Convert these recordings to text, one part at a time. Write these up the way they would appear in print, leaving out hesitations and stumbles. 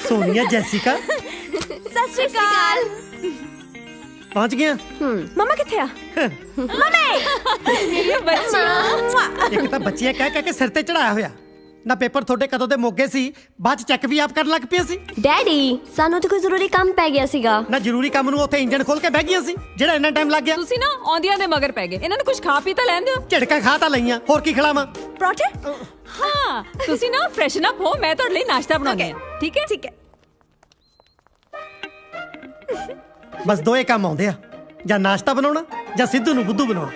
Sonia Jessica सत श्री अकाल। पहुंच गया। मम्मा किथे आ? मम्मी मेरी बच्ची। एक तो बच्चियां कह कह के सिर ते चढ़ाया होया ना। पेपर थोड़े कदों दे मोगे सी, बाद चेक भी आप करन लग पिया सी। डैडी सानू तो कोई जरूरी काम पै गया सीगा ना। जरूरी काम ਨੂੰ ਉੱਥੇ ਇੰਜਣ ਖੋਲ ਕੇ ਬਹਿ ਗਈਆਂ ਸੀ ਜਿਹੜਾ ਇੰਨਾ ਟਾਈਮ ਲੱਗ ਗਿਆ। ਤੁਸੀਂ ਨਾ ਆਉਂਦੀਆਂ ਦੇ ਮਗਰ ਪੈ ਗਏ। ਇਹਨਾਂ ਨੂੰ ਕੁਝ ਖਾ ਪੀ ਤਾਂ ਲੈਣ ਦਿਓ। ਝੜਕਾਂ ਖਾ ਤਾਂ ਲਈਆਂ, ਹੋਰ ਕੀ ਖਿਲਾਵਾਂ? ਪਰੌਂਠੇ। ਹਾਂ ਤੁਸੀਂ ਨਾ ਫਰੈਸ਼ਨ ਅਪ ਹੋ, ਮੈਂ ਤੁਹਾਡੇ ਲਈ ਨਾਸ਼ਤਾ ਬਣਾਉਂਦੀ ਹਾਂ। ਠੀਕ ਹੈ ठीक है। ਬਸ ਦੋਏ ਕੰਮ ਆਉਂਦੇ ਆ, ਜਾਂ ਨਾਸ਼ਤਾ ਬਣਾਉਣਾ ਜਾਂ ਸਿੱਧੂ ਨੂੰ ਬੁੱਧੂ ਬਣਾਉਣਾ।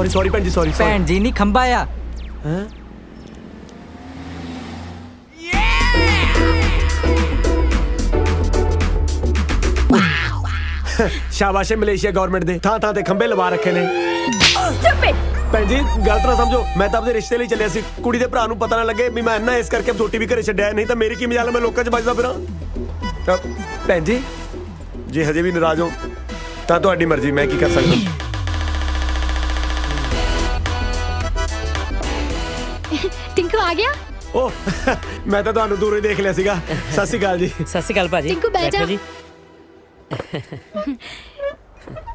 सॉरी भैन जी, सॉरी। भैन जी नहीं खंबा आ। शाबाश है मलेशिया गवर्नमेंट दे थां थां ते खंबे लवा रखे ने। भैन जी गलत ना समझो, मैं तो अपने रिश्ते लिए चलिया सी। कुड़ी दे भरा नूं पता ना लगे भी मैं इन्ना इस करके छोटी भी घरे छड्डिया, नहीं तो मेरी की मजाल मैं लोकां च बजदा फिरां। भैन जी जे हजे भी नाराज हो तां तुहाडी मर्जी, मैं की कर सकदा। टिंकू आ गया? ओह मैं तो तुहानू दूरों ही देख लिया सीगा। सत श्री अकाल जी। सत श्री अकाल भाजी। टिंकू बैठ जा। जी।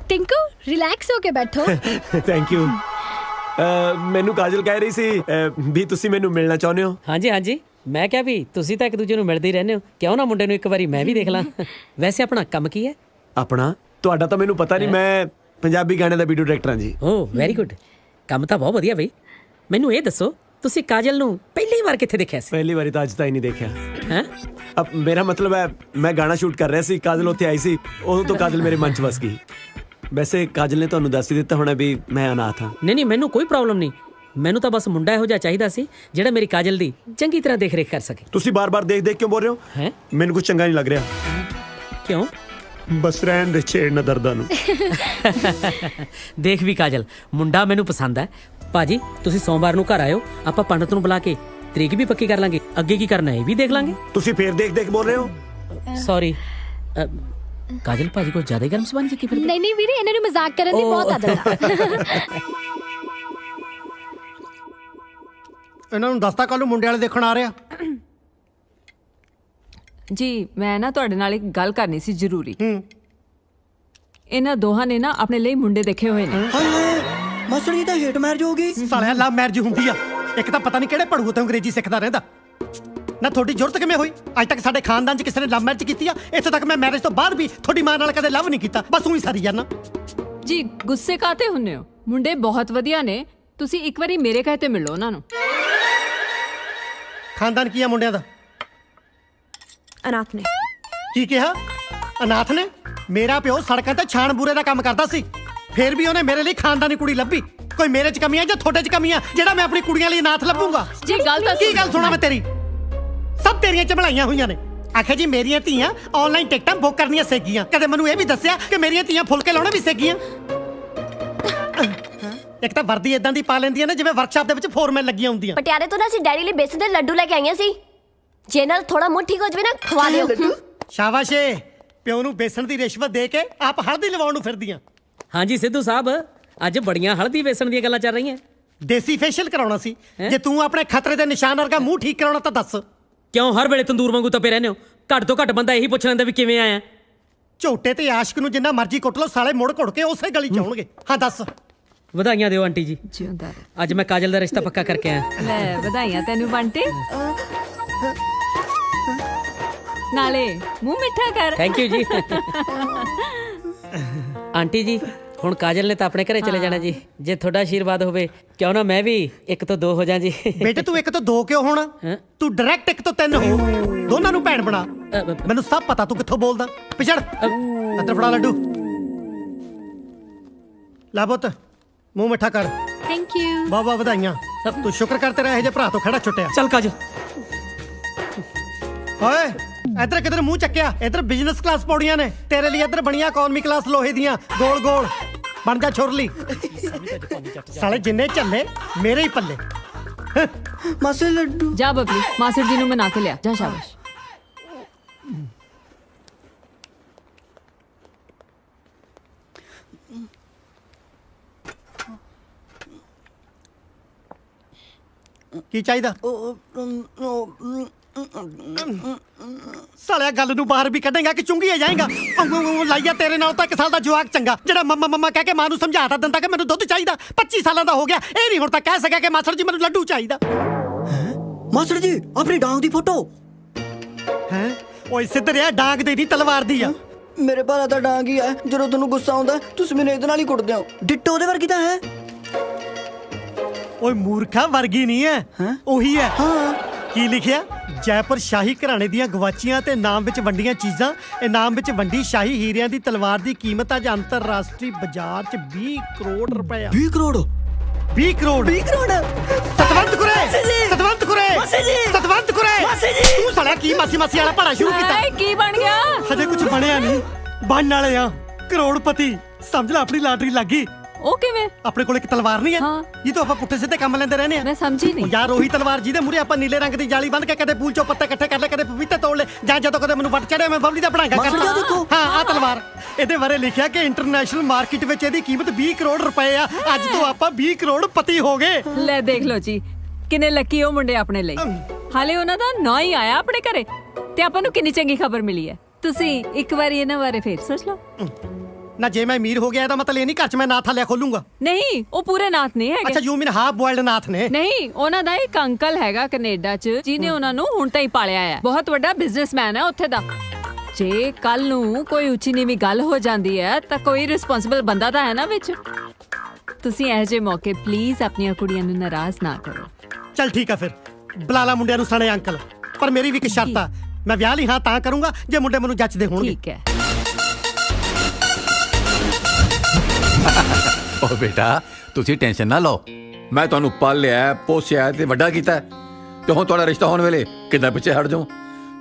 टिंकू रिलैक्स होके बैठो। Thank you. ਮੈਨੂੰ ਕਾਜਲ ਕਹਿ ਰਹੀ ਸੀ ਵੀ ਤੁਸੀਂ ਮੈਨੂੰ ਮਿਲਣਾ ਚਾਹੁੰਦੇ ਹੋ। ਹਾਂਜੀ ਹਾਂਜੀ, ਮੈਂ ਕਿਹਾ ਵੀ ਤੁਸੀਂ ਤਾਂ ਇੱਕ ਦੂਜੇ ਨੂੰ ਮਿਲਦੇ ਹੀ ਰਹਿੰਦੇ ਹੋ, ਕਿਉਂ ਨਾ ਮੁੰਡੇ ਨੂੰ ਇੱਕ ਵਾਰੀ ਮੈਂ ਵੀ ਦੇਖ ਲਾਂ। ਵੈਸੇ ਆਪਣਾ ਕੰਮ ਕੀ ਹੈ? ਆਪਣਾ ਤੁਹਾਡਾ ਤਾਂ ਮੈਨੂੰ ਪਤਾ ਨਹੀਂ, ਮੈਂ ਪੰਜਾਬੀ ਗਾਣੇ ਦਾ ਵੀਡੀਓ ਡਾਇਰੈਕਟਰ ਹਾਂ ਜੀ। ਓਹ ਵੈਰੀ ਗੁੱਡ, ਕੰਮ ਤਾਂ ਬਹੁਤ ਵਧੀਆ ਬਈ। ਮੈਨੂੰ ਇਹ ਦੱਸੋ ਤੁਸੀਂ ਕਾਜਲ ਨੂੰ ਪਹਿਲੀ ਵਾਰ ਕਿੱਥੇ ਦੇਖਿਆ ਸੀ? ਪਹਿਲੀ ਵਾਰੀ ਤਾਂ ਅੱਜ ਤਾਈਂ ਨਹੀਂ ਦੇਖਿਆ ਹੈ। ਅਬ ਮੇਰਾ ਮਤਲਬ ਹੈ ਮੈਂ ਗਾਣਾ ਸ਼ੂਟ ਕਰ ਰਿਹਾ ਸੀ, ਕਾਜਲ ਉੱਥੇ ਆਈ ਸੀ, ਉਦੋਂ ਤੋਂ ਕਾਜਲ ਮੇਰੇ ਮਨ 'ਚ ਵਸ ਗਈ। ਵੈਸੇ ਕਾਜਲ ਨੇ ਤੁਹਾਨੂੰ ਦੱਸ ਹੀ ਦਿੱਤਾ ਹੋਣਾ ਵੀ ਮੈਂ ਅਨਾਥ ਹਾਂ। ਨਹੀਂ ਮੈਨੂੰ ਕੋਈ ਪ੍ਰੋਬਲਮ ਨਹੀਂ, ਮੈਨੂੰ ਤਾਂ ਬਸ ਮੁੰਡਾ ਇਹੋ ਜਿਹਾ ਚਾਹੀਦਾ ਸੀ ਜਿਹੜਾ ਮੇਰੀ ਕਾਜਲ ਦੀ ਚੰਗੀ ਤਰ੍ਹਾਂ ਦੇਖ ਰੇਖ ਕਰ ਸਕੇ। ਤੁਸੀਂ ਬਾਰ-ਬਾਰ ਦੇਖ ਕਿਉਂ ਬੋਲ ਰਹੇ ਹੋ? ਹੈ ਮੈਨੂੰ ਕੁਝ ਚੰਗਾ ਨਹੀਂ ਲੱਗ ਰਿਹਾ। ਕਿਉਂ? ਬਸ ਰਹਿਣ ਦੇ, ਛੇੜ ਨਾ ਦਰਦਾਂ ਨੂੰ। ਦੇਖ ਵੀ ਕਾਜਲ, ਮੁੰਡਾ ਮੈਨੂੰ ਪਸੰਦ ਹੈ। ਭਾਜੀ ਤੁਸੀਂ ਸੋਮਵਾਰ ਨੂੰ ਘਰ ਆਇਓ, ਆਪਾਂ ਪੰਡਤ ਨੂੰ ਬੁਲਾ ਕੇ ਤਰੀਕ ਵੀ ਪੱਕੀ ਕਰ ਲਾਂਗੇ, ਅੱਗੇ ਕੀ ਕਰਨਾ ਇਹ ਵੀ ਦੇਖ ਲਾਂਗੇ। ਤੁਸੀਂ ਫੇਰ ਦੇਖ ਬੋਲ ਰਹੇ ਹੋ? ਸੌਰੀ ਕਾਜਲ, ਭਾਜੀ ਕੋਈ ਜ਼ਿਆਦਾ ਗਰਮ ਸਬੰਧ ਕੀ? ਫਿਰ ਨਹੀਂ ਵੀਰੇ, ਇਹਨਾਂ ਨੂੰ ਮਜ਼ਾਕ ਕਰਨ ਦੀ ਬਹੁਤ ਆਦਤ ਆ। ਇਹਨਾਂ ਨੂੰ ਦੱਸਤਾ ਕੱਲ ਨੂੰ ਮੁੰਡੇ ਵਾਲੇ ਦੇਖਣ ਆ ਰਿਹਾ। ਜੀ ਮੈਂ ਨਾ ਤੁਹਾਡੇ ਨਾਲ ਇੱਕ ਗੱਲ ਕਰਨੀ ਸੀ ਜ਼ਰੂਰੀ। ਇਹਨਾਂ ਦੋਹਾਂ ਨੇ ਨਾ ਆਪਣੇ ਲਈ ਮੁੰਡੇ ਦੇਖੇ ਹੋਏ ਨੇ। ਮਾਸਟਰ ਜੀ ਤਾਂ ਹੇਟ ਮੈਰਿਜ ਹੋ ਗਈ। ਸਾਲਿਆ ਲਵ ਮੈਰਿਜ ਹੁੰਦੀ ਆ। ਇੱਕ ਤਾਂ ਪਤਾ ਨਹੀਂ ਕਿਹੜੇ ਭੜੂ ਤੇ ਅੰਗਰੇਜ਼ੀ ਸਿੱਖਦਾ ਰਹਿੰਦਾ ਨਾ। ਤੁਹਾਡੀ ਜ਼ਰੂਰਤ ਕਿਵੇਂ ਹੋਈ? ਅੱਜ ਤੱਕ ਸਾਡੇ ਖਾਨਦਾਨ 'ਚ ਕਿਸੇ ਨੇ ਲਵ ਮੈਰਿਜ ਕੀਤੀ ਆ? ਇੱਥੇ ਤੱਕ ਮੈਂ ਮੈਰਿਜ ਤੋਂ ਬਾਅਦ ਵੀ ਤੁਹਾਡੀ ਮਾਂ ਨਾਲ ਕਦੇ ਲਵ ਨਹੀਂ ਕੀਤਾ, ਬਸ ਉਹੀ ਸਾਰੀ ਜਾਨਾ। ਜੀ ਗੁੱਸੇ ਕਾਤੇ ਹੁੰਨੇ ਹੋ? ਮੁੰਡੇ ਬਹੁਤ ਵਧੀਆ ਨੇ, ਤੁਸੀਂ ਇੱਕ ਵਾਰੀ ਮੇਰੇ ਕਹੇ ਤੇ ਮਿਲੋ ਉਹਨਾਂ ਨੂੰ। ਖਾਨਦਾਨ ਕੀ ਆ ਮੁੰਡਿਆਂ ਦਾ? अनाथ ने ਕੀ ਕਿਹਾ? ਅਨਾਥ ਨੇ? ਮੇਰਾ ਪਿਓ ਸੜਕਾਂ ਤੇ ਛਾਣ ਬੂਰੇ ਦਾ ਕੰਮ ਕਰਦਾ ਸੀ, ਫੇਰ ਵੀ ਉਹਨੇ ਮੇਰੇ ਲਈ ਖਾਨਦਾਨੀ ਕੁੜੀ ਲੱਭੀ। ਕੋਈ ਮੇਰੇ 'ਚ ਕਮੀ ਆ ਜਾਂ ਤੁਹਾਡੇ 'ਚ ਕਮੀ ਆ ਜਿਹੜਾ ਮੈਂ ਆਪਣੀ ਕੁੜੀਆਂ ਲਈ ਅਨਾਥ ਲੱਭੂੰਗਾ? ਜੀ ਗੱਲ ਤਾਂ ਕੀ ਗੱਲ ਸੁਣਾ ਮੈਂ ਤੇਰੀ? ਸਭ ਤੇਰੀਆਂ ਚਬਲਾਈਆਂ ਹੋਈਆਂ ਨੇ। ਆਖੇ ਜੀ ਮੇਰੀਆਂ ਧੀਆਂ ਆਨਲਾਈਨ ਟਿਕਟਾਂ ਬੁੱਕ ਕਰਨੀਆਂ ਸਿੱਖ ਗਈਆਂ। ਕਦੇ ਮੈਨੂੰ ਇਹ ਵੀ ਦੱਸਿਆ ਕਿ ਮੇਰੀਆਂ ਧੀਆਂ ਫੁਲਕੇ ਲਾਉਣੇ ਵੀ ਸਿੱਖ ਗਈਆਂ। ਇੱਕ ਤਾਂ ਵਰਦੀ ਇਦਾਂ ਦੀ ਪਾ ਲੈਂਦੀਆਂ ਨੇ ਜਿਵੇਂ ਵਰਕਸ਼ਾਪ ਦੇ ਵਿੱਚ ਫੋਰਮੈਨ ਲੱਗੀਆਂ ਹੁੰਦੀਆਂ। पटियाले तो ना ਅਸੀਂ ਡੈਡੀ ਲਈ ਬੇਸਨ ਦੇ ਲੱਡੂ ਲੈ ਕੇ ਆਈਆਂ ਸੀ। ਜੇ ਨਾਲ ਥੋੜਾ ਮੂੰਹ ਠੀਕ ਹੋ ਜਵੇ ਨਾ ਖਵਾ ਦਿਓ। ਸ਼ਾਬਾਸ਼ ਏ, ਪਿਓ ਨੂੰ ਬੇਸਣ ਦੀ ਰਿਸ਼ਵਤ ਦੇ ਕੇ ਆਪ ਹਲਦੀ ਲਵਾਉਣ ਨੂੰ ਫਿਰਦੀਆਂ। ਹਾਂਜੀ ਸਿੱਧੂ ਸਾਹਿਬ, ਅੱਜ ਬੜੀਆਂ ਹਲਦੀ ਵੇਸਣ ਦੀਆਂ ਗੱਲਾਂ ਚੱਲ ਰਹੀਆਂ। ਦੇਸੀ ਫੇਸ਼ੀਅਲ ਕਰਾਉਣਾ ਸੀ। ਜੇ ਤੂੰ ਆਪਣੇ ਖਤਰੇ ਦੇ ਨਿਸ਼ਾਨ ਵਰਗਾ ਮੂੰਹ ਠੀਕ ਕਰਾਉਣਾ ਤਾਂ ਦੱਸ। ਕਿਉਂ ਹਰ ਵੇਲੇ ਤੰਦੂਰ ਵਾਂਗੂ ਤਪੇ ਰਹਿੰਦੇ ਹੋ? ਘੱਟ ਤੋਂ ਘੱਟ ਬੰਦਾ ਇਹੀ ਪੁੱਛ ਲੈਂਦਾ ਵੀ ਕਿਵੇਂ ਆਇਆ। ਝੋਟੇ ਤੇ ਆਸ਼ਕ ਨੂੰ ਜਿੰਨਾ ਮਰਜ਼ੀ ਕੁੱਟ ਲਓ, ਸਾਲੇ ਮੁੜ ਘੁੜ ਕੇ ਉਸੇ ਗਲੀ ਚ ਆਉਣਗੇ। ਹਾਂ ਦੱਸ। ਵਧਾਈਆਂ ਦਿਓ ਆਂਟੀ ਜੀ, ਜਿਉਂਦਾ ਰਹਿ। ਅੱਜ ਮੈਂ ਕਾਜਲ ਦਾ ਰਿਸ਼ਤਾ ਪੱਕਾ ਕਰਕੇ ਆਇਆ। ਲੈ ਵਧਾਈਆਂ ਤੈਨੂੰ ਬੰਟੇ। ਨਾਲੇ ਮੂੰਹ ਮਿੱਠਾ ਕਰ। ਥੈਂਕ ਯੂ ਜੀ। ਆਂਟੀ ਜੀ ਹੁਣ ਕਾਜਲ ਨੇ ਤਾਂ ਆਪਣੇ ਘਰੇ ਚਲੇ ਜਾਣਾ ਜੀ। ਜੇ ਤੁਹਾਡਾ ਆਸ਼ੀਰਵਾਦ ਹੋਵੇ ਕਿਉਂ ਨਾ ਮੈਂ ਵੀ 1 ਤੋਂ 2 ਹੋ ਜਾ ਜੀ। ਬੇਟੇ ਤੂੰ 1 ਤੋਂ 2 ਕਿਉਂ ਹੋਣਾ? ਤੂੰ ਡਾਇਰੈਕਟ 1 ਤੋਂ 3 ਹੋ। ਦੋਨਾਂ ਨੂੰ ਭੈਣ ਬਣਾ। ਮੈਨੂੰ ਸਭ ਪਤਾ ਤੂੰ ਕਿੱਥੋਂ ਬੋਲਦਾ। ਪਿਛੜ ਅੰਦਰ ਫੜਾ ਲੱਡੂ। ਲੈ ਪੁੱਤ ਮੂੰਹ ਮਿੱਠਾ ਕਰ। Thank you. ਵਾਹ ਵਾਹ ਵਧਾਈਆਂ। ਤੂੰ ਸ਼ੁਕਰ ਕਰ ਤੇਰਾ ਇਹੋ ਜਿਹੇ ਭਰਾ ਤੋਂ ਖੜਾ ਛੁੱਟਿਆ। ਚੱਲ ਕਾਜਲ। ਓਏ ਇੱਧਰ ਕਿਧਰ ਮੂੰਹ ਚੱਕਿਆ? ਇੱਧਰ ਬਿਜ਼ਨਸ ਕਲਾਸ ਪੌੜੀਆਂ ਨੇ ਤੇਰੇ ਲਈ, ਇੱਧਰ ਬਣੀਆਂ ਇਕਨੋਮੀ ਕਲਾਸ ਲੋਹੇ ਦੀਆਂ ਗੋਲ ਗੋਲ। ਬਣ ਜਾ ਛੁਰਲੀ ਸਾਲੇ ਜਿੰਨੇ ਝੱਲੇ ਮੇਰੇ ਹੀ ਪੱਲੇ ਮਾਸੜ ਲੱਡੂ ਜਾ ਬਬਲੀ ਮਾਸੜ ਜੀ ਨੂੰ ਮਨਾ ਕੇ ਲਿਆ ਜਾ ਸ਼ਾਬਾਸ਼ ਕੀ ਚਾਹੀਦਾ ਸਾਲਿਆ ਗੱਲ ਨੂੰ ਬਾਹਰ ਵੀ ਕੱਢੇਗਾ ਕਿ ਚੁੰਗੀਏ ਜਾਏਗਾ ਲਾਈਆ ਤੇਰੇ ਨਾਲ ਤਾਂ 1 ਸਾਲ ਦਾ ਜਵਾਕ ਚੰਗਾ ਜਿਹੜਾ ਮੰਮਾ ਮੰਮਾ ਕਹਿ ਕੇ ਮਾਂ ਨੂੰ ਸਮਝਾਤਾ ਦਿੰਦਾ ਕਿ ਮੈਨੂੰ ਦੁੱਧ ਚਾਹੀਦਾ 25 ਸਾਲਾਂ ਦਾ ਹੋ ਗਿਆ ਇਹ ਨਹੀਂ ਹੁਣ ਤਾਂ ਕਹਿ ਸਕਿਆ ਕਿ ਮਾਸੜ ਜੀ ਮੈਨੂੰ ਲੱਡੂ ਚਾਹੀਦਾ ਮਾਸੜ ਜੀ ਆਪਣੀ ਡਾਂਗ ਦੀ ਫੋਟੋ ਹੈ ਓਏ ਸਿੱਧਰਿਆ ਡਾਂਗ ਦੇ ਦੀ ਤਲਵਾਰ ਦੀ ਆ ਮੇਰੇ ਭਾਰਾ ਤਾਂ ਡਾਂਗ ਹੀ ਹੈ ਜਦੋਂ ਤੁਹਾਨੂੰ ਗੁੱਸਾ ਆਉਂਦਾ ਤੁਸੀਂ ਮੈਨੂੰ ਇਹਦੇ ਨਾਲ ਹੀ ਕੁੱਟਦੇ ਹੋ ਡਿੱਟੋ ਉਹਦੇ ਵਰਗੀ ਤਾਂ ਹੈ ਓਏ ਮੂਰਖਾ ਵਰਗੀ ਨਹੀਂ ਹੈ ਹੈਂ? ਉਹੀ ਹੈ ਹਾਂ ਕੀ ਲਿਖਿਆ ਜੈਪੁਰ ਸ਼ਾਹੀ ਘਰਾਣੇ ਦੀਆਂ ਗਵਾਚੀਆਂ ਤੇ ਨਾਮ ਵਿੱਚ ਵੰਡੀਆਂ ਚੀਜ਼ਾਂ ਇਨਾਮ ਵਿੱਚ ਵੰਡੀ ਸ਼ਾਹੀ ਹੀਰਿਆਂ ਦੀ ਤਲਵਾਰ ਦੀ ਕੀਮਤ ਅੱਜ ਅੰਤਰਰਾਸ਼ਟਰੀ ਬਾਜ਼ਾਰ 'ਚ 20 ਕਰੋੜ ਰੁਪਏ 20 ਕਰੋੜ 20 ਕਰੋੜ 20 ਕਰੋੜ ਸਤਵੰਤ ਕੁਰੇ ਜੀ! ਸਤਵੰਤ ਕੁਰੇ ਮਾਸੀ ਜੀ! ਸਤਵੰਤ ਕੁਰੇ ਮਾਸੀ ਜੀ! ਤੂੰ ਸਾਲਿਆ ਕੀ ਮਾਸੀ ਮਾਸੀ ਵਾਲਾ ਭਾੜਾ ਸ਼ੁਰੂ ਕੀਤਾ ਹਾਏ ਕੀ ਬਣ ਗਿਆ ਹਜੇ ਕੁਝ ਬਣਿਆ ਨਹੀਂ ਬਣਨ ਵਾਲੇ ਆ ਕਰੋੜਪਤੀ ਸਮਝ ਲੈ ਆਪਣੀ ਲਾਟਰੀ ਲੱਗੀ ਉਹ ਕਿਵੇਂ ਆਪਣੇ ਕੋਲ ਇੱਕ ਤਲਵਾਰ ਨਹੀਂ ਹੈ ਹਾਂ। ਜੀ ਤੋਂ ਆਪਾਂ ਪੁੱਠੇ ਸਿੱਧੇ ਕੰਮ ਲੈਂਦੇ ਰਹਿੰਦੇ ਆ ਮੈਂ ਸਮਝੀ ਉਹ ਨਹੀਂ ਯਾਰ ਉਹੀ ਤਲਵਾਰ ਜਿਹਦੇ ਮੂਰੇ ਆਪਾਂ ਨੀਲੇ ਰੰਗ ਦੀ ਜਾਲੀ ਬੰਨ੍ਹ ਕੇ ਕਦੇ ਪੂਲ ਚੋਂ ਪੱਤੇ ਇਕੱਠੇ ਕਰ ਲੈ ਕਦੇ ਪਪੀਤੇ ਤੋੜ ਲੈ ਜਾਂ ਜਦੋਂ ਕਦੇ ਮੈਨੂੰ ਵੱਟ ਚੜਿਆ ਮੈਂ ਬਬਲੀ ਦਾ ਬਣਾਂਗਾ ਮਾਸੜ ਜੀ, ਦੇਖੋ। ਹਾਂ ਆ ਤਲਵਾਰ ਇਹਦੇ ਬਾਰੇ ਲਿਖਿਆ ਕਿ ਇੰਟਰਨੈਸ਼ਨਲ ਮਾਰਕੀਟ ਵਿੱਚ ਇਹਦੀ ਕੀਮਤ 20 ਕਰੋੜ ਰੁਪਏ ਆ ਅੱਜ ਤੋਂ ਆਪਾਂ 20 ਕਰੋੜ ਪਤੀ ਹੋ ਗਏ ਲੈ ਦੇਖ ਲਓ ਜੀ ਕਿੰਨੇ ਲੱਕੀ ਉਹ ਮੁੰਡੇ ਆਪਣੇ ਲਈ ਹਾਲੇ ਉਹਨਾਂ ਦਾ ਨਾਂ ਹੀ ਆਇਆ ਆਪਣੇ ਘਰੇ ਤੇ ਆਪਾਂ ਨੂੰ ਕਿੰਨੀ ਚੰਗੀ ਖਬਰ ਮਿਲੀ ਹੈ ਤੁਸੀਂ ਇੱਕ ਵਾਰੀ ਇਹਨਾਂ ਬਾਰੇ ਫੇਰ ਸੋਚ ਲਓ ਨਾ ਜੇ ਮੈਂ ਅਮੀਰ ਹੋ ਗਿਆ ਇਹਦਾ ਮਤਲਬ ਇਹ ਨਹੀਂ ਘਰ 'ਚ ਮੈਂ ਨਾਥ ਹਲਿਆ ਖੋਲੂੰਗਾ ਨਹੀਂ ਉਹ ਪੂਰੇ ਨਾਥ ਨਹੀਂ ਅੱਛਾ ਹੈਗੇ ਯੂ ਮੀਨ ਹਾਫ ਬੋਇਲਡ ਨਾਥ ਨੇ ਨਹੀਂ ਉਹਨਾਂ ਦਾ ਇੱਕ ਅੰਕਲ ਹੈਗਾ ਕੈਨੇਡਾ 'ਚ ਜਿਹਨੇ ਉਹਨਾਂ ਨੂੰ ਹੁਣ ਤਾਂ ਹੀ ਪਾਲਿਆ ਹੈ ਬਹੁਤ ਵੱਡਾ ਬਿਜ਼ਨਸਮੈਨ ਹੈ ਉੱਥੇ ਦਾ ਜੇ ਕੱਲ ਨੂੰ ਕੋਈ ਉੱਚੀ ਨੀਵੀਂ ਗੱਲ ਹੋ ਜਾਂਦੀ ਹੈ ਤਾਂ ਕੋਈ ਰਿਸਪੌਂਸਿਬਲ ਬੰਦਾ ਤਾਂ ਹੈ ਨਾ ਵਿੱਚ ਤੁਸੀਂ ਇਹੋ ਜਿਹੇ ਮੌਕੇ ਪਲੀਜ਼ ਆਪਣੀਆਂ ਕੁੜੀਆਂ ਨੂੰ ਨਾਰਾਜ਼ ਨਾ ਕਰੋ ਚੱਲ ਠੀਕ ਆ ਫਿਰ ਬਲਾਲਾ ਮੁੰਡਿਆਂ ਨੂੰ ਸਣੇ ਅੰਕਲ ਪਰ ਮੇਰੀ ਵੀ ਇੱਕ ਸ਼ਰਤ ਆ ਮੈਂ ਵਿਆਹ ਲਈ ਹਾਂ ਤਾਂ ਕਰੂੰਗਾ ਜੇ ਮੁੰਡੇ ਮੈਨੂੰ ਜੱਚਦੇ ਹੋਣਗੇ ਠੀਕ ਹੈ ਓ ਬੇਟਾ ਤੁਸੀਂ ਟੈਨਸ਼ਨ ਨਾ ਲਓ ਮੈਂ ਤੁਹਾਨੂੰ ਪਾਲਿਆ ਪੋਸਿਆ ਤੇ ਵੱਡਾ ਕੀਤਾ ਤੇ ਹੁਣ ਤੁਹਾਡਾ ਰਿਸ਼ਤਾ ਹੋਣ ਵੇਲੇ ਕਿੱਦਾਂ ਪਿੱਛੇ ਹਟ ਜਾਉ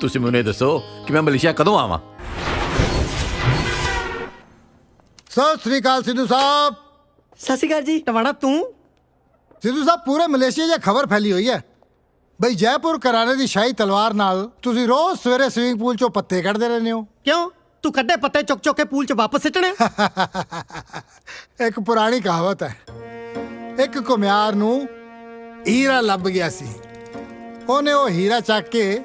ਤੁਸੀਂ ਮੈਨੂੰ ਇਹ ਦੱਸੋ ਕਿ ਮੈਂ ਮਲੇਸ਼ੀਆ ਕਦੋਂ ਆਵਾਂ ਸਤਿ ਸ੍ਰੀ ਅਕਾਲ ਸਿੱਧੂ ਸਾਹਿਬ ਸਤਿ ਸ਼੍ਰੀ ਅਕਾਲ ਜੀ ਟਵਾਣਾ ਤੂੰ ਸਿੱਧੂ ਸਾਹਿਬ ਪੂਰੇ ਮਲੇਸ਼ੀਆ 'ਚ ਖਬਰ ਫੈਲੀ ਹੋਈ ਹੈ ਬਈ ਜੈਪੁਰ ਘਰਾਣੇ ਦੀ ਸ਼ਾਹੀ ਤਲਵਾਰ ਨਾਲ ਤੁਸੀਂ ਰੋਜ਼ ਸਵੇਰੇ ਸਵਿਮਿੰਗ ਪੂਲ 'ਚੋਂ ਪੱਤੇ ਕੱਢਦੇ ਰਹਿੰਦੇ ਹੋ ਕਿਉਂ ਤੂੰ ਕੱਢੇ ਪੱਤੇ ਚੁੱਕ ਚੁੱਕ ਕੇ ਪੂਲ 'ਚ ਵਾਪਸ ਸਿੱਟਣੇ ਇੱਕ ਪੁਰਾਣੀ ਕਹਾਵਤ ਹੈ ਇੱਕ ਘੁਮਿਆਰ ਨੂੰ ਹੀਰਾ ਲੱਭ ਗਿਆ ਸੀ ਉਹਨੇ ਉਹ ਹੀਰਾ ਚੱਕ ਕੇ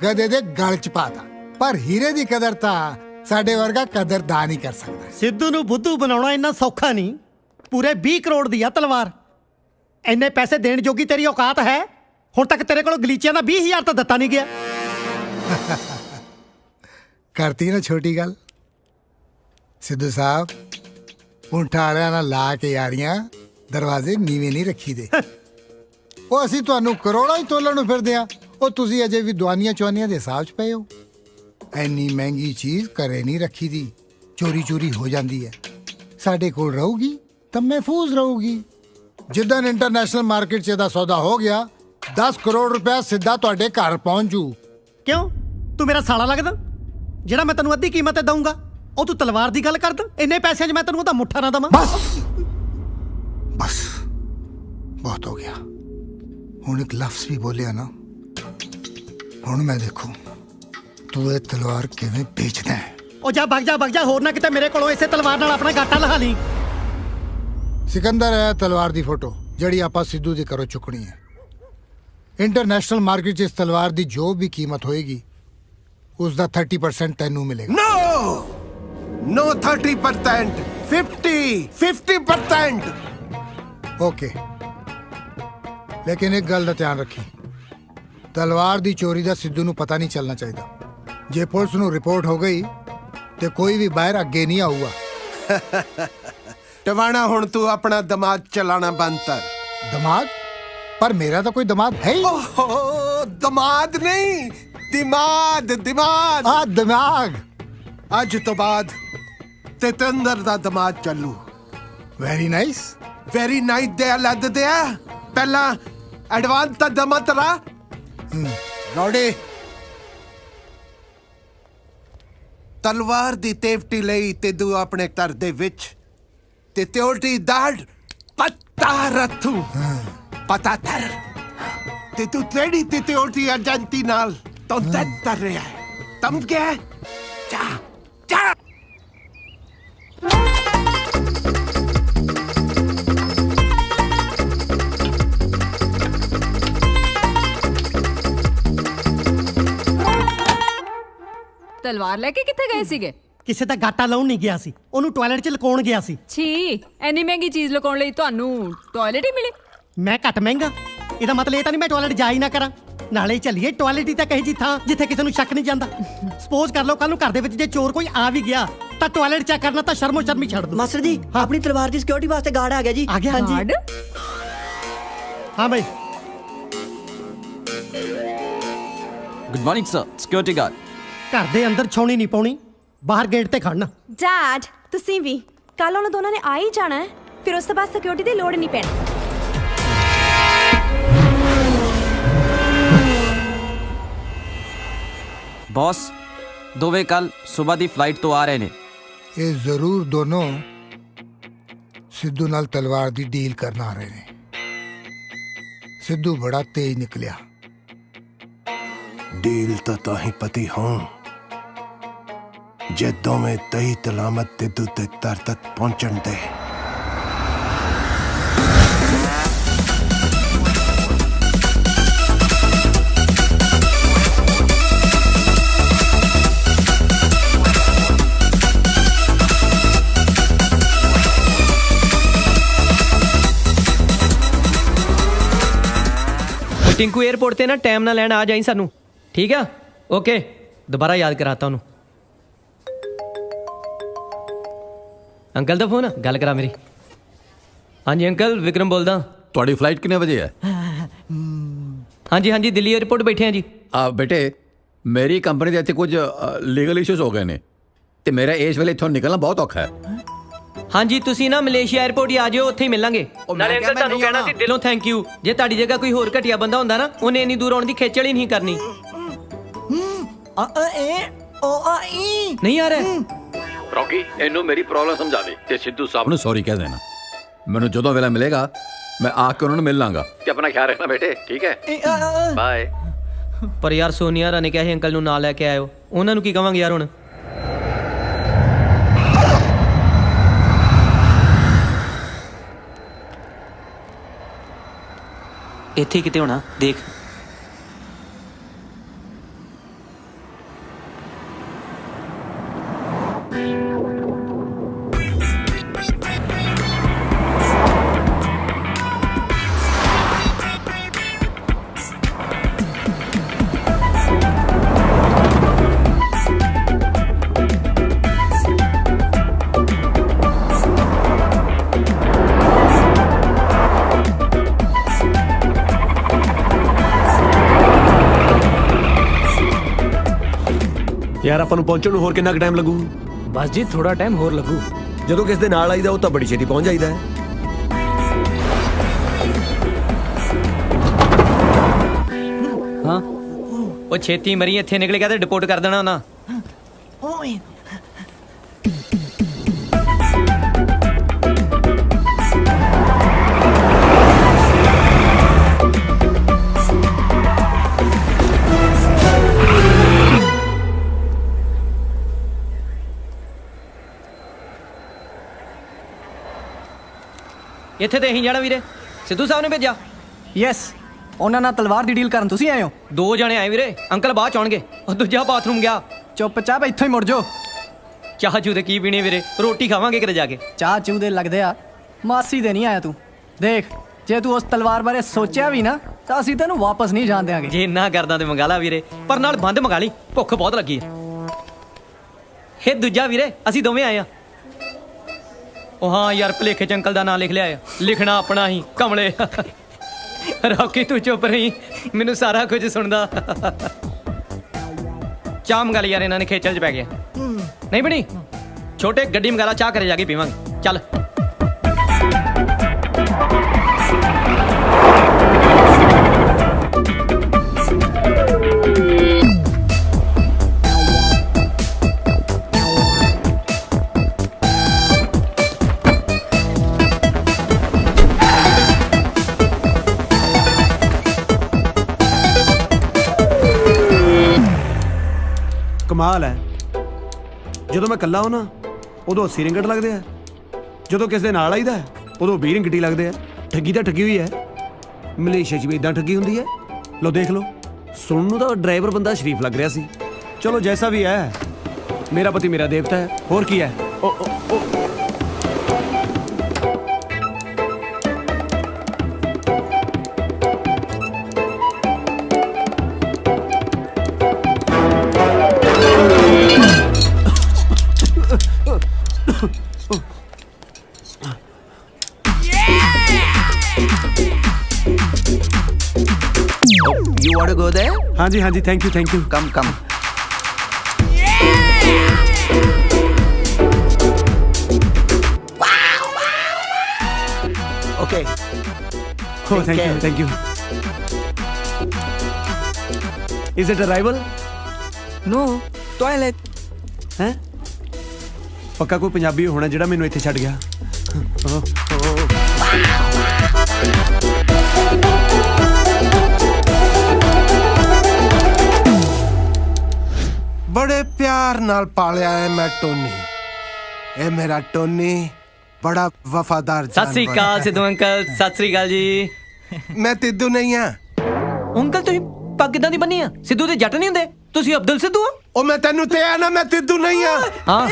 ਗਧੇ ਦੇ ਗਲ 'ਚ ਪਾਤਾ ਪਰ ਹੀਰੇ ਦੀ ਕਦਰ ਤਾਂ ਸਾਡੇ ਵਰਗਾ ਕਦਰਦਾਨ ਹੀ ਕਰ ਸਕਦਾ ਸਿੱਧੂ ਨੂੰ ਬੁੱਧੂ ਬਣਾਉਣਾ ਇੰਨਾ ਸੌਖਾ ਨਹੀਂ ਪੂਰੇ 20 ਕਰੋੜ ਦੀ ਆ ਤਲਵਾਰ ਇੰਨੇ ਪੈਸੇ ਦੇਣ ਜੋਗੀ ਤੇਰੀ ਔਕਾਤ ਹੈ ਹੁਣ ਤੱਕ ਤੇਰੇ ਕੋਲ ਗਲੀਚਿਆਂ ਦਾ 20,000 ਤਾਂ ਦਿੱਤਾ ਨਹੀਂ ਗਿਆ ਕਰਤੀ ਨਾ ਛੋਟੀ ਗੱਲ ਸਿੱਧੂ ਸਾਹਿਬ ਊਂਠਾਂ ਵਾਲਿਆਂ ਨਾਲ ਲਾ ਕੇ ਯਾਰੀਆਂ ਦਰਵਾਜ਼ੇ ਨੀਵੇਂ ਨਹੀਂ ਰੱਖੀਦੇ ਉਹ ਅਸੀਂ ਤੁਹਾਨੂੰ ਕਰੋੜਾਂ ਹੀ ਤੋਲਣ ਨੂੰ ਫਿਰਦੇ ਆ ਉਹ ਤੁਸੀਂ ਅਜੇ ਵੀ ਦਵਾਨੀਆਂ ਚਵਾਨੀਆਂ ਦੇ ਹਿਸਾਬ 'ਚ ਪਏ ਹੋ ਐਨੀ ਮਹਿੰਗੀ ਚੀਜ਼ ਘਰੇ ਨਹੀਂ ਰੱਖੀ ਦੀ ਚੋਰੀ ਹੋ ਜਾਂਦੀ ਹੈ ਸਾਡੇ ਕੋਲ ਰਹੂਗੀ ਤਾਂ ਮਹਿਫੂਜ਼ ਰਹੂਗੀ ਜਿੱਦਾਂ ਇੰਟਰਨੈਸ਼ਨਲ ਮਾਰਕੀਟ 'ਚ ਇਹਦਾ ਸੌਦਾ ਹੋ ਗਿਆ 10 ਕਰੋੜ ਰੁਪਇਆ ਸਿੱਧਾ ਤੁਹਾਡੇ ਘਰ ਪਹੁੰਚ ਜੂ ਕਿਉਂ ਤੂੰ ਮੇਰਾ ਸਾਲਾ ਲੱਗਦਾ ਜਿਹੜਾ ਮੈਂ ਤੈਨੂੰ ਅੱਧੀ ਕੀਮਤ ਤੇ ਦਊਂਗਾ ਉਹ ਤੂੰ ਤਲਵਾਰ ਦੀ ਗੱਲ ਕਰਦਾ ਇੰਨੇ ਪੈਸਿਆਂ 'ਚ ਮੈਂ ਤੈਨੂੰ ਉਹਦਾ ਮੁੱਠਾ ਨਾ ਦਵਾਂ ਬਸ ਬਹੁਤ ਹੋ ਗਿਆ ਹੁਣ ਇੱਕ ਲਫ਼ਜ਼ ਵੀ ਬੋਲਿਆ ਨਾ ਹੁਣ ਮੈਂ ਦੇਖੂ ਤੂੰ ਇਹ ਤਲਵਾਰ ਕਿਵੇਂ ਵੇਚਦਾ ਹੈ ਉਹ ਜਾ ਭੱਗ ਜਾ ਹੋਰ ਨਾ ਕਿਤੇ ਮੇਰੇ ਕੋਲੋਂ ਇਸੇ ਤਲਵਾਰ ਨਾਲ ਆਪਣਾ ਗਾਟਾ ਲਹਾ ਲਈ ਸਿਕੰਦਰ ਹੈ ਤਲਵਾਰ ਦੀ ਫੋਟੋ ਜਿਹੜੀ ਆਪਾਂ ਸਿੱਧੂ ਦੇ ਘਰੋਂ ਚੁੱਕਣੀ ਹੈ ਇੰਟਰਨੈਸ਼ਨਲ ਮਾਰਕੀਟ 'ਚ ਇਸ ਤਲਵਾਰ ਦੀ ਜੋ ਵੀ ਕੀਮਤ ਹੋਏਗੀ ਉਸ ਦਾ 30% ਤੈਨੂੰ ਮਿਲੇਗਾ No 30%, 50% ਓਕੇ ਲੇਕਿਨ ਇੱਕ ਗੱਲ ਦਾ ਧਿਆਨ ਰੱਖੀ ਤਲਵਾਰ ਦੀ ਚੋਰੀ ਦਾ ਸਿੱਧੂ ਨੂੰ ਪਤਾ ਨਹੀਂ ਚੱਲਣਾ ਚਾਹੀਦਾ ਜੇ ਪੁਲਿਸ ਨੂੰ ਰਿਪੋਰਟ ਹੋ ਗਈ ਤੇ ਕੋਈ ਵੀ ਬਾਹਰ ਅੱਗੇ ਨਹੀਂ ਆਊਗਾ ਟਵਾਣਾ ਹੁਣ ਤੂੰ ਆਪਣਾ ਦਿਮਾਗ ਚਲਾਣਾ ਬੰਦ ਕਰ ਦਿਮਾਗ ਪਰ ਮੇਰਾ ਤਾਂ ਕੋਈ ਦਿਮਾਗ ਹੈ ਹੀ ਓਹ ਦਿਮਾਗ ਨਹੀਂ ਦਿਮਾਗ ਆ ਦਿਮਾਗ ਅੱਜ ਤੋਂ ਬਾਅਦ ਤੇਤੰਦਰ ਦਾ ਦਿਮਾਗ ਚੱਲੂ ਵੈਰੀ ਨਾਈਸ ਵੈਰੀ ਨਾਈਟ ਦੇ ਲੱਦ ਦੇ ਪਹਿਲਾਂ ਐਡਵਾਂਸ ਤਾਂ ਦਮਾ ਤਰਾ ਰੋੜੇ ਤਲਵਾਰ ਦੀ ਤੇਵਟੀ ਲਈ ਤੇ ਤੂੰ ਆਪਣੇ ਘਰ ਦੇ ਵਿੱਚ ਤਿਤਿਓਟੀ ਦਾੜ ਪੱਤਾ ਰੱਥੂ ਪਤਾ ਥਰ ਤੇ ਤੂੰ ਤੇਰੀ ਤਿਤਿਓਟੀ ਅਜੰਤੀ ਨਾਲ ਤੋਂ ਤਰ ਰਿਹਾ ਹੈ ਤਮ ਗਿਆ ਚਾ ਚਾ ਤਲਵਾਰ ਲੈ ਕੇ ਕਿੱਥੇ ਗਏ ਸੀਗੇ? ਕਿਸੇ ਦਾ ਗਾਟਾ ਲਾਉਣ ਨਹੀਂ ਗਿਆ ਸੀ, ਉਹਨੂੰ ਟਾਇਲਟ 'ਚ ਲਕਾਉਣ ਗਿਆ ਸੀ। ਛੀ, ਐਨੀ ਮਹਿੰਗੀ ਚੀਜ਼ ਲੁਕਾਉਣ ਲਈ ਤੁਹਾਨੂੰ ਟਾਇਲਟ ਹੀ ਮਿਲੀ? ਮੈਂ ਘੱਟ ਮਹਿੰਗਾ, ਇਹਦਾ ਮਤਲਬ ਇਹ ਤਾਂ ਨਹੀਂ ਮੈਂ ਟਾਇਲਟ ਜਾ ਹੀ ਨਾ ਕਰਾਂ। ਨਾਲੇ ਚੱਲੀਏ ਟਾਇਲਟ ਹੀ ਤਾਂ ਕਹੀ ਜੀ ਥਾਂ ਜਿੱਥੇ ਕਿਸੇ ਨੂੰ ਸ਼ੱਕ ਨਹੀਂ ਜਾਂਦਾ। ਸਪੋਜ਼ ਕਰ ਲਓ ਕੱਲ ਨੂੰ ਘਰ ਦੇ ਵਿੱਚ ਜੇ ਚੋਰ ਕੋਈ ਆ ਵੀ ਗਿਆ ਤਾਂ ਟਾਇਲਟ ਚੈੱਕ ਕਰਨਾ ਤਾਂ ਸ਼ਰਮੋ ਸ਼ਰਮੀ ਛੱਡ ਦੋ। ਮਾਸਟਰ ਜੀ ਆਪਣੀ ਤਲਵਾਰ ਦੀ ਸਿਕਿਉਰਿਟੀ ਵਾਸਤੇ ਗਾਰਡ ਆ ਗਿਆ ਜੀ। ਆ ਗਿਆ? ਗਾਰਡ? ਹਾਂ ਬਈ। Good morning sir, security guard. ਘਰ ਦੇ ਅੰਦਰ ਛਾਉਣੀ ਨਹੀਂ ਪਾਉਣੀ, ਬਾਹਰ ਗੇਟ ਤੇ ਖੜਨਾ। ਡੈਡ ਤੁਸੀਂ ਵੀ ਕੱਲ ਉਹਨਾਂ ਦੋਨਾਂ ਨੇ ਆ ਹੀ ਜਾਣਾ ਹੈ, ਫਿਰ ਉਸ ਤੋਂ ਬਾਅਦ ਸਿਕਿਉਰਿਟੀ ਦੀ ਲੋੜ ਨਹੀਂ ਪੈਣੀ। ਬੌਸ, ਦੋਵੇਂ ਕੱਲ ਸਵੇਰ ਦੀ ਫਲਾਈਟ ਤੋਂ ਆ ਰਹੇ ਨੇ। ਇਹ ਜ਼ਰੂਰ ਦੋਨੋਂ ਸਿੱਧੂ ਨਾਲ ਤਲਵਾਰ ਦੀ ਡੀਲ ਕਰਨ ਆ ਰਹੇ ਨੇ। ਸਿੱਧੂ ਬੜਾ ਤੇਜ਼ ਨਿਕਲਿਆ। ਡੀਲ ਤਾਂ ਹੀ ਪਤੀ ਹੋਂ ਜੇ ਦੋਵੇਂ ਤਈ ਤਲਾਮਤ ਤੇ ਦੁੱਤੇ ਤਰ ਤੱਕ ਪਹੁੰਚਣ ਦੇ। टिंकू एयरपोर्ट ते ना टाइम ना लैन आ जाई सानू, ठीक है? ओके, दोबारा याद कराता हूँ। अंकल दा फोन गल करा मेरी। हाँ जी अंकल, विक्रम बोलदा। ਤੁਹਾਡੀ ਫਲਾਈਟ ਕਿੰਨੇ ਵਜੇ ਹੈ? हाँ जी हाँ जी, दिल्ली एयरपोर्ट बैठे हैं जी। ਬੇਟੇ ਮੇਰੀ ਕੰਪਨੀ ਦੇ ਇੱਥੇ ਕੁਝ ਲੀਗਲ ਇਸ਼ੂਜ਼ ਹੋ ਗਏ ਨੇ ਤੇ ਮੇਰਾ ਇਸ ਵੇਲੇ ਇੱਥੋਂ ਨਿਕਲਣਾ ਬਹੁਤ ਔਖਾ ਹੈ। हाँ जी, तुसी ना मलेशिया एयरपोर्ट ही आ जाओ, उत्थे ही मिलांगे। नाले अंकल तानू कहना सी दिलों थैंक यू। जे ताड़ी जगह कोई होर घटिया बंदा हुंदा ना, उन्हें इन्नी दूर आउण दी खेचल ही नहीं करनी। नहीं आ रहा ਰੌਕੀ ਇਹਨੂੰ ਮੇਰੀ ਪ੍ਰੋਬਲਮ ਸਮਝਾ ਦੇ ਤੇ ਸਿੱਧੂ ਸਾਹਿਬ ਨੂੰ ਸੌਰੀ ਕਹਿ ਦੇਣਾ। ਮੈਨੂੰ ਜਦੋਂ ਵੇਲਾ ਮਿਲੇਗਾ ਮੈਂ ਆ ਕੇ ਉਹਨਾਂ ਨੂੰ ਮਿਲ ਲਾਂਗਾ ਤੇ ਆਪਣਾ ਖਿਆਲ ਰੱਖਣਾ ਬੇਟੇ, ਠੀਕ ਹੈ? ਬਾਏ। पर यार सोनिया रा ने कहा अंकल नू ना लैके आयो, उन्हां नू की कहांगे यार हुण? ਇੱਥੇ ਕਿਤੇ ਹੋਣਾ, ਦੇਖ। ਯਾਰ ਆਪਾਂ ਨੂੰ ਪਹੁੰਚਣ ਨੂੰ ਹੋਰ ਕਿੰਨਾ ਕੁ ਟਾਈਮ ਲੱਗੂ? ਬਸ ਜੀ ਥੋੜਾ ਟਾਈਮ ਹੋਰ ਲੱਗੂ। ਜਦੋਂ ਕਿਸ ਦੇ ਨਾਲ ਆਈਦਾ ਉਹ ਤਾਂ ਬੜੀ ਛੇਤੀ ਪਹੁੰਚ ਜਾਈਦਾ ਹੈ। हाँ वो छेती मरी इत्थे निकल गया तो डिपोर्ट कर देना ना। ਇੱਥੇ ਤੇ ਅਸੀਂ ਜਾਣਾ ਵੀਰੇ, ਸਿੱਧੂ ਸਾਹਿਬ ਨੇ ਭੇਜਿਆ। ਯੈਸ, ਉਹਨਾਂ ਨਾਲ ਤਲਵਾਰ ਦੀ ਡੀਲ ਕਰਨ ਤੁਸੀਂ ਆਏ ਹੋ? 2 ਜਣੇ ਆਏ ਵੀਰੇ, ਅੰਕਲ ਬਾਅਦ ਚ ਆਉਣਗੇ। ਉਹ ਦੂਜਾ ਬਾਥਰੂਮ ਗਿਆ। ਚੁੱਪਚਾਪ ਇੱਥੋਂ ਹੀ ਮੁੜ ਜਾਓ। ਚਾਹ ਚੂ ਦੇ ਕੀ ਪੀਣੇ ਵੀਰੇ, ਰੋਟੀ ਖਾਵਾਂਗੇ ਕਿਤੇ ਜਾ ਕੇ। ਚਾਹ ਚੂ ਦੇ ਲੱਗਦੇ ਆ, ਮਾਸੀ ਦੇ ਨਹੀਂ ਆਇਆ ਤੂੰ। ਦੇਖ ਜੇ ਤੂੰ ਉਸ ਤਲਵਾਰ ਬਾਰੇ ਸੋਚਿਆ ਵੀ ਨਾ ਤਾਂ ਅਸੀਂ ਤੈਨੂੰ ਵਾਪਸ ਨਹੀਂ ਜਾਣ ਦਿਆਂਗੇ। ਜੇ ਇੰਨਾ ਕਰਦਾ ਤੇ ਮੰਗਾ ਲਾ ਵੀਰੇ, ਪਰ ਨਾਲ ਬੰਦ ਮੰਗਾ ਲਈ, ਭੁੱਖ ਬਹੁਤ ਲੱਗੀ ਹੈ। ਇਹ ਦੂਜਾ ਵੀਰੇ ਅਸੀਂ ਦੋਵੇਂ ਆਏ ਆ। ਉਹ ਹਾਂ ਯਾਰ, ਭਲੇਖੇ ਚ ਅੰਕਲ ਦਾ ਨਾਂ ਲਿਖ ਲਿਆ ਆ, ਲਿਖਣਾ ਆਪਣਾ ਹੀ ਕਮਲੇ। ਰੌਕੀ ਤੂੰ ਚੁੱਪ ਰਹੀ, ਮੈਨੂੰ ਸਾਰਾ ਕੁਝ ਸੁਣਦਾ। ਚਾਹ ਮੰਗਾ ਲਈ ਯਾਰ, ਇਹਨਾਂ ਨੇ ਖੇਚਲ ਚ ਪੈ ਗਿਆ। ਨਹੀਂ ਬਣੀ ਛੋਟੇ, ਗੱਡੀ ਮੰਗਾ ਲਾ, ਚਾਹ ਘਰੇ ਜਾ ਕੇ ਪੀਵਾਂਗੇ। ਚੱਲ। ਕਮਾਲ ਹੈ। ਜਦੋਂ ਮੈਂ ਇਕੱਲਾ ਹੋਣਾ ਉਦੋਂ 80 ਰਿੰਗਟ ਲੱਗਦੇ ਆ, ਜਦੋਂ ਕਿਸੇ ਦੇ ਨਾਲ ਆਈਦਾ ਉਦੋਂ 20 ਰਿੰਗਟ ਹੀ ਲੱਗਦੇ ਆ। ਠੱਗੀ ਤਾਂ ਠੱਗੀ ਹੋਈ ਹੈ। ਮਲੇਸ਼ੀਆ 'ਚ ਵੀ ਇਦਾਂ ਠੱਗੀ ਹੁੰਦੀ ਹੈ। ਲਓ ਦੇਖ ਲਓ, ਸੁਣਨ ਨੂੰ ਤਾਂ ਡਰਾਈਵਰ ਬੰਦਾ ਸ਼ਰੀਫ ਲੱਗ ਰਿਹਾ ਸੀ। ਚਲੋ ਜੈਸਾ ਵੀ ਹੈ, ਮੇਰਾ ਪਤੀ ਮੇਰਾ ਦੇਵਤਾ ਹੈ, ਹੋਰ ਕੀ ਹੈ। You want to go there? ਹਾਂਜੀ ਹਾਂਜੀ, thank you thank you. Come, come. Okay. Oh, thank you, thank you. Is it arrival? No, toilet. हैं? पक्का कोई पंजाबी होना ਜਿਹੜਾ ਮੈਨੂੰ ਇੱਥੇ ਛੱਡ ਗਿਆ। बड़े प्यार नाल पालिया है मैं टोनी। ए मेरा टोनी बड़ा वफादार ਸਤਿ ਸ੍ਰੀ ਅਕਾਲ ਸਿੱਧੂ ਅੰਕਲ, ਸਤਿ ਸ੍ਰੀ ਅਕਾਲ ਜੀ। मैं तिद्दू नहीं हाँ। ਅੰਕਲ ਤੁਸੀਂ ਪੱਗ ਕਿੱਦਾਂ ਦੀ ਬੰਨੀ ਆ? ਸਿੱਧੂ ਦੇ ਜੱਟ ਨਹੀਂ ਹੁੰਦੇ, ਤੁਸੀਂ ਅਬਦੁਲ ਸਿੱਧੂ ਹੋ। ओ मैं तेनू ते आना, मैं तिद्दू नहीं हाँ। ਹਾਂ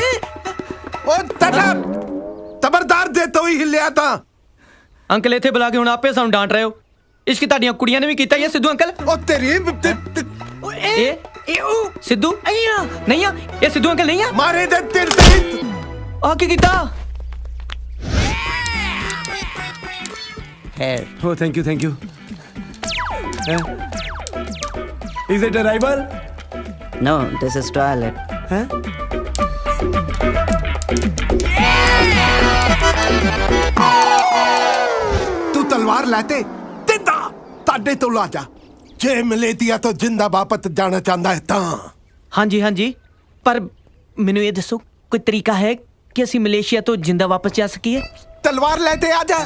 ओ तटा तबरदार दे तो ही हिलिया था। ਅੰਕਲ ਇੱਥੇ ਬੁਲਾ ਕੇ ਹੁਣ ਆਪੇ ਸਾਨੂੰ ਡਾਂਟ ਰਹੇ ਹੋ। ਇਸ਼ਕ ਤੁਹਾਡੀਆਂ ਕੁੜੀਆਂ ਨੇ ਵੀ ਕੀਤਾ ਹੀ ਹੈ ਸਿੱਧੂ ਅੰਕਲ। ओ तेरी ਇਹ ਸਿੱਧੂ ਨਹੀਂ ਆ, ਇਹ ਸਿੱਧੂ ਅੰਕਲ ਨਹੀਂ ਆ। मारे दे तेरे तेरी। ਆ ਕੀ ਕੀਤਾ? Hair. Oh, thank you, thank you. Is it arrival? No, this is toilet. हैं? तू तलवार लाते तिद्दा ताडे तो ला जा। जे मलेतिया तो जिंदा वापस जाना चाहता है ता। ਹਾਂਜੀ ਹਾਂਜੀ, ਪਰ ਮੈਨੂੰ ਇਹ ਦੱਸੋ ਕੋਈ ਤਰੀਕਾ ਹੈ ਕਿ ਅਸੀਂ ਮਲੇਸ਼ੀਆ ਤੋਂ ਜਿੰਦਾ ਵਾਪਸ ਜਾ ਸਕੀਏ? तलवार लेते आ जा।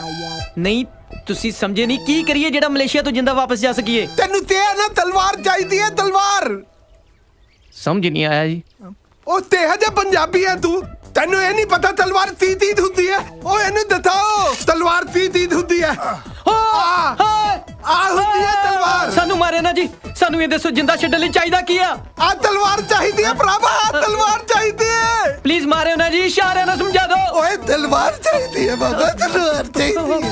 ਨਹੀਂ ਤੁਸੀਂ ਸਮਝੇ ਨਹੀਂ, ਕੀ ਕਰੀਏ ਜਿਹੜਾ ਮਲੇਸ਼ੀਆ ਤੋਂ ਜਿੰਦਾ ਵਾਪਸ ਜਾ ਸਕੀਏ? तेनू ते ना तलवार चाहिए है, तलवार। ਸਮਝ ਨਹੀਂ ਆਇਆ ਜੀ। ओ ते हजे पंजाबी है तू, तेनू ये नहीं पता तलवार तीती हुंदी है। ओ इन्हू दताओ तलवार तीती हुंदी है। आ हुंदी है तलवार। ਸਾਨੂੰ ਮਾਰੇ ਨਾ ਜੀ, ਸਾਨੂੰ ਇਹ ਦੱਸੋ ਜਿੰਦਾ ਛੱਡਣ ਲਈ ਚਾਹੀਦਾ ਕੀ ਆ? आ तलवार चाहिए है भरावा, आ तलवार चाहिए है। ਪਲੀਜ਼ ਮਾਰਿਓ ਨਾ ਜੀ, ਇਸ਼ਾਰਿਆਂ ਨਾਲ ਸਮਝਾ ਦਿਓ। ओए तलवार चाहिए है बाबा, तलवार चाहिए है।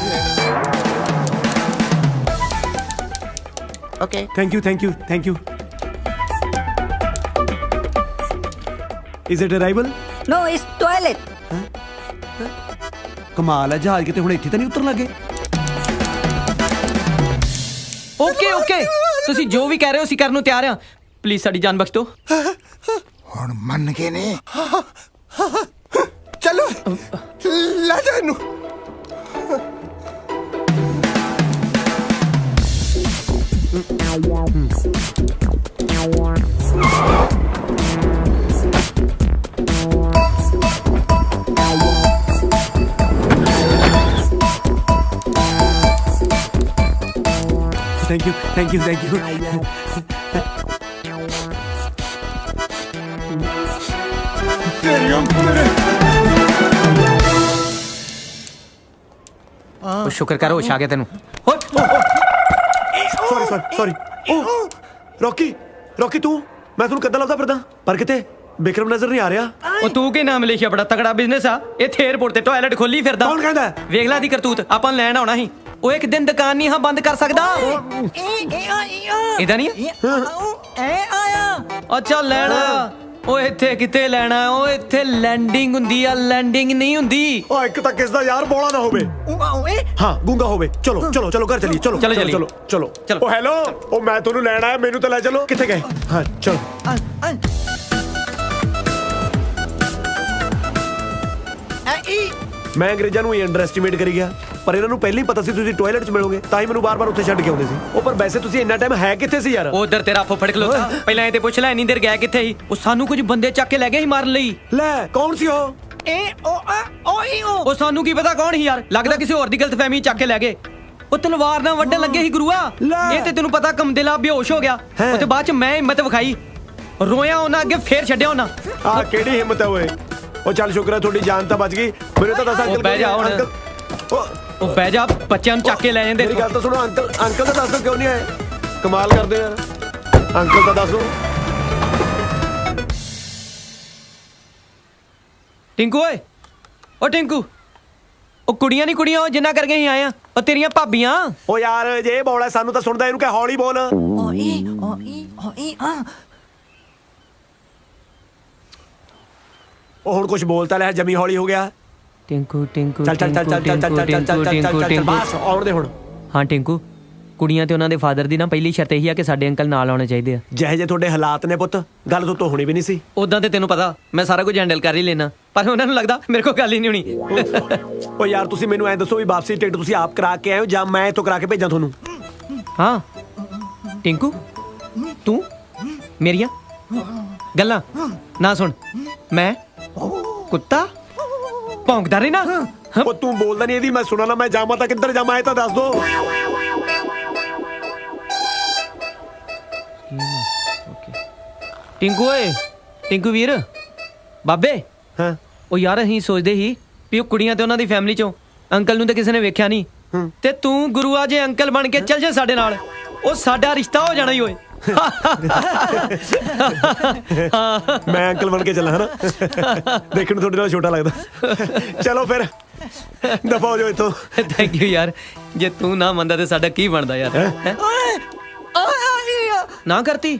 Okay. Thank you, thank you, thank you. Is it arrival? No, it's toilet. ਕਮਾਲ ਹੈ, ਜਹਾਜ਼ ਕਿਤੇ ਹੁਣ ਇੱਥੇ ਤਾਂ ਨਹੀਂ ਉਤਰਨ ਲੱਗੇ। ਓਕੇ ਓਕੇ, ਤੁਸੀਂ ਜੋ ਵੀ ਕਹਿ ਰਹੇ ਹੋ ਅਸੀਂ ਕਰਨ ਨੂੰ ਤਿਆਰ ਹਾਂ। ਪਲੀਜ਼ ਸਾਡੀ ਜਾਨ ਬਖਸ਼ ਦਿਓ। ਹੁਣ ਮੰਨ ਗਏ ਨੇ। चलो ले जा इन्हू। Thank you, thank you, thank you. ਉਹ ਸ਼ੁਕਰ ਕਰ ਹੋਸ਼ ਆ ਗਿਆ ਤੈਨੂੰ। Sorry, sorry, sorry. Oh, Rocky, Rocky ਤੂੰ, ਮੈਂ ਤੁਹਾਨੂੰ ਕਿੱਦਾਂ ਲੱਭਦਾ ਫਿਰਦਾ, ਪਰ ਕਿਤੇ ਬਿਕਰਮ ਨਜ਼ਰ ਨਹੀਂ ਆ ਰਿਹਾ। ਉਹ ਤੂੰ ਕੀ ਨਾਮ ਮਲੇਸ਼ੀਆ ਬੜਾ ਤਗੜਾ ਬਿਜ਼ਨਸ ਆ, ਇੱਥੇ 에어ਪੋਰਟ ਤੇ ਟਾਇਲਟ ਖੋਲੀ ਫਿਰਦਾ। ਕੌਣ ਕਹਿੰਦਾ? ਵੇਖ ਲੈ ਦੀ ਕਰਤੂਤ, ਆਪਾਂ ਨੂੰ ਲੈਣ ਆਉਣਾ ਸੀ। ਉਹ ਇੱਕ ਦਿਨ ਦੁਕਾਨ ਨਹੀਂ ਹਾਂ ਬੰਦ ਕਰ ਸਕਦਾ। ਇਦਾਂ ਨਹੀਂ ਅੱਛਾ ਲੈਣਾ। ਉਹ ਇੱਥੇ ਕਿਤੇ ਲੈਣਾ, ਉਹ ਇੱਥੇ ਲੈਂਡਿੰਗ ਹੁੰਦੀ ਆ, ਲੈਂਡਿੰਗ ਨਹੀਂ ਹੁੰਦੀ। ਉਹ ਇੱਕ ਤਾਂ ਕਿਸ ਦਾ ਯਾਰ ਬੋਲਾ ਨਾ ਹੋਵੇ। ਹਾਂ ਗੂੰਗਾ ਹੋਵੇ। ਚਲੋ ਚਲੋ ਚਲੋ ਘਰ ਚਲੀਏ। ਚਲੋ ਚਲੋ ਚਲੋ ਚਲੋ ਚਲੋ। ਉਹ ਹੈਲੋ, ਉਹ ਮੈਂ ਤੁਹਾਨੂੰ ਲੈਣ ਆਇਆ, ਮੈਨੂੰ ਤਾਂ ਲੈ ਚਲੋ। ਕਿੱਥੇ ਗਏ? ਹਾਂ ਚਲੋ। ਮੈਂ ਅੰਗਰੇਜ਼ਾਂ ਨੂੰ ਹੀ ਅੰਡਰ ਐਸਟੀਮੇਟ ਕਰੀ ਗਿਆ, ਪਰ ਇਹਨਾਂ ਨੂੰ ਪਹਿਲਾਂ ਹੀ ਪਤਾ ਸੀ ਤੁਸੀਂ ਟਾਇਲਟ 'ਚ ਮਿਲੋਗੇ, ਤਾਂ ਹੀ ਮੈਨੂੰ ਬਾਰ-ਬਾਰ ਉੱਥੇ ਛੱਡ ਕੇ ਆਉਂਦੇ ਸੀ। ਉਹ ਪਰ ਵੈਸੇ ਤੁਸੀਂ ਇੰਨਾ ਟਾਈਮ ਹੈ ਕਿੱਥੇ ਸੀ ਯਾਰ? ਉਧਰ ਤੇਰਾ ਫੁੱਫੜ ਖਲੋਤਾ, ਪਹਿਲਾਂ ਇਹ ਤੇ ਪੁੱਛ ਲੈ ਇੰਨੀ ਦੇਰ ਗਿਆ ਕਿੱਥੇ ਸੀ? ਉਹ ਸਾਨੂੰ ਕੁਝ ਬੰਦੇ ਚੱਕ ਕੇ ਲੈ ਗਏ ਸੀ ਮਾਰਨ ਲਈ। ਲੈ ਕੌਣ ਸੀ ਉਹ? ਉਹ ਸਾਨੂੰ ਕੀ ਪਤਾ ਕੌਣ ਸੀ ਯਾਰ, ਲੱਗਦਾ ਕਿਸੇ ਹੋਰ ਦੀ ਗਲਤਫਹਿਮੀ ਚੱਕ ਕੇ ਲੈ ਗਏ। ਉਹ ਤਲਵਾਰ ਨਾਲ ਵੱਢਣ ਲੱਗੇ ਸੀ ਗੁਰੂਆ। ਇਹ ਤੇ ਤੈਨੂੰ ਪਤਾ ਕਮਦਿਲਾ ਬੇਹੋਸ਼ ਹੋ ਗਿਆ। ਉਹ ਤੇ ਬਾਅਦ ਚ ਮੈਂ ਹਿੰਮਤ ਵਿਖਾਈ ਰੋਇਆ ਉਹਨਾਂ ਅੱਗੇ ਫੇਰ ਛੱਡਿਆ ਉਹਨਾਂ। ਆ ਕਿਹੜੀ ਹਿੰਮਤ ਹੈ ਓਏ। ਉਹ ਚੱਲ ਸ਼ੁਕਰ ਹੈ ਤੁਹਾਡੀ ਜਾਨ ਤਾਂ ਬਚ ਗਈ। ਮੈਨੂੰ ਤਾਂ ਦੱਸ ਅੰਕਲ ਬਹਿ ਜਾ ਹੁਣ। ਉਹ ਬਹਿ ਜਾ, ਬੱਚਿਆਂ ਨੂੰ ਚੱਕ ਕੇ ਲੈ ਜਾਂਦੇ। ਮੇਰੀ ਗੱਲ ਤਾਂ ਸੁਣੋ ਅੰਕਲ, ਅੰਕਲ ਤਾਂ ਦੱਸ ਦਿਓ ਕਿਉਂ ਨਹੀਂ ਆਏ। ਕਮਾਲ ਕਰਦੇ ਯਾਰ, ਅੰਕਲ ਤਾਂ ਦੱਸੋ। ਟਿੰਕੂ ਓਏ, ਓ ਟਿੰਕੂ, ਉਹ ਕੁੜੀਆਂ ਨਹੀਂ ਕੁੜੀਆਂ ਉਹ ਜਿੰਨਾ ਕਰਕੇ ਅਸੀਂ ਆਏ ਆ, ਉਹ ਤੇਰੀਆਂ ਭਾਬੀਆਂ। ਉਹ ਯਾਰ ਜੇ ਇਹ ਬੋਲਾ ਸਾਨੂੰ ਤਾਂ ਸੁਣਦਾ, ਇਹਨੂੰ ਕਹਿ ਹੌਲੀ ਬੋਲ। ਉਹ ਹੁਣ ਕੁਝ ਬੋਲਤਾ ਲੈ, ਜਮੀ ਹੌਲੀ ਹੋ ਗਿਆ। ਟਿੰਕੂ ਟਿੰਕੂ ਚੱਲ ਚੱਲ ਚੱਲ ਚੱਲ ਚੱਲ ਚੱਲ ਚੱਲ ਚੱਲ ਬਸ ਆਉਣ ਦੇ ਹੁਣ। ਹਾਂ ਟਿੰਕੂ, ਕੁੜੀਆਂ ਤੇ ਉਹਨਾਂ ਦੇ ਫਾਦਰ ਦੀ ਨਾ ਪਹਿਲੀ ਸ਼ਰਤ ਇਹੀ ਆ ਕਿ ਸਾਡੇ ਅੰਕਲ ਨਾਲ ਆਉਣੇ ਚਾਹੀਦੇ ਆ। ਜਿਹੇ ਜੇ ਤੁਹਾਡੇ ਹਾਲਾਤ ਨੇ ਪੁੱਤ, ਗੱਲ ਤੋਂ ਹੋਣੀ ਵੀ ਨਹੀਂ ਸੀ। ਉਦਾਂ ਤੇ ਤੈਨੂੰ ਪਤਾ ਮੈਂ ਸਾਰਾ ਕੁਝ ਹੈਂਡਲ ਕਰ ਹੀ ਲੈਣਾ, ਪਰ ਉਹਨਾਂ ਨੂੰ ਲੱਗਦਾ ਮੇਰੇ ਕੋਲ ਗੱਲ ਹੀ ਨਹੀਂ ਹੋਣੀ। ਉਹ ਯਾਰ ਤੁਸੀਂ ਮੈਨੂੰ ਐਂ ਦੱਸੋ ਵੀ ਵਾਪਸੀ ਟਿਕਟ ਤੁਸੀਂ ਆਪ ਕਰਾ ਕੇ ਆਏ ਹੋ ਜਾਂ ਮੈਂ ਇੱਥੋਂ ਕਰਾ ਕੇ ਭੇਜਾਂ ਤੁਹਾਨੂੰ? ਹਾਂ ਟਿੰਕੂ, ਤੂੰ ਮੇਰੀਆਂ ਗੱਲਾਂ ਨਾ ਸੁਣ। ਮੈਂ ਕੁੱਤਾ ਭੌਂਕਦਾ ਰਹਿਣਾ। ਉਹ ਤੂੰ ਬੋਲਦਾ ਨਹੀਂ, ਇਹਦੀ ਮੈਂ ਸੁਣਾ ਨਾ। ਮੈਂ ਜਾਵਾਂ ਤਾਂ ਕਿੱਧਰ ਜਾਵਾਂ ਇਹ ਤਾਂ ਦੱਸ ਦੋ। ਟਿੰਕੂ ਓਏ, ਟਿੰਕੂ ਵੀਰ, ਬਾਬੇ। ਹਾਂ ਉਹ ਯਾਰ ਅਸੀਂ ਸੋਚਦੇ ਸੀ ਵੀ ਉਹ ਕੁੜੀਆਂ ਤੇ ਉਹਨਾਂ ਦੀ ਫੈਮਿਲੀ ਚੋਂ ਅੰਕਲ ਨੂੰ ਤਾਂ ਕਿਸੇ ਨੇ ਵੇਖਿਆ ਨਹੀਂ, ਤੇ ਤੂੰ ਗੁਰੂਆ ਜੇ ਅੰਕਲ ਬਣ ਕੇ ਚੱਲ ਜਾ ਸਾਡੇ ਨਾਲ, ਉਹ ਸਾਡਾ ਰਿਸ਼ਤਾ ਹੋ ਜਾਣਾ ਹੀ ਓਏ। ਮੈਂ ਅੰਕਲ ਬਣ ਕੇ ਚੱਲਾਂ ਹਨਾ। ਦੇਖਣ ਨੂੰ ਤੁਹਾਡੇ ਨਾਲ ਛੋਟਾ ਲੱਗਦਾ। ਚਲੋ ਫਿਰ ਦਫਾ ਹੋ ਜਾਓ ਇੱਥੋਂ। ਥੈਂਕ ਯੂ ਯਾਰ, ਜੇ ਤੂੰ ਨਾ ਮੰਨਦਾ ਤੇ ਸਾਡਾ ਕੀ ਬਣਦਾ ਯਾਰ। ਹੈਂ? ਨਾ ਕਰਤੀ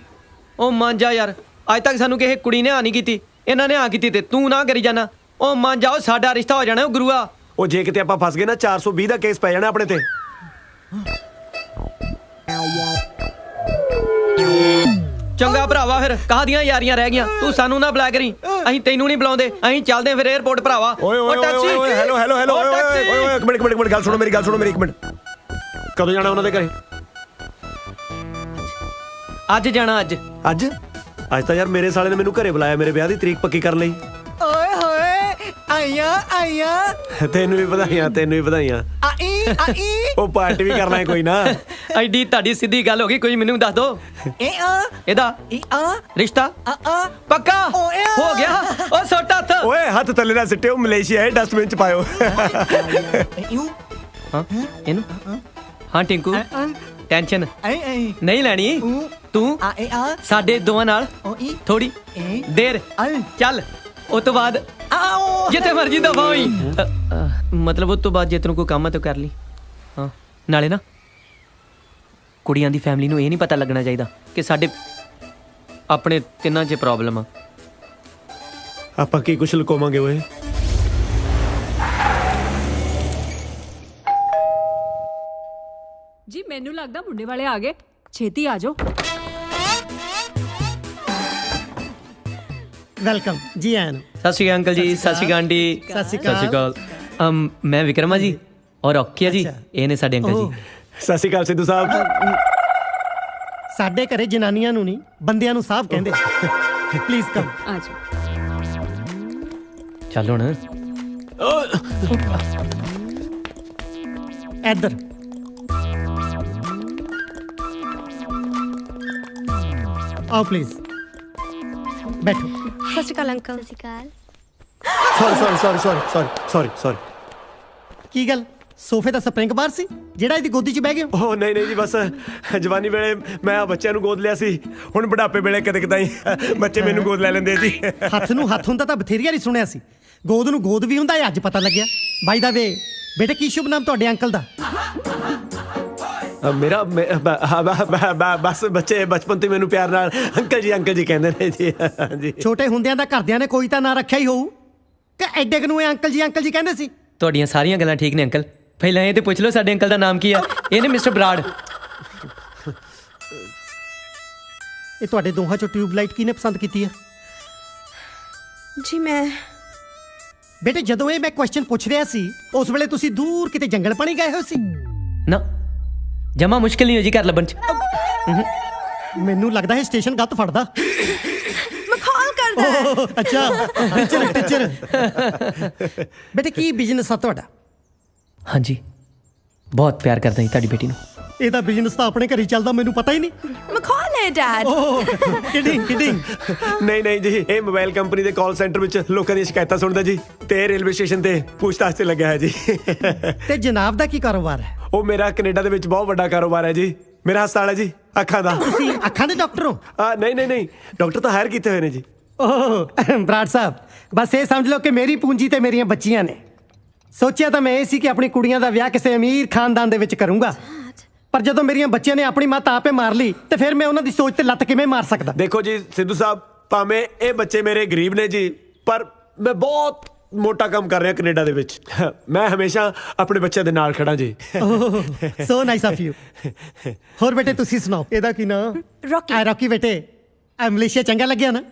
ਉਹ ਮੰਨ ਜਾ ਯਾਰ, ਅੱਜ ਤੱਕ ਸਾਨੂੰ ਕਿਸੇ ਕੁੜੀ ਨੇ ਆ ਨਹੀਂ ਕੀਤੀ, ਇਹਨਾਂ ਨੇ ਆ ਕੀਤੀ ਤੇ ਤੂੰ ਨਾ ਕਰੀ ਜਾਣਾ। ਉਹ ਮੰਨ ਜਾਓ, ਸਾਡਾ ਰਿਸ਼ਤਾ ਹੋ ਜਾਣਾ। ਉਹ ਗੁਰੂਆ, ਉਹ ਜੇ ਕਿਤੇ ਆਪਾਂ ਫਸ ਗਏ ਨਾ 420 ਦਾ ਕੇਸ ਪੈ ਜਾਣਾ ਆਪਣੇ ਤੇ। ਚੰਗਾ ਭਰਾਵਾ, ਫਿਰ ਕਾਹਦੀਆਂ ਯਾਰੀਆਂ ਰਹਿ ਗਈਆਂ। ਤੂੰ ਸਾਨੂੰ ਨਾ ਬੁਲਾ ਕਰੀ, ਅਸੀਂ ਤੈਨੂੰ ਨਹੀਂ ਬੁਲਾਉਂਦੇ। ਅਸੀਂ ਚੱਲਦੇ ਫਿਰ 에어ਪੋਰਟ ਭਰਾਵਾ। ਓਏ ਓਏ ਓਏ ਓਏ ਹੈਲੋ ਹੈਲੋ ਹੈਲੋ ਓਏ ਓਏ ਓਏ ਇੱਕ ਮਿੰਟ ਗੱਲ ਸੁਣੋ, ਮੇਰੀ ਗੱਲ ਸੁਣੋ, ਮੇਰੀ ਇੱਕ ਮਿੰਟ। ਕਦੋਂ ਜਾਣਾ ਉਹਨਾਂ ਦੇ ਘਰੇ? ਅੱਜ ਜਾਣਾ। ਅੱਜ ਅੱਜ ਤਾਂ ਯਾਰ ਮੇਰੇ ਸਾਲੇ ਨੇ ਮੈਨੂੰ ਘਰੇ ਬੁਲਾਇਆ ਮੇਰੇ ਵਿਆਹ ਦੀ ਤਰੀਕ ਪੱਕੀ ਕਰਨ ਲਈ। ਓਏ ਹੋਏ, ਆਈਆਂ ਤੈਨੂੰ ਵੀ ਵਧਾਈਆਂ, ਤੈਨੂੰ ਵੀ ਵਧਾਈਆਂ। ਆਈ ਉਹ ਪਾਰਟੀ ਵੀ ਕਰਨਾ ਹੈ ਕੋਈ ਨਾ। ਐਡੀ ਤੁਹਾਡੀ ਸਿੱਧੀ ਗੱਲ ਹੋ ਗਈ, ਕੋਈ ਮੈਨੂੰ ਦੱਸ ਦੋ। ਇਹਦਾ ਰਿਸ਼ਤਾ ਪੱਕਾ ਹੋ ਗਿਆ। ਉਹ ਸੁੱਟ ਹੱਥ। ਓਏ ਹੱਥ ਥੱਲੇ ਨਾ ਸਿੱਟਿਓ, ਮਲੇਸ਼ੀਆ ਹੈ, ਡਸਟਬਿਨ ਚ ਪਾਇਓ। ਹਾਂ ਇਹਨੂੰ। ਹਾਂ ਟਿੰਕੂ, ਟੈਨਸ਼ਨ ਨਹੀਂ ਲੈਣੀ ਤੂੰ। ਸਾਡੇ ਦੋਵਾਂ ਨਾਲ ਥੋੜੀ ਦੇਰ ਚੱਲ, ਉਸ ਤੋਂ ਬਾਅਦ ਜਿੱਥੇ ਮਰਜੀ ਦਫਾ ਹੋਈ। ਮਤਲਬ ਉਸ ਤੋਂ ਬਾਅਦ ਜੇ ਤੈਨੂੰ ਕੋਈ ਕੰਮ ਹੈ ਤਾਂ ਕਰ ਲਈ। ਹਾਂ ਨਾਲੇ ਨਾ ਕੁੜੀਆਂ ਦੀ ਫੈਮਿਲੀ ਨੂੰ ਇਹ ਨਹੀਂ ਪਤਾ ਲੱਗਣਾ ਚਾਹੀਦਾ ਕਿ ਸਾਡੇ ਆਪਣੇ ਤਿੰਨਾਂ 'ਚ ਪ੍ਰੋਬਲਮ ਆ। ਆਪਾਂ ਕੀ ਕੁਛ ਲੁਕਾਵਾਂਗੇ ਓਏ। ਜੀ ਮੈਨੂੰ ਲੱਗਦਾ ਮੁੰਡੇ ਵਾਲੇ ਆ ਗਏ, ਛੇਤੀ ਆ ਜਾਓ। ਵੈਲਕਮ ਜੀ ਆਇਆਂ ਨੂੰ। ਸਤਿ ਸ਼੍ਰੀ ਅਕਾਲ ਅੰਕਲ ਜੀ। ਸਤਿ ਸ਼੍ਰੀ ਅਕਾਲ ਆਂਟੀ। ਸਤਿ ਸ਼੍ਰੀ ਅਕਾਲ। ਮੈਂ ਵਿਕਰਮਾ ਜੀ ਔਰ ਔਖੀਆ ਜੀ, ਇਹ ਨੇ ਸਾਡੇ ਅੰਕਲ ਜੀ। ਸਤਿ ਸ਼੍ਰੀ ਅਕਾਲ ਸਿੱਧੂ ਸਾਹਿਬ। ਸਾਡੇ ਘਰੇ ਜਨਾਨੀਆਂ ਨੂੰ ਨਹੀਂ, ਬੰਦਿਆਂ ਨੂੰ ਸਾਹਿਬ ਕਹਿੰਦੇ। Please come. ਆ ਜਾਓ। ਚੱਲ ਹੁਣ ਇੱਧਰ ਆਓ ਪਲੀਜ਼ ਬੈਠੋ। ਸਤਿ ਸ਼੍ਰੀ ਅਕਾਲ ਅੰਕਲ। ਸਤਿ ਸ਼੍ਰੀ ਅਕਾਲ। ਸੌਰੀ। ਕੀ ਗੱਲ, ਸੋਫੇ ਦਾ ਸਪਰਿੰਗ ਬਾਰ ਸੀ ਜਿਹੜਾ ਇਹਦੀ ਗੋਦੀ 'ਚ ਬਹਿ ਗਿਆ? ਉਹ ਨਹੀਂ ਜੀ, ਬਸ ਜਵਾਨੀ ਵੇਲੇ ਮੈਂ ਬੱਚਿਆਂ ਨੂੰ ਗੋਦ ਲਿਆ ਸੀ, ਹੁਣ ਬੁਢਾਪੇ ਵੇਲੇ ਕਦੇ ਕਦਾਈ ਬੱਚੇ ਮੈਨੂੰ ਗੋਦ ਲੈ ਲੈਂਦੇ ਜੀ। ਹੱਥ ਨੂੰ ਹੱਥ ਹੁੰਦਾ ਤਾਂ ਬਥੇਰੀਆਂ ਨਹੀਂ ਸੁਣਿਆ ਸੀ, ਗੋਦ ਨੂੰ ਗੋਦ ਵੀ ਹੁੰਦਾ, ਇਹ ਅੱਜ ਪਤਾ ਲੱਗਿਆ। ਬਾਈ ਦਾ ਵੇ ਬੇਟੇ, ਕੀ ਸ਼ੁਭ ਨਾਮ ਤੁਹਾਡੇ ਅੰਕਲ ਦਾ? ਮੇਰਾ ਬਸ ਬੱਚੇ ਬਚਪਨ ਤੋਂ ਮੈਨੂੰ ਪਿਆਰ ਨਾਲ ਅੰਕਲ ਜੀ ਕਹਿੰਦੇ ਨੇ ਜੀ। ਹਾਂਜੀ, ਛੋਟੇ ਹੁੰਦਿਆਂ ਦਾ ਘਰਦਿਆਂ ਨੇ ਕੋਈ ਤਾਂ ਨਾਂ ਰੱਖਿਆ ਹੀ ਹੋਊ ਕਿ ਐਡੇ ਕੁ ਨੂੰ ਇਹ ਅੰਕਲ ਜੀ ਕਹਿੰਦੇ ਸੀ? ਤੁਹਾਡੀਆਂ ਸਾਰੀਆਂ ਗੱਲਾਂ ਠੀਕ ਨੇ ਅੰਕਲ, ਪਹਿਲਾਂ ਇਹ ਤੇ ਪੁੱਛ ਲਓ ਸਾਡੇ ਅੰਕਲ ਦਾ ਨਾਮ ਕੀ ਆ। ਇਹ ਨੇ ਮਿਸਟਰ ਬਰਾੜ। ਇਹ ਤੁਹਾਡੇ ਦੋਹਾਂ ਚੋਂ ਟਿਊਬਲਾਈਟ ਕਿਹਨੇ ਪਸੰਦ ਕੀਤੀ ਹੈ? ਜੀ ਮੈਂ ਬੇਟੇ ਜਦੋਂ ਇਹ ਮੈਂ ਕੁਐਸਚਨ ਪੁੱਛ ਰਿਹਾ ਸੀ ਉਸ ਵੇਲੇ ਤੁਸੀਂ ਦੂਰ ਕਿਤੇ ਜੰਗਲ ਪਾਣੀ ਗਏ ਹੋਏ ਸੀ? ਨਾ ਜਮਾ ਮੁਸ਼ਕਿਲ ਨਹੀਂ ਹੋ ਜੀ ਘਰ ਲੱਭਣ 'ਚ। ਮੈਨੂੰ ਲੱਗਦਾ ਹੈ ਸਟੇਸ਼ਨ ਗੱਤ ਫੜਦਾ। ਮਖੌਲ ਕਰਦਾ। ਅੱਛਾ ਟੀਚਰ। ਬੇਟੇ ਕੀ ਬਿਜ਼ਨਸ ਆ ਤੁਹਾਡਾ? ਹਾਂਜੀ ਬਹੁਤ ਪਿਆਰ ਕਰਦਾ ਜੀ ਤੁਹਾਡੀ ਬੇਟੀ ਨੂੰ। ਇਹਦਾ ਬਿਜ਼ਨਸ ਤਾਂ ਆਪਣੇ ਘਰੇ ਚੱਲਦਾ, ਮੈਨੂੰ ਪਤਾ ਹੀ ਨਹੀਂ। ਮਖੌਲ ਹੈ here, Dad. ਕਿਡਿੰਗ ਨਹੀਂ ਨਹੀਂ ਜੀ, ਇਹ ਮੋਬਾਈਲ ਕੰਪਨੀ ਦੇ ਕਾਲ ਸੈਂਟਰ ਵਿੱਚ ਲੋਕਾਂ ਦੀਆਂ ਸ਼ਿਕਾਇਤਾਂ ਸੁਣਦਾ ਜੀ, ਤੇ ਰੇਲਵੇ ਸਟੇਸ਼ਨ ਤੇ ਪੁੱਛਤਾਛ ਤੇ ਲੱਗਿਆ ਹੈ ਜੀ। ਤੇ ਜਨਾਬ ਦਾ ਕੀ ਕਾਰੋਬਾਰ ਹੈ? ਉਹ ਮੇਰਾ ਕੈਨੇਡਾ ਦੇ ਵਿੱਚ ਬਹੁਤ ਵੱਡਾ ਕਾਰੋਬਾਰ ਹੈ ਜੀ। ਮੇਰਾ ਹਸਪਤਾਲ ਹੈ ਜੀ ਅੱਖਾਂ ਦਾ। ਤੁਸੀਂ ਅੱਖਾਂ ਦੇ ਡਾਕਟਰ ਹੋ? ਨਹੀਂ ਡਾਕਟਰ ਤਾਂ ਹਾਇਰ ਕੀਤੇ ਹੋਏ ਨੇ ਜੀ। ਓਹ ਬਰਾੜ ਸਾਹਿਬ, ਬਸ ਇਹ ਸਮਝ ਲਓ ਕਿ ਮੇਰੀ ਪੂੰਜੀ ਤੇ ਮੇਰੀਆਂ ਬੱਚੀਆਂ ਨੇ। ਸੋਚਿਆ ਤਾਂ ਮੈਂ ਇਹ ਸੀ ਕਿ ਆਪਣੀ ਕੁੜੀਆਂ ਦਾ ਵਿਆਹ ਕਿਸੇ ਅਮੀਰ ਖਾਨਦਾਨ ਦੇ ਵਿੱਚ ਕਰੂੰਗਾ, ਪਰ ਜਦੋਂ ਮੇਰੀਆਂ ਬੱਚੀਆਂ ਨੇ ਆਪਣੀ ਮਾਂ ਆਪੇ ਮਾਰ ਲਈ ਤੇ ਫਿਰ ਮੈਂ ਉਹਨਾਂ ਦੀ ਸੋਚ ਤੇ ਲੱਤ ਕਿਵੇਂ ਮਾਰ ਸਕਦਾ? ਦੇਖੋ ਜੀ ਸਿੱਧੂ ਸਾਹਿਬ, ਭਾਵੇਂ ਇਹ ਬੱਚੇ ਮੇਰੇ ਗਰੀਬ ਨੇ ਜੀ, ਪਰ ਮੈਂ ਬਹੁਤ ਮੋਟਾ ਕੰਮ ਕਰ ਰਿਹਾ ਕੈਨੇਡਾ ਦੇ ਵਿੱਚ। ਮੈਂ ਹਮੇਸ਼ਾ ਆਪਣੇ ਬੱਚਿਆਂ ਦੇ ਨਾਲ ਖੜਾ ਜੀ। So nice of you. ਹੋਰ ਬੇਟੇ ਤੁਸੀਂ ਸੁਣਾਓ, ਇਹਦਾ ਕੀ ਨਾਮ? Rocky. ਰੌਕੀ ਬੇਟੇ, ਆ ਮਲੇਸ਼ੀਆ ਚੰਗਾ ਲੱਗਿਆ ਨਾ?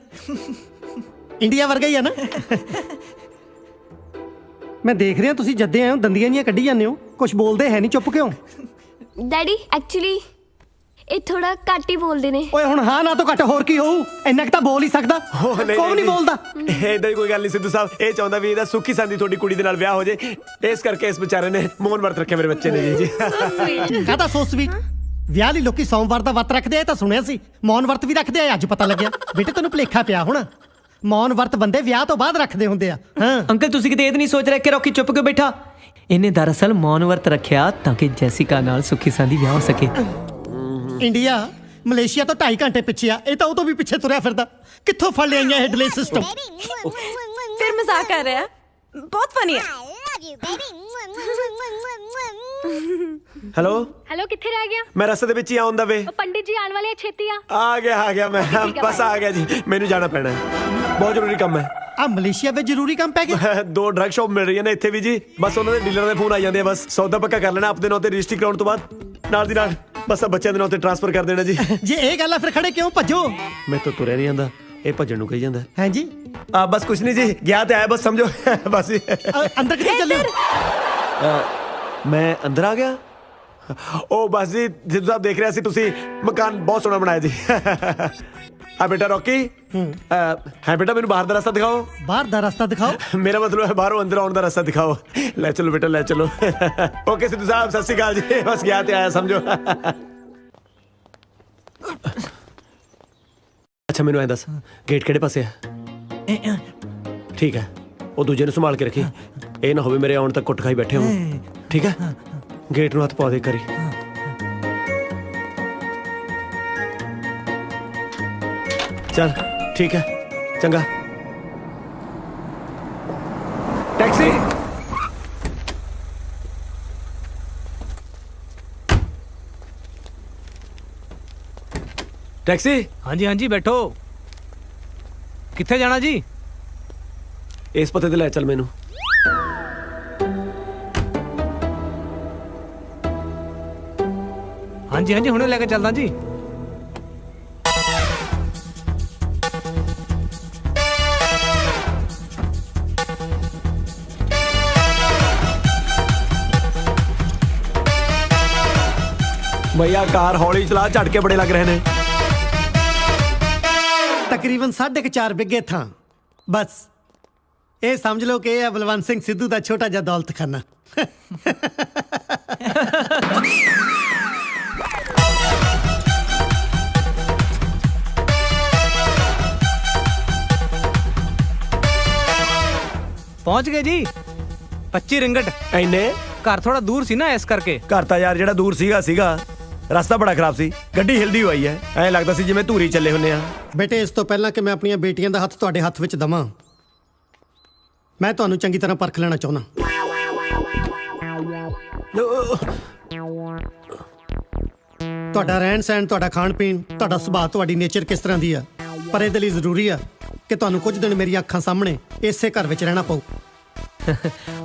ਇੰਡੀਆ ਵਰਗਾ ਹੀ ਆ ਨਾ? ਮੈਂ ਦੇਖ ਰਿਹਾ ਤੁਸੀਂ ਜੱਦੇ ਆਏ ਹੋ ਦੰਦੀਆਂ ਜੀਆਂ ਕੱਢੀ ਜਾਂਦੇ ਹੋ, ਕੁਝ ਬੋਲਦੇ ਹੈ ਨਹੀਂ, ਚੁੱਪ ਕਿਉਂ? ਡੈਡੀ ਐਕਚੁਅਲੀ ਇਹ ਥੋੜਾ ਘੱਟ ਹੀ ਬੋਲਦੇ ਨੇ। ਓਏ ਹੁਣ ਹਾਂ ਨਾ ਤੋਂ ਘੱਟ ਹੋਰ ਕੀ ਹੋਊ? ਇੰਨਾ ਕੁ ਤਾਂ ਬੋਲ ਹੀ ਸਕਦਾ। ਕੌਣ ਨਹੀਂ ਬੋਲਦਾ? ਏਦਾਂ ਦੀ ਕੋਈ ਗੱਲ ਨਹੀਂ ਸਿੱਧੂ ਸਾਹਿਬ, ਇਹ ਚਾਹੁੰਦਾ ਵੀ ਇਹਦਾ ਸੁੱਖੀ ਸੰਦੀ ਤੁਹਾਡੀ ਕੁੜੀ ਦੇ ਨਾਲ ਵਿਆਹ ਹੋ ਜੇ, ਇਸ ਕਰਕੇ ਇਸ ਵਿਚਾਰੇ ਨੇ ਮੌਨ ਵਰਤ ਰੱਖਿਆ ਮੇਰੇ ਬੱਚੇ ਨੇ ਜੀ। ਕਾਹਦਾ ਸੋ ਸਵੀਟ? ਵਿਆਹ ਲਈ ਲੋਕੀ ਸੋਮਵਾਰ ਦਾ ਵਰਤ ਰੱਖਦੇ ਆ, ਇਹ ਤਾਂ ਸੁਣਿਆ ਸੀ। ਮੌਨ ਵਰਤ ਵੀ ਰੱਖਦੇ ਆ, ਅੱਜ ਪਤਾ ਲੱਗਿਆ। ਬੇਟੇ ਤੈਨੂੰ ਭੁਲੇਖਾ ਪਿਆ ਹੋਣਾ, ਮੌਨ ਵਰਤ ਬੰਦੇ ਵਿਆਹ ਤੋਂ ਬਾਅਦ ਰੱਖਦੇ ਹੁੰਦੇ ਆ। ਹਾਂ ਅੰਕਲ ਤੁਸੀਂ ਕਿਤੇ ਇਹ ਤਾਂ ਨਹੀਂ ਸੋਚ ਰਹੇ ਕਿ ਰੌਕੀ ਚੁੱਪ ਕਿਉਂ ਬੈਠਾ? ਇਹਨੇ ਦਰਅਸਲ ਮੌਨ ਵਰਤ ਰੱਖਿਆ ਤਾਂ ਕਿ ਜੈਸਿਕਾ ਨਾਲ ਸੁੱਖੀ ਸੰਦੀ ਵਿਆਹ ਹੋ ਸਕੇ। ਇੰਡੀਆ ਮਲੇਸ਼ੀਆ ਤੋਂ 2.5 ਘੰਟੇ ਪਿੱਛੇ ਆ, ਇਹ ਤਾਂ ਉਹ ਤੋਂ ਵੀ ਪਿੱਛੇ ਤੁਰਿਆ ਫਿਰਦਾ। ਕਿੱਥੋਂ ਫੜ ਲਿਆਈਆਂ ਇਹ ਡਿਲੇ ਸਿਸਟਮ? फिर मजाक कर रहा है, बहुत फनी है। ਹੈਲੋ हेलो किथे रह गया? ਮੈਂ ਰਸਤੇ ਦੇ ਵਿੱਚ ਹੀ ਆਉਂਦਾ ਵੇ। ओ पंडित जी आने वाले हैं, छेती आ। ਆ ਗਿਆ ਮੈਂ ਬਸ ਆ ਗਿਆ ਜੀ। ਮੈਨੂੰ ਜਾਣਾ ਪੈਣਾ ਹੈ, ਬਹੁਤ ਜ਼ਰੂਰੀ ਕੰਮ ਹੈ। ਆ ਮਲੇਸ਼ੀਆ ਵਿੱਚ ਜ਼ਰੂਰੀ ਕੰਮ ਪੈ ਗਿਆ? 2 ਡਰੱਗ ਸ਼ਾਪ ਮਿਲ ਰਹੀਆਂ ਨੇ ਇੱਥੇ ਵੀ ਜੀ, ਬਸ ਉਹਨਾਂ ਦੇ ਡੀਲਰ ਦੇ ਫੋਨ ਆ ਜਾਂਦੇ ਆ। ਬਸ ਸੌਦਾ ਪੱਕਾ ਕਰ ਲੈਣਾ ਆਪਣੇ ਨਾਂ ਤੇ, ਰਜਿਸਟਰੀ ਕਰਾਉਣ ਤੋਂ ਬਾਅਦ ਨਾਲ ਦੀ ਨਾਲ ਬਸ ਬੱਚਿਆਂ ਦੇ ਨਾਂ ਤੇ ਟ੍ਰਾਂਸਫਰ ਕਰ ਦੇਣਾ ਜੀ। ਜੇ ਇਹ ਗੱਲ ਆ ਫਿਰ ਖੜੇ ਕਿਉਂ? ਭੱਜੋ। ਮੈਂ ਤਾਂ ਤੁਰਿਆ ਨਹੀਂ ਜਾਂਦਾ, ਇਹ ਭੱਜਣ ਨੂੰ ਕਹੀ ਜਾਂਦਾ। ਹੈ ਜੀ, ਬਸ ਕੁਛ ਨਹੀਂ ਜੀ, ਗਿਆ ਤੇ ਆਇਆ ਬਸ ਸਮਝੋ। ਬਸ ਜੀ। ਅੰਦਰ ਕਿੱਥੇ ਚੱਲੇ? ਮੈਂ ਅੰਦਰ ਆ ਗਿਆ। ਉਹ ਬਸ ਜੀ ਜਿੱਦਾਂ ਸਾਹਿਬ ਦੇਖ ਰਿਹਾ ਸੀ ਤੁਸੀਂ, ਮਕਾਨ ਬਹੁਤ ਸੋਹਣਾ ਬਣਾਇਆ ਜੀ। ਆ ਬੇਟਾ ਰੌਕੀ, ਹੈ ਬੇਟਾ ਮੈਨੂੰ ਬਾਹਰ ਦਾ ਰਸਤਾ ਦਿਖਾਓ। ਬਾਹਰ ਦਾ ਰਸਤਾ ਦਿਖਾਓ? ਮੇਰਾ ਮਤਲਬ ਹੈ ਬਾਹਰੋਂ ਅੰਦਰ ਆਉਣ ਦਾ ਰਸਤਾ ਦਿਖਾਓ। ਲੈ ਚਲੋ ਬੇਟਾ ਲੈ ਚਲੋ। ਓਕੇ ਸਿੱਧੂ ਸਾਹਿਬ ਸਤਿ ਸ਼੍ਰੀ ਅਕਾਲ ਜੀ, ਬਸ ਗਿਆ ਤੇ ਆਇਆ ਸਮਝੋ। ਅੱਛਾ ਮੈਨੂੰ ਐਂ ਦੱਸ, ਗੇਟ ਕਿਹੜੇ ਪਾਸੇ ਹੈ? ਠੀਕ ਹੈ, ਉਹ ਦੂਜੇ ਨੂੰ ਸੰਭਾਲ ਕੇ ਰੱਖੀ, ਇਹ ਨਾ ਹੋਵੇ ਮੇਰੇ ਆਉਣ ਤੱਕ ਕੁੱਟ ਖਾਈ ਬੈਠੇ ਹੋ। ਠੀਕ ਹੈ, ਗੇਟ ਨੂੰ ਹੱਥ ਪਾ ਦੇ ਕਰੀ। ਚੱਲ ਠੀਕ ਹੈ, ਚੰਗਾ। ਟੈਕਸੀ। ਟੈਕਸੀ। ਹਾਂਜੀ ਹਾਂਜੀ ਬੈਠੋ। ਕਿੱਥੇ ਜਾਣਾ ਜੀ? ਇਸ ਪਤੇ ਤੇ ਲੈ ਚੱਲ ਮੈਨੂੰ। ਹਾਂਜੀ ਹਾਂਜੀ ਹੁਣੇ ਲੈ ਕੇ ਚੱਲਦਾ ਜੀ। ਭਈਆ ਕਾਰ ਹੌਲੀ ਚਲਾ, ਝਟਕੇ ਬੜੇ ਲੱਗ ਰਹੇ ਨੇ। ਤਕਰੀਬਨ 4.5 ਬਿੱਗੇ ਥਾਂ। ਬਸ ਇਹ ਸਮਝ ਲਓ ਕਿ ਇਹ ਹੈ ਬਲਵੰਤ ਸਿੰਘ ਸਿੱਧੂ ਦਾ ਛੋਟਾ ਜਿਹਾ ਦੌਲਤਖਾਨਾ। ਪਹੁੰਚ ਗਏ ਜੀ। 25 ਰਿੰਗਟ। ਐਨੇ ਘਰ ਥੋੜਾ ਦੂਰ ਸੀ ਨਾ, ਇਸ ਕਰਕੇ। ਘਰ ਤਾਂ ਯਾਰ ਜਿਹੜਾ ਦੂਰ ਸੀਗਾ ਰਸਤਾ ਬੜਾ ਖਰਾਬ ਸੀ, ਗੱਡੀ ਹਿਲਦੀ ਹੋਈ ਹੈ, ਐਂ ਲੱਗਦਾ ਸੀ ਜਿਵੇਂ ਧੂਰੀ ਚੱਲੇ ਹੁੰਨੇ ਆ। ਬੇਟੇ ਇਸ ਤੋਂ ਪਹਿਲਾਂ ਕਿ ਮੈਂ ਆਪਣੀਆਂ ਬੇਟੀਆਂ ਦਾ ਹੱਥ ਤੁਹਾਡੇ ਹੱਥ ਵਿੱਚ ਦਵਾਂ, ਮੈਂ ਤੁਹਾਨੂੰ ਚੰਗੀ ਤਰ੍ਹਾਂ ਪਰਖ ਲੈਣਾ ਚਾਹੁੰਦਾ। ਤੁਹਾਡਾ ਰਹਿਣ ਸਹਿਣ, ਤੁਹਾਡਾ ਖਾਣ ਪੀਣ, ਤੁਹਾਡਾ ਸੁਭਾਅ, ਤੁਹਾਡੀ ਨੇਚਰ ਕਿਸ ਤਰ੍ਹਾਂ ਦੀ ਆ, ਪਰ ਇਹਦੇ ਲਈ ਜ਼ਰੂਰੀ ਆ ਕਿ ਤੁਹਾਨੂੰ ਕੁਝ ਦਿਨ ਮੇਰੀਆਂ ਅੱਖਾਂ ਸਾਹਮਣੇ ਇਸੇ ਘਰ ਵਿੱਚ ਰਹਿਣਾ ਪਊ।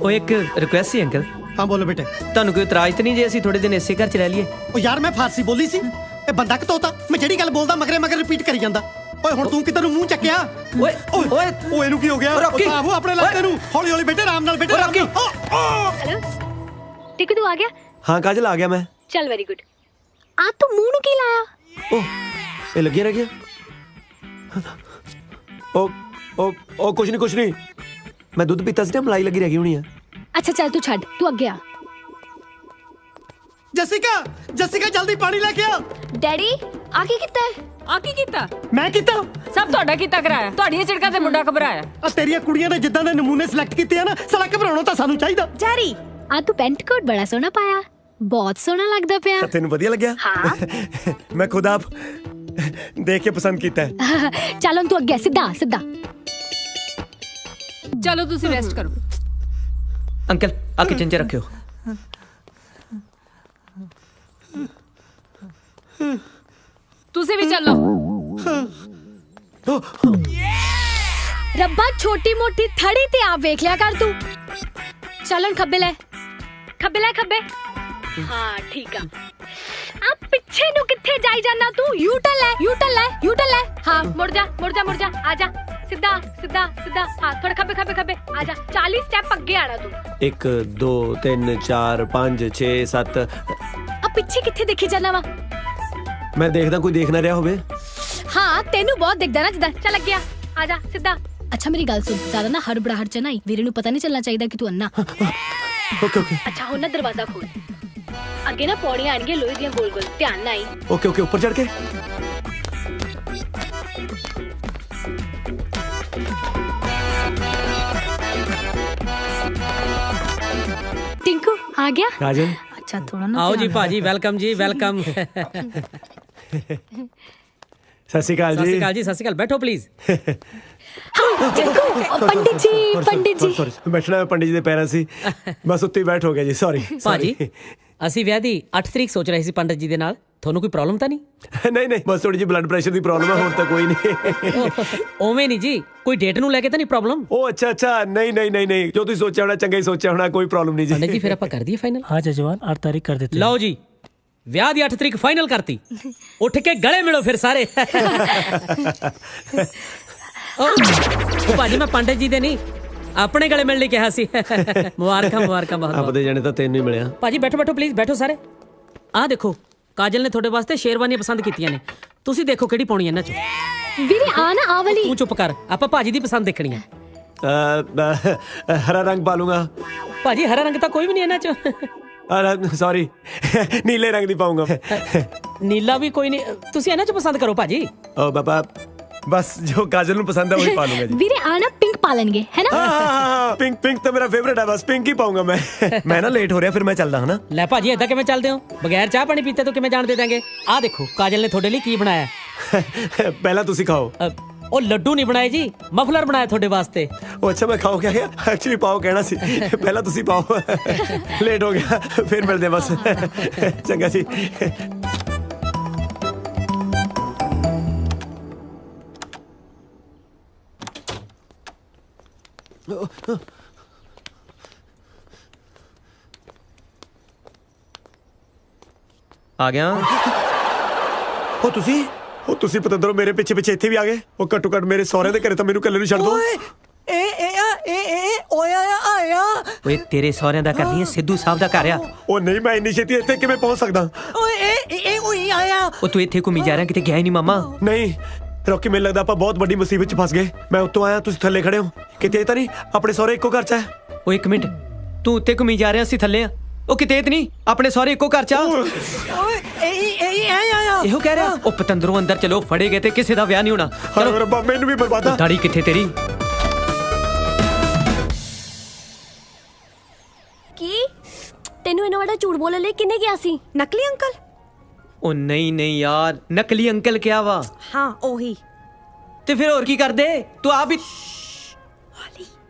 ਉਹ ਇੱਕ ਰਿਕੁਐਸਟ ਸੀ ਅੰਕਲ। ਹਾਂ ਬੋਲੋ ਬੇਟੇ। ਤੁਹਾਨੂੰ ਕੋਈ ਇਤਰਾਜ਼ ਤਾਂ ਨਹੀਂ ਜੇ ਅਸੀਂ ਥੋੜੇ ਦਿਨ ਇਸੇ ਘਰ 'ਚ ਰਹਿ ਲਈਏ? ਉਹ ਯਾਰ ਮੈਂ ਫਾਰਸੀ ਬੋਲੀ ਸੀ, ਇਹ ਬੰਦਾ ਕਿ ਤੋਤਾ? ਮੈਂ ਜਿਹੜੀ ਗੱਲ ਬੋਲਦਾ ਮਗਰੇ ਮਗਰ ਰਿਪੀਟ ਕਰੀ ਜਾਂਦਾ। ਓਏ ਹੁਣ ਤੂੰ ਕਿਤੇ ਨੂੰ ਮੂੰਹ ਚੱਕਿਆ? ਓਏ ਓਏ ਓਏ ਇਹਨੂੰ ਕੀ ਹੋ ਗਿਆ? ਰੌਕੀ, ਆਹੋ ਆਪਣੇ ਲਾਤੇ ਨੂੰ ਹੌਲੀ ਹੌਲੀ ਬੇਟੇ, ਆਰਾਮ ਨਾਲ ਬੇਟੇ, ਆਰਾਮ ਨਾਲ। हेलो टिकू तू आ गया? ਹਾਂ ਕਾਜਲ ਆ ਗਿਆ ਮੈਂ। चल वेरी गुड। आ तू मुंह नु की लाया? ਉਹ ਇਹ ਲੱਗਿਆ ਰਹਿ ਗਿਆ। ਉਹ ਕੁਛ ਨਹੀਂ, ਮੈਂ ਦੁੱਧ ਪੀਤਾ ਸੀ ਨਾ, ਮਲਾਈ ਲੱਗੀ ਰਹਿ ਗਈ ਹੋਣੀ ਆ। अच्छा चल तू छड़, तू अगे आ। ਜਸਿਕਾ ਜਲਦੀ ਪਾਣੀ ਲੈ ਕੇ ਆ। ਡੈਡੀ ਆ ਕੀ ਕੀਤਾ ਹੈ? ਆ ਕੀ ਕੀਤਾ? ਮੈਂ ਕੀਤਾ? ਸਭ ਤੁਹਾਡਾ ਕੀਤਾ ਕਰਾਇਆ। ਤੁਹਾਡੀਆਂ ਝਿੜਕਾਂ ਤੇ ਮੁੰਡਾ ਘਬਰਾਇਆ। ਆ ਤੇਰੀਆਂ ਕੁੜੀਆਂ ਨੇ ਜਿੱਦਾਂ ਦੇ ਨਮੂਨੇ ਸਿਲੈਕਟ ਕੀਤੇ ਆ ਨਾ, ਸਾਲਾ ਘਬਰਾਉਣਾ ਤਾਂ ਸਾਨੂੰ ਚਾਹੀਦਾ। ਜਾਰੀ ਆ ਤੂੰ ਪੈਂਟ ਕੋਟ ਬੜਾ ਸੋਹਣਾ ਪਾਇਆ, ਬਹੁਤ ਸੋਹਣਾ ਲੱਗਦਾ ਪਿਆ। ਤੈਨੂੰ ਵਧੀਆ ਲੱਗਿਆ? ਹਾਂ। ਮੈਂ ਖੁਦ ਆਪ ਦੇਖ ਕੇ ਪਸੰਦ ਕੀਤਾ ਹੈ। ਚੱਲ ਹੁਣ ਤੂੰ ਅੱਗੇ ਸਿੱਧਾ ਸਿੱਧਾ। ਚਲੋ ਤੁਸੀਂ ਰੈਸਟ ਕਰੋ। ਅੰਕਲ ਆ ਕਿਚਨ 'ਚ ਰੱਖਿਓ। ਤੁਸੀਂ ਵੀ ਚੱਲੋ। ਰੱਬਾ ਛੋਟੀ ਮੋਟੀ ਥੜੀ ਤੇ ਆਪ ਵੇਖ ਲਿਆ ਕਰ ਤੂੰ। ਚੱਲਣ ਖੱਬੇ ਲੈ, ਖੱਬੇ ਲੈ, ਖੱਬੇ। ਹਾਂ ਠੀਕ ਆ। ਆ ਪਿੱਛੇ ਨੂੰ ਕਿੱਥੇ ਜਾਈ ਜਾਂਦਾ ਤੂੰ? ਯੂ ਟਰਨ ਲੈ, ਯੂ ਟਰਨ ਲੈ, ਯੂ ਟਰਨ ਲੈ। ਹਾਂ ਮੁੜ ਜਾ, ਮੁੜ ਜਾ, ਮੁੜ ਜਾ। ਆ ਜਾ ਸਿੱਧਾ ਸਿੱਧਾ ਸਿੱਧਾ। ਹਾਂ ਥੋੜਾ ਖੱਬੇ ਖੱਬੇ ਖੱਬੇ। ਆ ਜਾ 40 ਸਟੈਪ ਅੱਗੇ ਆਣਾ ਤੂੰ। 1 2 3 4 5 6 7। ਆ ਪਿੱਛੇ ਕਿੱਥੇ ਦੇਖੀ ਜਾਂਦਾ ਵਾ? ਮੈਂ ਦੇਖਦਾ ਕੋਈ ਦੇਖ ਨਾ ਰਿਹਾ ਹੋਵੇ। ਹਾਂ ਤੈਨੂੰ ਬਹੁਤ ਦਿਖਦਾ ਨਾ ਜਿੱਦਾਂ। ਚੱਲ ਅੱਗੇ ਆ ਜਾ ਸਿੱਧਾ। ਅੱਛਾ ਮੇਰੀ ਗੱਲ ਸੁਣ, ਜ਼ਿਆਦਾ ਨਾ ਹੜਬੜਾਹਟ ਚ ਨਾ ਵੀਰੇ ਨੂੰ ਪਤਾ ਨਹੀਂ ਚੱਲਣਾ ਚਾਹੀਦਾ ਕਿ ਤੂੰ ਅੰਨਾ। ਓਕੇ ਓਕੇ ਅੱਛਾ ਹੁਣ ਨਾ ਦਰਵਾਜ਼ਾ ਖੋਲ। ਅੱਗੇ ਨਾ ਪੌੜੀਆਂ ਆਣਗੀਆਂ ਲੋਹੇ ਦੀਆਂ ਗੋਲ ਗੋਲ, ਧਿਆਨ ਨਾਲ ਆਈ। ਓਕੇ ਓਕੇ ਉੱਪਰ ਚੜ ਕੇ। टिंकू आ गया? राजन अच्छा थोड़ा ना आओ जी भाजी, वेलकम जी, वेलकम। सत श्री अकाल सत श्री जी। अकाल जी, सत श्री अकाल। बैठो please. Pandit ji, Pandit ji. Sorry बैठना मैं पंडित जी ਦੇ ਪੈਰਾਂ ਸੀ, ਬਸ ਉੱਤੇ ਹੀ ਬੈਠ ਹੋ ਗਿਆ ਜੀ। ਸੌਰੀ ਭਾਜੀ ਅਸੀਂ ਵਿਆਹ ਦੀ 8 ਤਰੀਕ ਸੋਚ ਰਹੇ ਸੀ ਪੰਡਤ ਜੀ ਦੇ ਨਾਲ। ਤੁਹਾਨੂੰ ਕੋਈ ਪ੍ਰੋਬਲਮ ਤਾਂ ਨਹੀਂ? ਨਹੀਂ ਨਹੀਂ, ਬਸ ਥੋੜੀ ਜਿਹੀ ਬਲੱਡ ਪ੍ਰੈਸ਼ਰ ਦੀ ਪ੍ਰੋਬਲਮ ਹੈ, ਹੋਰ ਤਾਂ ਕੋਈ ਨਹੀਂ। ਓਵੇਂ ਨਹੀਂ ਜੀ, ਕੋਈ ਡੇਟ ਨੂੰ ਲੈ ਕੇ ਤਾਂ ਨਹੀਂ ਪ੍ਰੋਬਲਮ? ਉਹ ਅੱਛਾ ਅੱਛਾ, ਨਹੀਂ ਨਹੀਂ ਨਹੀਂ ਨਹੀਂ, ਜੋ ਤੁਸੀਂ ਸੋਚਿਆ ਹੋਣਾ ਚੰਗਾ ਹੀ ਸੋਚਿਆ ਹੋਣਾ, ਕੋਈ ਪ੍ਰੋਬਲਮ ਨਹੀਂ ਪੰਡਤ ਜੀ ਜੀ। ਫਿਰ ਆਪਾਂ ਕਰ ਦਈਏ ਫਾਈਨਲ? हाँ जजमान 8 तारीख कर देते हैं। ਲਓ ਜੀ, ਵਿਆਹ ਦੀ 8 ਤਰੀਕ ਫਾਈਨਲ ਕਰਤੀ। ਉੱਠ ਕੇ ਗਲੇ ਮਿਲੋ ਫਿਰ ਸਾਰੇ। ਉਹ ਭਾਜੀ ਮੈਂ ਪੰਡਤ ਜੀ ਦੇ ਨਹੀਂ, ਆਪਣੇ ਗਲੇ ਮਿਲਣ ਲਈ ਕਿਹਾ ਸੀ। ਮੁਬਾਰਕਾਂ ਮੁਬਾਰਕਾਂ ਬਹੁਤ ਬਹੁਤ। ਆਪਦੇ ਜਾਣੇ ਤਾਂ ਤੈਨੂੰ ਹੀ ਮਿਲਿਆ। ਭਾਜੀ ਬੈਠੋ ਬੈਠੋ ਪਲੀਜ਼, ਬੈਠੋ ਸਾਰੇ। ਆਹ ਦੇਖੋ ਕਾਜਲ ਨੇ ਤੁਹਾਡੇ ਵਾਸਤੇ ਸ਼ੇਰਵਾਨੀਆਂ ਪਸੰਦ ਕੀਤੀਆਂ ਨੇ, ਤੁਸੀਂ ਦੇਖੋ ਕਿਹੜੀ ਪਾਉਣੀ ਇਹਨਾਂ ਚੋਂ। ਵੀਰੇ ਆ ਨਾ ਆ ਵਾਲੀ। ਤੂੰ ਚੁੱਪ ਕਰ, ਆਪਾਂ ਭਾਜੀ ਦੀ ਪਸੰਦ ਦੇਖਣੀ ਹੈ। ਹਰਾ ਰੰਗ ਪਾ ਲੂੰਗਾ। ਭਾਜੀ ਹਰਾ ਰੰਗ ਤਾਂ ਕੋਈ ਵੀ ਨਹੀਂ ਇਹਨਾਂ ਚੋਂ। ਸੌਰੀ, ਨੀਲੇ ਰੰਗ ਦੀ ਪਾਉਂਗਾ। ਨੀਲਾ ਵੀ ਕੋਈ ਨਹੀਂ, ਤੁਸੀਂ ਇਹਨਾਂ ਚੋਂ ਪਸੰਦ ਕਰੋ ਭਾਜੀ। ਓ ਬਾਬਾ, ਬਸ ਜੋ ਕਾਜਲ ਨੂੰ ਪਸੰਦ ਹੈ ਉਹੀ ਪਾ ਲੂੰਗਾ ਜੀ। ਵੀਰੇ ਆ ਨਾ ਪਿੰਕ ਪਾ ਲੈਣਗੇ ਹੈ ਨਾ? ਹਾਂ ਪਿੰਕ ਪਿੰਕ ਤਾਂ ਮੇਰਾ ਫੇਵਰੇਟ ਹੈ, ਬਸ ਪਿੰਕ ਹੀ ਪਾਉਂਗਾ ਮੈਂ। ਮੈਂ ਨਾ ਲੇਟ ਹੋ ਰਿਹਾ, ਫਿਰ ਮੈਂ ਚੱਲਦਾ ਹਾਂ ਨਾ। ਲੈ ਭਾਜੀ ਏਦਾਂ ਕਿਵੇਂ ਚੱਲਦੇ ਹੋ? ਬਗੈਰ ਚਾਹ ਪਾਣੀ ਪੀਤੇ ਤੋਂ ਕਿਵੇਂ ਜਾਣ ਦੇ ਦਾਂਗੇ? ਆਹ ਦੇਖੋ ਕਾਜਲ ਨੇ ਤੁਹਾਡੇ ਲਈ ਕੀ ਬਣਾਇਆ। ਪਹਿਲਾਂ ਤੁਸੀਂ ਖਾਓ। ਉਹ ਲੱਡੂ ਨਹੀਂ ਬਣਾਏ ਜੀ, ਮਫਲਰ ਬਣਾਇਆ ਤੁਹਾਡੇ ਵਾਸਤੇ। ਉਹ ਅੱਛਾ ਮੈਂ ਖਾਓ ਕਿਆ ਗਿਆ? ਐਕਚੁਅਲੀ ਪਾਓ ਕਹਿਣਾ ਸੀ, ਪਹਿਲਾਂ ਤੁਸੀਂ ਪਾਓ। ਲੇਟ ਹੋ ਗਿਆ, ਫਿਰ ਮਿਲਦੇ ਹਾਂ ਬਸ। ਚੰਗਾ ਜੀ। ਆ ਗਿਆ। ਉਹ ਤੁਸੀਂ ਪਤੰਦਰੋਂ ਮੇਰੇ ਪਿੱਛੇ ਪਿੱਛੇ ਇੱਥੇ ਵੀ ਆ ਗਏ। ਉਹ ਘੱਟੋ ਘੱਟ ਮੇਰੇ ਸਹੁਰੇ ਦੇ ਘਰੇ ਤਾਂ ਮੈਨੂੰ ਇਕੱਲੇ ਨੂੰ ਛੱਡ ਦਿਓ। ਓਏ ਤੇਰੇ ਸਹੁਰਿਆਂ ਦਾ ਕਰਦੀ ਹੈ, ਸਿੱਧੂ ਸਾਹਿਬ ਦਾ ਘਰ ਆ। ਉਹ ਨਹੀਂ, ਮੈਂ ਇੰਨੀ ਛੇਤੀ ਇੱਥੇ ਕਿਵੇਂ ਪਹੁੰਚ ਸਕਦਾ? ਉਹ ਤੂੰ ਇੱਥੇ ਘੁੰਮੀ ਜਾ ਰਿਹਾ, ਕਿਤੇ ਗਿਆ ਹੀ ਨਹੀਂ ਮਾਮਾ। ਨਹੀਂ ਰੋਕੀ, ਮੈਨੂੰ ਲੱਗਦਾ ਆਪਾਂ ਬਹੁਤ ਵੱਡੀ ਮੁਸੀਬਤ 'ਚ ਫਸ ਗਏ। ਮੈਂ ਉੱਤੋਂ ਆਇਆ, ਤੁਸੀਂ ਥੱਲੇ ਖੜੇ ਹੋ। ਕਿਤੇ ਇਹ ਤਾਂ ਨਹੀਂ ਆਪਣੇ ਸਹੁਰੇ ਇੱਕੋ ਘਰ 'ਚ ਹੈ? ਓ ਇੱਕ ਮਿੰਟ, ਤੂੰ ਉੱਤੇ ਘੁੰਮੀ ਜਾ ਰਿਹਾ, ਅਸੀਂ ਥੱਲੇ ਆ। ਉਹ ਕਿਤੇ ਇਹ ਨਹੀਂ ਆਪਣੇ ਸਹੁਰੇ ਇੱਕੋ ਘਰ 'ਚ ਆ। ਇਹੋ ਕਹਿ ਰਿਹਾ। ਉਹ ਪਤੰਦਰੋਂ ਅੰਦਰ ਚਲੋ, ਫੜੇ ਗਏ ਤੇ ਕਿਸੇ ਦਾ ਵਿਆਹ ਨਹੀਂ ਹੋਣਾ। ਚਲੋ ਰੱਬਾ, ਮੈਨੂੰ ਵੀ ਬਰਬਾਦਾ। ਦਾੜੀ ਕਿੱਥੇ ਤੇਰੀ? ਕੀ ਤੈਨੂੰ ਇਹਨਾਂ ਵੱਡਾ ਝੂਠ ਬੋਲਣ ਲਈ ਕਿੰਨੇ ਗਿਆ ਸੀ? ਨਕਲੀ ਅੰਕਲ? ਉਹ ਨਹੀਂ ਨਹੀਂ ਯਾਰ, ਨਕਲੀ ਅੰਕਲ ਕਿਹਾ ਵਾ। ਹਾਂ ਉਹੀ। ਤੇ ਫਿਰ ਹੋਰ ਕੀ ਕਰਦੇ? ਤੂੰ ਆਪ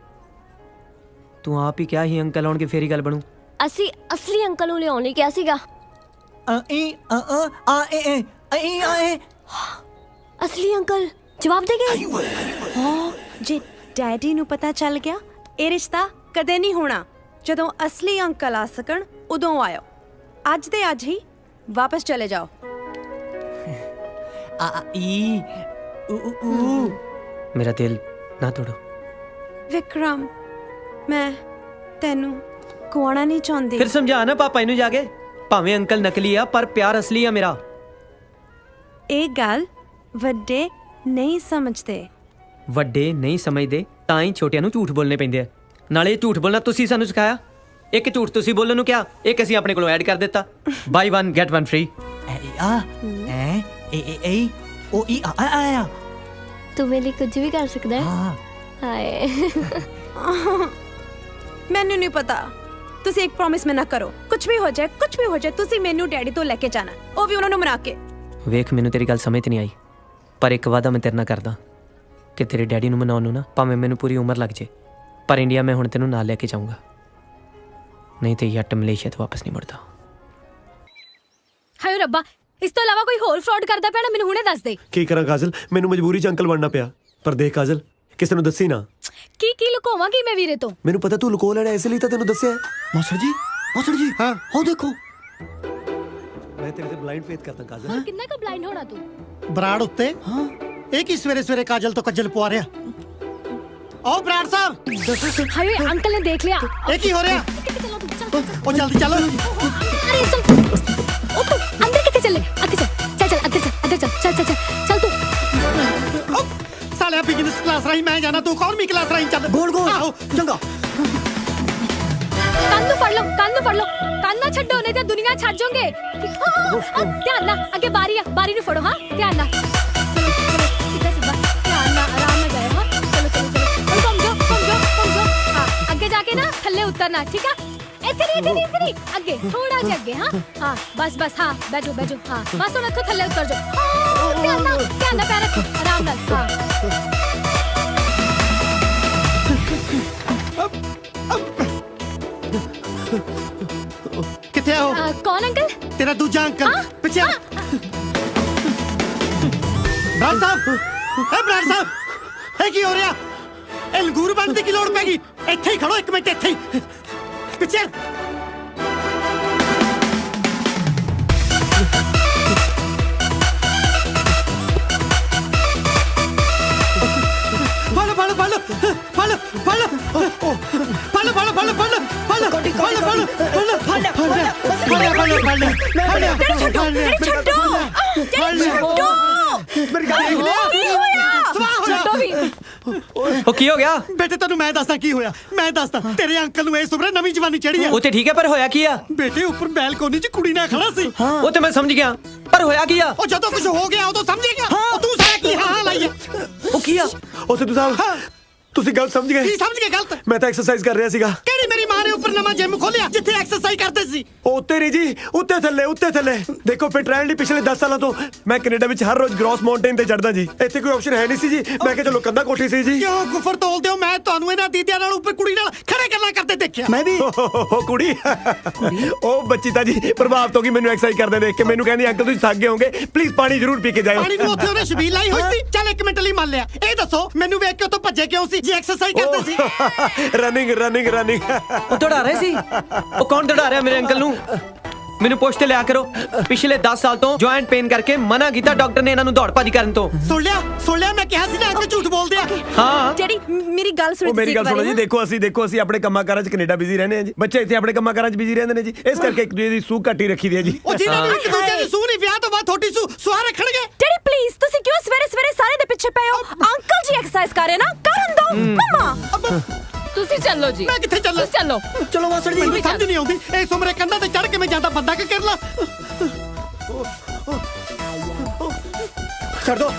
ਹੀ ਕਿਹਾ ਸੀ ਅੰਕਲ ਆਉਣਗੇ ਫੇਰ ਹੀ ਗੱਲ ਬਣੂ। ਅਸੀਂ ਅਸਲੀ ਅੰਕਲ ਨੂੰ ਲਿਆਉਣ ਲਈ ਕਿਹਾ ਸੀਗਾ। ਅਸਲੀ ਅੰਕਲ ਜਵਾਬ ਦੇ ਗਏ। ਹਾਂ ਜੇ ਡੈਡੀ ਨੂੰ ਪਤਾ ਚੱਲ ਗਿਆ, ਇਹ ਰਿਸ਼ਤਾ ਕਦੇ ਨਹੀਂ ਹੋਣਾ। ਜਦੋਂ ਅਸਲੀ ਅੰਕਲ ਆ ਸਕਣ ਉਦੋਂ ਆਇਓ। ਅੱਜ ਦੇ ਅੱਜ ਹੀ ਵਾਪਸ ਚਲੇ ਜਾਓ। ਮੇਰਾ ਦਿਲ ਨਾ ਤੋੜੋ ਵਿਕਰਮ, ਮੈਂ ਤੈਨੂੰ ਗਵਾਉਣਾ ਨਹੀਂ ਚਾਹੁੰਦੀ। ਫਿਰ ਸਮਝਾ ਨਾ ਪਾਪਾ ਇਹਨੂੰ ਜਾ ਕੇ, ਭਾਵੇਂ ਅੰਕਲ ਨਕਲੀ ਆ ਪਰ ਪਿਆਰ ਅਸਲੀ ਆ ਮੇਰਾ। ਇਹ ਗੱਲ ਵੱਡੇ ਨਹੀਂ ਸਮਝਦੇ। ਵੱਡੇ ਨਹੀਂ ਸਮਝਦੇ ਤਾਂ ਹੀ ਛੋਟਿਆਂ ਨੂੰ ਝੂਠ ਬੋਲਣੇ ਪੈਂਦੇ ਆ। ਨਾਲੇ ਝੂਠ ਬੋਲਣਾ ਤੁਸੀਂ ਸਾਨੂੰ ਸਿਖਾਇਆ। ਇੱਕ ਝੂਠ ਤੁਸੀਂ ਬੋਲਣ ਨੂੰ ਕਿਹਾ, ਇੱਕ ਅਸੀਂ ਆਪਣੇ ਕੋਲੋਂ ਐਡ ਕਰ ਦਿੱਤਾ। ਬਾਈ 1 ਗੈਟ 1 ਫ੍ਰੀ। ਉਹ ਈ ਆ ਆ ਤੂੰ ਮੇਰੇ ਲਈ ਕੁਝ ਵੀ ਕਰ ਸਕਦਾ ਹੈ ਹਾਂ ਹਾਏ ਮੈਨੂੰ ਨਹੀਂ ਪਤਾ ਤੁਸੀਂ ਇੱਕ ਪ੍ਰੋਮਿਸ ਮੈਂ ਨਾ ਕਰੋ ਕੁਝ ਵੀ ਹੋ ਜਾਏ ਤੁਸੀਂ ਮੈਨੂੰ ਡੈਡੀ ਤੋਂ ਲੈ ਕੇ ਜਾਣਾ ਉਹ ਵੀ ਉਹਨਾਂ ਨੂੰ ਮਨਾ ਕੇ ਵੇਖ ਮੈਨੂੰ ਤੇਰੀ ਗੱਲ ਸਮਝ ਨਹੀਂ ਆਈ ਪਰ ਇੱਕ ਵਾਅਦਾ ਮੈਂ ਤੇਰੇ ਨਾਲ ਕਰਦਾ ਕਿ ਤੇਰੇ ਡੈਡੀ ਨੂੰ ਮਨਾਉਣ ਨੂੰ ਨਾ ਭਾਵੇਂ ਮੈਨੂੰ ਪੂਰੀ ਉਮਰ ਲੱਗ ਜੇ ਪਰ ਇੰਡੀਆ ਮੈਂ ਹੁਣ ਤੈਨੂੰ ਨਾਲ ਲੈ ਕੇ ਜਾਊਂਗਾ ਨਹੀਂ ਤੇ ਯੱਟ ਮਲੇਸ਼ੀਆ ਤੋਂ ਵਾਪਸ ਨਹੀਂ ਮੁੜਦਾ ਹਾਏ ਰੱਬਾ ਇਸ ਤੋਂ ਇਲਾਵਾ ਕੋਈ ਹੋਰ ਫਰਾਡ ਕਰਦਾ ਪਿਆ ਨਾ ਮੈਨੂੰ ਹੁਣੇ ਦੱਸ ਦੇ ਕੀ ਕਰਾਂ ਕਾਜਲ ਮੈਨੂੰ ਮਜਬੂਰੀ 'ਚ ਅੰਕਲ ਬਣਨਾ ਪਿਆ ਪਰ ਦੇਖ ਕਾਜਲ ਕਿਸੇ ਨੂੰ ਦੱਸੀ ਨਾ ਕੀ ਲੁਕਾਵਾਂਗੀ ਮੈਂ ਵੀਰੇ ਤੋਂ ਮੈਨੂੰ ਪਤਾ ਤੂੰ ਲੁਕੋ ਲੈਣਾ ਇਸ ਲਈ ਤਾਂ ਤੈਨੂੰ ਦੱਸਿਆ ਮਾਸਟਰ ਜੀ ਹਾਂ ਉਹ ਦੇਖੋ ਮੈਂ ਤੇਰੇ ਤੇ ਬਲਾਈਂਡ ਫੇਥ ਕਰਦਾ ਕਾਜਲ ਕਿੰਨਾ ਕੁ ਬਲਾਈਂਡ ਹੋਣਾ ਤੂੰ ਬਰਾੜ ਉੱਤੇ ਹਾਂ ਇਹ ਕੀ ਸਵੇਰੇ ਸਵੇਰੇ ਕਾਜਲ ਤੋਂ ਕੱਜਲ ਪਵਾ ਰਿਹਾ ਓ ਬਰਾੜ ਸਾਹਿਬ ਹਾਏ ਅੰਕਲ ਨੇ ਦੇਖ ਲਿਆ ਇਹ ਕੀ ਹੋ ਰਿਹਾ ਉਹ ਜਲਦੀ ਚੱਲ ਅਰੇ ਚੱਲ ਉਹ ਤੂੰ ਅੰਦਰ ਕਿੱਥੇ ਚੱਲੇ ਅੱਗੇ ਚੱਲ ਤੂੰ ਸਾਲਿਆ ਬਿਜ਼ਨਸ ਕਲਾਸ ਰਾਹੀਂ ਮੈਂ ਜਾਣਾ ਤੂੰ ਇਕਨੋਮੀ ਕਲਾਸ ਰਾਹੀਂ ਚੱਲ ਗੋਲ ਆਹੋ ਚੰਗਾ ਕੰਨ ਨੂੰ ਫੜ ਲਓ ਕੰਨ ਨਾ ਛੱਡੋ ਨਹੀਂ ਤੇ ਦੁਨੀਆ ਛੱਡ ਜਾਓਗੇ ਧਿਆਨ ਨਾਲ ਅੱਗੇ ਬਾਰੀ ਨੂੰ ਫੜੋ ਹਾਂ ਧਿਆਨ ਨਾਲ ਸਿੱਧਾ ਧਿਆਨ ਨਾਲ ਆਰਾਮ ਨਾਲ ਜਾਓ ਹਾਂ ਚਲੋ ਘੁੰਮ ਜਾਓ ਹਾਂ ਅੱਗੇ ਜਾ ਕੇ ਨਾ ਥੱਲੇ ਉਤਰਨਾ ਠੀਕ ਆ ਇੱਥੇ ਨਹੀਂ ਅੱਗੇ ਥੋੜਾ ਜਿਹਾ ਅੱਗੇ ਹਾਂ ਬਸ ਹਾਂ ਬੈਠੋ ਹਾਂ ਬਸ ਹੁਣ ਇੱਥੋਂ ਥੱਲੇ ਉਤਰ ਜਾਓ ਧਿਆਨ ਨਾਲ ਪੈਰ ਰੱਖੋ ਆਰਾਮ ਨਾਲ ਹਾਂ ਕਿੱਥੇ ਆ ਉਹ ਕੌਣ ਅੰਕਲ ਤੇਰਾ ਦੂਜਾ ਅੰਕਲ ਪਿੱਛੇ ਬਰਾੜ ਸਾਹਿਬ ਇਹ ਕੀ ਹੋ ਰਿਹਾ ਇਹ ਲੰਗੂਰ ਬਣਨ ਦੀ ਕੀ ਲੋੜ ਪੈ ਗਈ ਇੱਥੇ ਹੀ ਖੜੋ ਇੱਕ ਮਿੰਟ ਇੱਥੇ ਹੀ ਪਿੱਛੇ ਉਹ ਕੀ ਹੋ ਗਿਆ ਬੇਟੇ ਤੈਨੂੰ ਮੈਂ ਦੱਸਦਾ ਕੀ ਹੋਇਆ ਮੈਂ ਦੱਸਦਾ ਤੇਰੇ ਅੰਕਲ ਨੂੰ ਇਹ ਸੁਪਨੇ ਨਵੀਂ ਜਵਾਨੀ ਚੜੀ ਆ ਉਹ ਤੇ ਠੀਕ ਹੈ ਪਰ ਹੋਇਆ ਕੀ ਆ ਬੇਟੇ ਉੱਪਰ ਬੈਲਕੋਨੀ 'ਚ ਕੁੜੀ ਨਾਲ ਖੜਾ ਸੀ ਉਹ ਤੇ ਮੈਂ ਸਮਝ ਗਿਆ ਪਰ ਹੋਇਆ ਕੀ ਆ ਉਹ ਜਦੋਂ ਕੁਝ ਹੋ ਗਿਆ ਉਦੋਂ ਸਮਝੇਗਾ ਉਹ ਤੂੰ ਸਾਰਾ ਕੀ ਹਾਂ ਲਾਈਏ ਉਹ ਕੀ ਆ ਉਹ ਸਿੱਧੂ ਸਾਹਿਬ ਤੁਸੀਂ ਗਲਤ ਸਮਝ ਗਏ ਕੀ ਸਮਝ ਗਏ ਗਲਤ ਮੈਂ ਤਾਂ ਐਕਸਰਸਾਈਜ਼ ਕਰ ਰਿਹਾ ਸੀਗਾ ਕਿਹੜੀ ਮੇਰੀ ਮਾਂ ਨੇ ਉੱਪਰ ਨਵਾਂ ਜਿਮ ਖੋਲਿਆ ਜਿੱਥੇ ਐਕਸਰਸਾਈਜ਼ ਕਰਦੇ ਸੀ ਉਹ ਤੇਰੀ ਜੀ ਉੱਤੇ ਥੱਲੇ ਦੇਖੋ ਫਿਟ ਰਹਿਣ ਲਈ ਪਿਛਲੇ 10 ਸਾਲਾਂ ਤੋਂ ਮੈਂ ਕੈਨੇਡਾ ਵਿੱਚ ਹਰ ਰੋਜ਼ ਗ੍ਰੋਸ ਮਾਊਂਟੇਨ ਤੇ ਚੜਦਾ ਜੀ ਇੱਥੇ ਕੋਈ ਆਪਸ਼ਨ ਹੈ ਨਹੀਂ ਸੀ ਜੀ ਮੈਂ ਕਿਹਾ ਚਲੋ ਕੰਧਾ ਕੋਠੀ ਸੀ ਜੀ ਕਿਉਂ ਗੁਫਰ ਤੋਲਦੇ ਹੋ ਮੈਂ ਤੁਹਾਨੂੰ ਇਹਨਾਂ ਦੀਦਿਆਂ ਨਾਲ ਉੱਪਰ ਕੁੜੀ ਨਾਲ ਖੜੇ ਗੱਲਾਂ ਕਰਦੇ ਦੇਖਿਆ ਮੈਂ ਵੀ ਉਹ ਕੁੜੀ ਉਹ ਬੱਚੀ ਤਾਂ ਜੀ ਪ੍ਰਭਾਵਿਤ ਹੋ ਗਈ ਮੈਨੂੰ ਐਕਸਰਸਾਈਜ਼ ਕਰਦੇ ਦੇਖ ਕੇ ਮੈਨੂੰ ਕਹਿੰਦੀ ਅੰਕਲ ਤੁਸੀਂ ਥੱਕ ਗਏ ਹੋਗੇ ਪਲੀਜ਼ ਪਾਣੀ ਜ਼ਰੂਰ ਪੀ ਕੇ ਜਾਇਓ ਪਾਣੀ ਨੂੰ ਉੱਥੇ ਉਹਨੇ ਛਬੀਲ ਲਾਈ ਹੋਈ ਸੀ ਚੱਲ ਇੱਕ ਮਿੰਟ ਲਈ ਮੰਨ ਲਿਆ ਇਹ ਦੱਸੋ ਮੈਨੂੰ ਵੇਖ ਕੇ ਉੱਥੋਂ ਭੱਜੇ ਕਿਉਂ ਸੀ ਜੇ ਐਕਸਰਸਾਈਜ਼ ਕਰਦੇ ਸੀ ਰਨਿੰਗ ਉਹ ਦੌੜਾ ਰਹੇ ਸੀ ਉਹ ਕੌਣ ਦੌੜਾ ਰਿਹਾ ਮੇਰੇ ਅੰਕਲ ਨੂੰ ਮੈਨੂੰ ਪੁੱਛ ਤੇ ਲਿਆ ਕਰੋ ਪਿਛਲੇ 10 ਸਾਲ ਤੋਂ ਜੁਆਇੰਟ ਪੇਨ ਕਰਕੇ ਮਨਾ ਕੀਤਾ ਡਾਕਟਰ ਨੇ ਇਹਨਾਂ ਨੂੰ ਦੌੜ ਭੱਜ ਕਰਨ ਤੋਂ ਸੁਣ ਲਿਆ ਮੈਂ ਕਿਹਾ ਸੀ ਨਾ ਅੰਕਲ ਝੂਠ ਬੋਲਦੇ ਆ ਹਾਂ ਜਿਹੜੀ ਮੇਰੀ ਗੱਲ ਸੁਣੋ ਉਹ ਮੇਰੀ ਗੱਲ ਸੁਣੋ ਜੀ ਦੇਖੋ ਅਸੀਂ ਆਪਣੇ ਕੰਮਾਂ ਕਾਰਾਂ 'ਚ ਕੈਨੇਡਾ ਬਿਜ਼ੀ ਰਹਿੰਦੇ ਆ ਜੀ ਬੱਚੇ ਇੱਥੇ ਆਪਣੇ ਕੰਮਾਂ ਕਾਰਾਂ 'ਚ ਬਿਜ਼ੀ ਰਹਿੰਦੇ ਨੇ ਜੀ ਇਸ ਕਰਕੇ ਇੱਕ ਦੂਜੇ ਦੀ ਸੂਹ ਘੱਟ ਹੀ ਰੱਖੀ ਦੀ ਹੈ ਜੀ ਉਹ ਜਿਨ੍ਹਾਂ ਨੇ ਇੱਕ ਦੂਜੇ ਦੀ ਸੂਹ ਨਹੀਂ ਵਿਆਹ ਤੋਂ ਬਾਅਦ ਥੋੜੀ ਸੂਹ ਰੱਖਣਗੇ ਡੈਡੀ ਪਲੀਜ਼ ਤੁਸੀਂ ਕਿਉਂ ਸਵੇਰੇ ਸਾਰੇ ਦੇ ਪਿੱਛੇ ਪਏ ਹੋ ਅੰਕਲ ਜੀ ਐਕਸਰਸਾਈਜ਼ ਕਰ ਰਹੇ ਨਾ ਕਰਨ ਦੋ ਮਮਾ ਤੁਸੀਂ ਚੱਲੋ ਜੀ ਮੈਂ ਕਿੱਥੇ ਚੱਲਾਂ ਚਲੋ ਮਾਸੜ ਜੀ ਮੈਨੂੰ ਸਮਝ ਨਹੀਂ ਆਉਂਦੀ ਇਸ ਉਮਰੇ ਕੰਧਾਂ ਤੇ ਚੜ ਕੇ ਮੈਂ ਜਾਂਦਾ ਬੰਦਾ ਕਿ ਕਰ ਲਾ ਛੱਡ ਦੋ